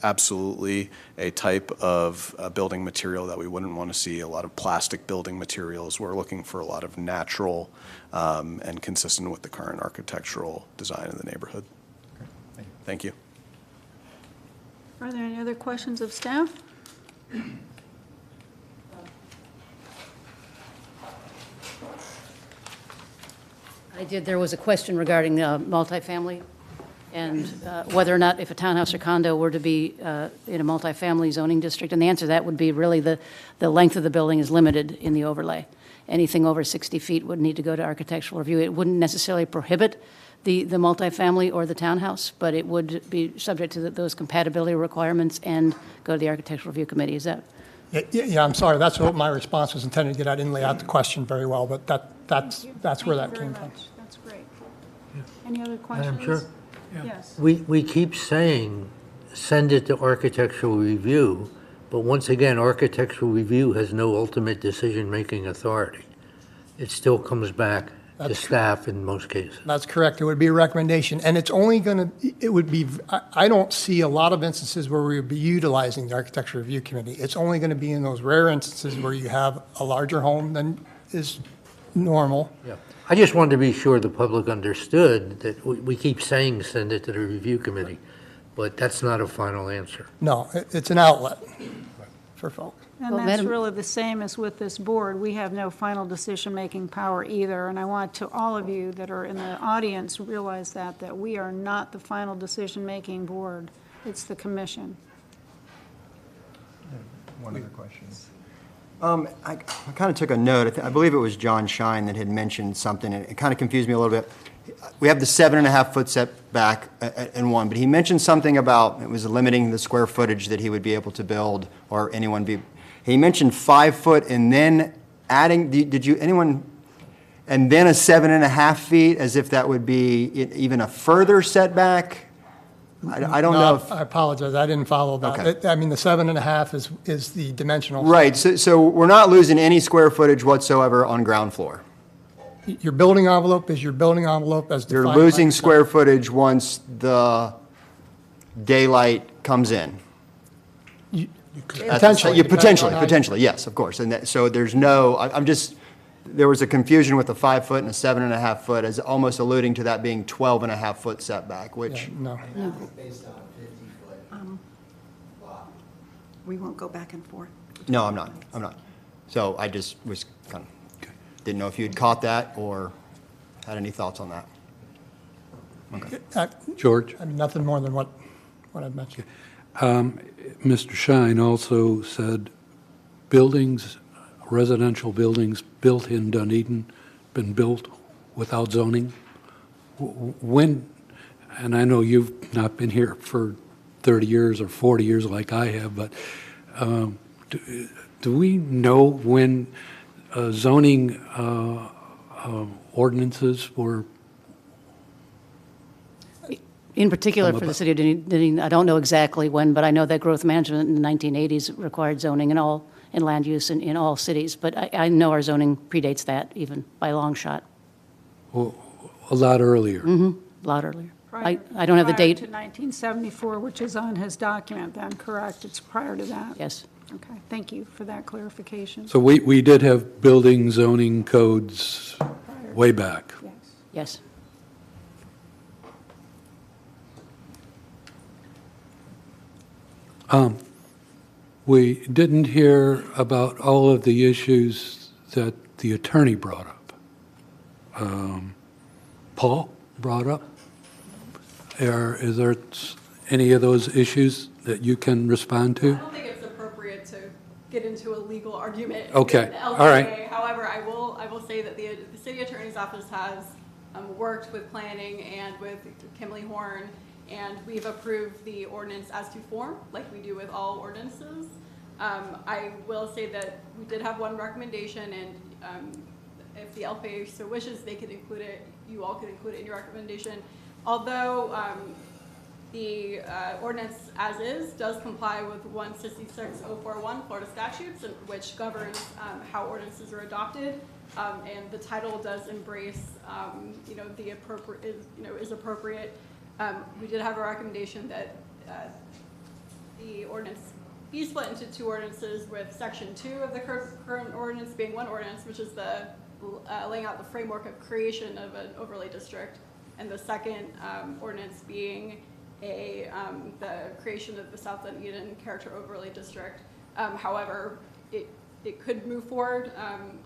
absolutely a type of building material that we wouldn't want to see. A lot of plastic building materials. We're looking for a lot of natural and consistent with the current architectural design in the neighborhood. Thank you. Are there any other questions of staff? There was a question regarding multifamily and whether or not if a townhouse or condo were to be in a multifamily zoning district. And the answer to that would be really the length of the building is limited in the overlay. Anything over 60 feet would need to go to architectural review. It wouldn't necessarily prohibit the multifamily or the townhouse, but it would be subject to those compatibility requirements and go to the architectural review committee. Is that? Yeah, I'm sorry. That's what my response was intended to get. I didn't lay out the question very well, but that's where that came from. That's great. Any other questions? Madam Chair? Yes. We keep saying, send it to architectural review, but once again, architectural review has no ultimate decision-making authority. It still comes back to staff in most cases. That's correct. It would be a recommendation, and it's only going to, it would be, I don't see a lot of instances where we would be utilizing the architecture review committee. It's only going to be in those rare instances where you have a larger home than is normal. Yeah. I just wanted to be sure the public understood that we keep saying send it to the review committee, but that's not a final answer. No, it's an outlet for folks. And that's really the same as with this board. We have no final decision-making power either, and I want to all of you that are in the audience realize that we are not the final decision-making board. It's the commission. One other question. I kind of took a note. I believe it was John Shine that had mentioned something, and it kind of confused me a little bit. we have the 7.5-foot setback in one, but he mentioned something about, it was limiting the square footage that he would be able to build, or anyone be, he mentioned 5 foot and then adding, did you, anyone, and then a 7.5 feet, as if that would be even a further setback? I don't know if. I apologize, I didn't follow that. Okay. I mean, the 7.5 is the dimensional. Right, so we're not losing any square footage whatsoever on ground floor. Your building envelope is your building envelope as defined. You're by losing the- square footage once the daylight comes in. Potentially. Potentially, yes, of course. And so there's no, I'm just, there was a confusion with a 5 foot and a 7.5 foot as almost alluding to that being 12.5 foot setback, which. No. We won't go back and forth. No, I'm not. So I just was kind of, didn't know if you'd caught that or had any thoughts on that. Okay. George? I mean, nothing more than what I've mentioned. Mr. Shine also said buildings, residential buildings built in Dunedin, been built without zoning. When, and I know you've not been here for 30 years or 40 years like I have, but do we know when zoning ordinances were? In particular for the city of Dunedin, I don't know exactly when, but I know that growth management in the 1980s required zoning in land use in all cities. But I know our zoning predates that even by a long shot. Well, a lot earlier. A lot earlier. I don't have the date. Prior to 1974, which is on his document then, correct? It's prior to that? Yes. Okay, thank you for that clarification. So we did have building zoning codes way back. Yes. We didn't hear about all of the issues that the attorney brought up. Paul brought up. Is there any of those issues that you can respond to? I don't think it's appropriate to get into a legal argument. Okay. with the All LPA. right. However, I will say that the city attorney's office has worked with planning and with Kimberly Horn, and we've approved the ordinance as to form, like we do with all ordinances. I will say that we did have one recommendation, and if the LPA so wishes, they could include it, you all could include it in your recommendation. Although the ordinance as is does comply with 166041 Florida statutes, which governs how ordinances are adopted, and the title does embrace, the appropriate, is appropriate. We did have a recommendation that the ordinance be split into two ordinances, with section 2 of the current ordinance being one ordinance, which is the laying out the framework of creation of an overlay district, and the second ordinance being the creation of the South Dunedin Character Overlay District. However, it could move forward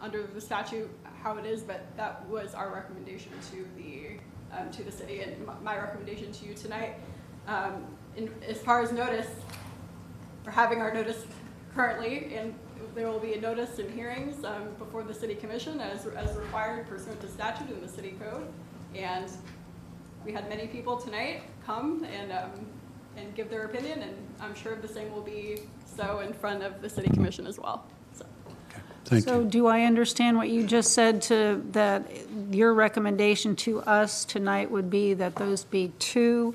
under the statute how it is, but that was our recommendation to the city, and my recommendation to you tonight. As far as notice, we're having our notice currently, and there will be a notice and hearings before the city commission as required pursuant to statute in the city code. And we had many people tonight come and give their opinion, and I'm sure the same will be so in front of the city commission as well. So. Thank So you. do I understand what you just said that your recommendation to us tonight would be that those be 2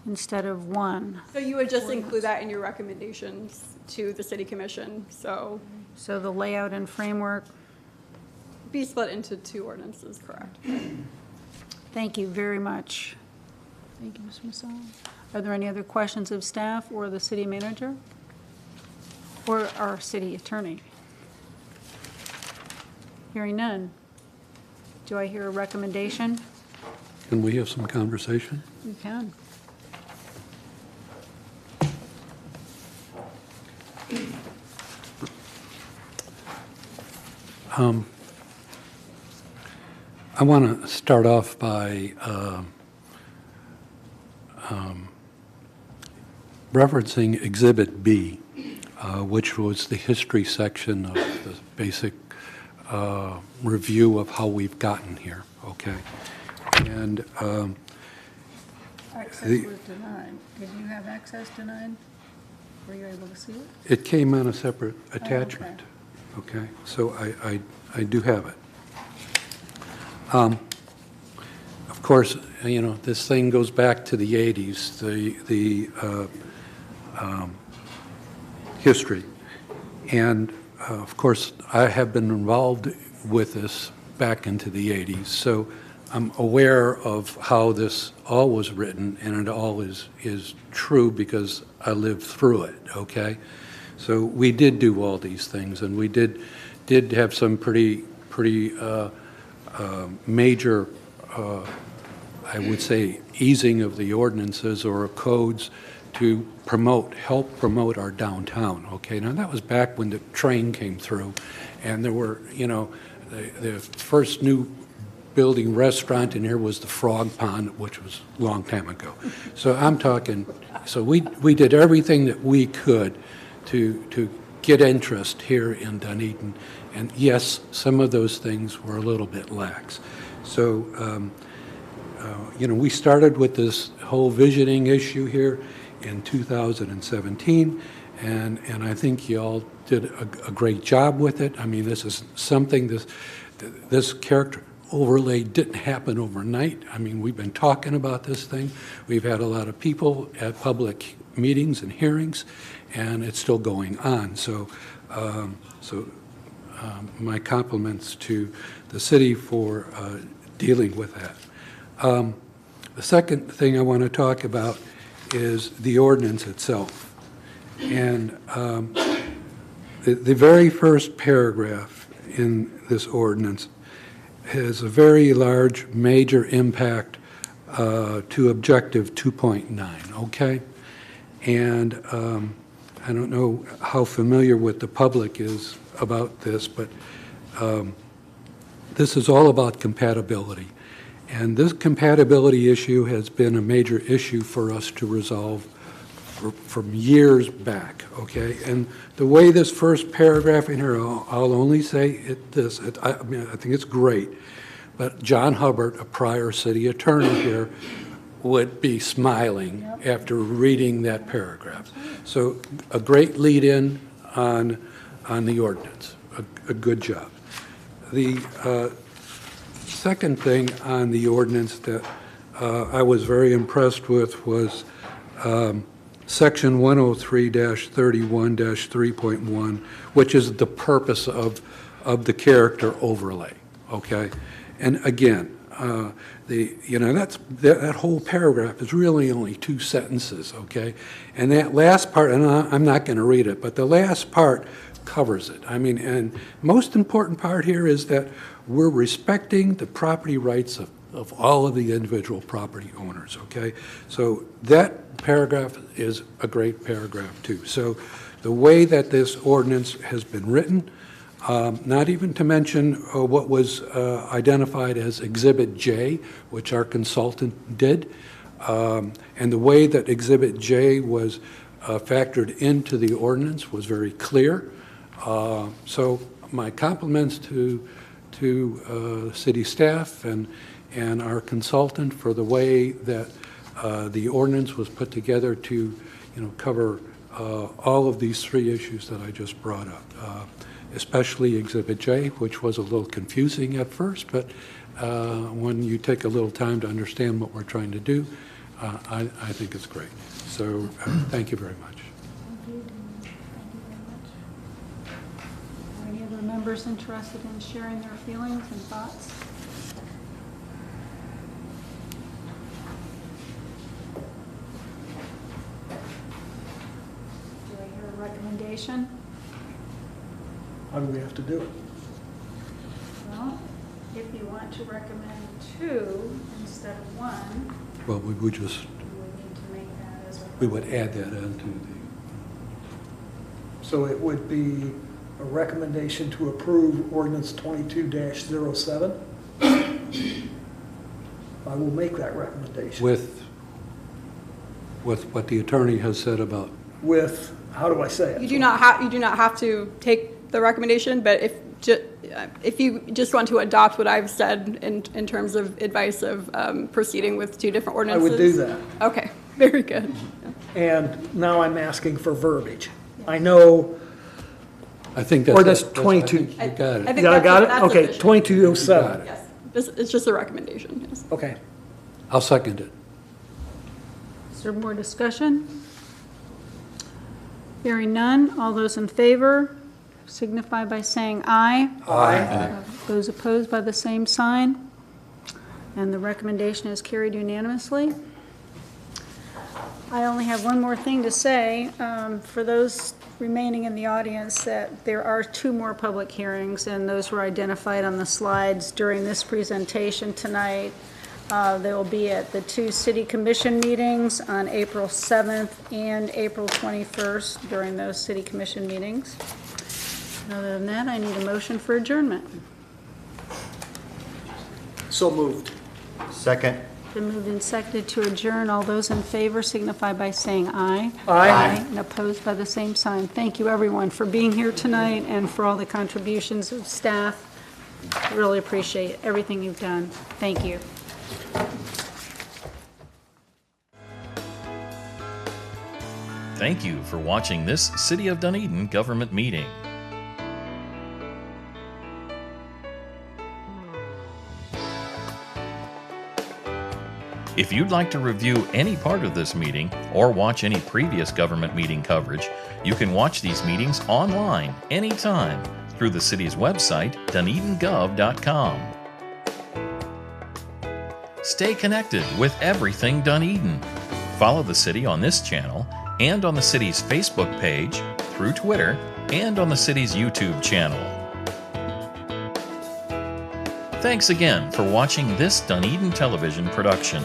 instead of 1? So you would just include that in your recommendations to the city commission, so. So the layout and framework? Be split into 2 ordinances, correct. Thank you very much. Thank you, Ms. Massal. Are there any other questions of staff or the city manager? Or our city attorney? Hearing none. Do I hear a recommendation? Can we have some conversation? You can. I want to start off by referencing Exhibit B, which was the history section of the basic review of how we've gotten here, okay? And Access The- was denied. Did you have access denied? Were you able to see it? it came on a separate attachment, okay? So I do have it. Of course, you know, this thing goes back to the 80s, the history. And of course, I have been involved with this back into the 80s, so I'm aware of how this all was written, and it all is true because I lived through it, okay? So we did do all these things, and we did have some pretty major, I would say, easing of the ordinances or codes to help promote our downtown, okay? Now, that was back when the train came through, and there were, you know, the first new building restaurant in here was the Frog Pond, which was a long time ago. So I'm talking, so we did everything that we could to get interest here in Dunedin. And yes, some of those things were a little bit lax. So, you know, we started with this whole visioning issue here in 2017, and I think you all did a great job with it. I mean, this is something, this character overlay didn't happen overnight. I mean, we've been talking about this thing. We've had a lot of people at public meetings and hearings, and it's still going on. So, my compliments to the city for dealing with that. The second thing I want to talk about is the ordinance itself. And the very first paragraph in this ordinance has a very large, major impact to Objective 2.9, okay? And I don't know how familiar with the public is about this, but this is all about compatibility. And this compatibility issue has been a major issue for us to resolve from years back, okay? And the way this first paragraph in here, I'll only say I mean, I think it's great, but John Hubbard, a prior city attorney here, would be smiling after reading that paragraph. So a great lead-in on the ordinance, a good job. The second thing on the ordinance that I was very impressed with was Section 103-31-3.1, which is the purpose of the character overlay, okay? And again, you know, that whole paragraph is really only 2 sentences, okay? And that last part, and I'm not going to read it, but the last part covers it. I mean, and most important part here is that we're respecting the property rights of all of the individual property owners, okay? So that paragraph is a great paragraph too. So the way that this ordinance has been written, not even to mention what was identified as Exhibit J, which our consultant did, and the way that Exhibit J was factored into the ordinance was very clear. So my compliments to city staff and our consultant for the way that the ordinance was put together to, you know, cover all of these 3 issues that I just brought up, especially Exhibit J, which was a little confusing at first, but when you take a little time to understand what we're trying to do, I think it's great. So thank you very much. Are any other members interested in sharing their feelings and thoughts? Do I hear a recommendation? How do we have to do it? Well, if you want to recommend 2 instead of 1, Well, we would just, you would need to make that as a... we would add that onto So it would be a recommendation to approve ordinance 22-07. I will make that recommendation. with what the attorney has said about, With, how do I say it? You do not have to take the recommendation, but if if you just want to adopt what I've said in terms of advice of proceeding with two different I ordinances. would do that. Okay, very good. And now I'm asking for verbiage. I know I think that's. ordinance I 22. think you got it. I think Yeah, I got it? that's Okay, sufficient. 2207. Yes, it's just a recommendation, yes. Okay. I'll second it. Is there more discussion? Hearing none, all those in favor signify by saying aye. Aye. Those opposed by the same sign. And the recommendation is carried unanimously. I only have one more thing to say. For those remaining in the audience, that there are two more public hearings, and those were identified on the slides during this presentation tonight. They will be at the two city commission meetings on April 7th and April 21st during those city commission meetings. Other than that, I need a motion for adjournment. So moved. Second. Been moved and seconded to adjourn. All those in favor signify by saying aye. Aye. And opposed by the same sign. Thank you, everyone, for being here tonight and for all the contributions of staff. Really appreciate everything you've done. Thank you. Thank you for watching this City of Dunedin government meeting. If you'd like to review any part of this meeting or watch any previous government meeting coverage, you can watch these meetings online anytime through the city's website, dunedingov.com. Stay connected with everything Dunedin. Follow the city on this channel and on the city's Facebook page, through Twitter, and on the city's YouTube channel. Thanks again for watching this Dunedin television production.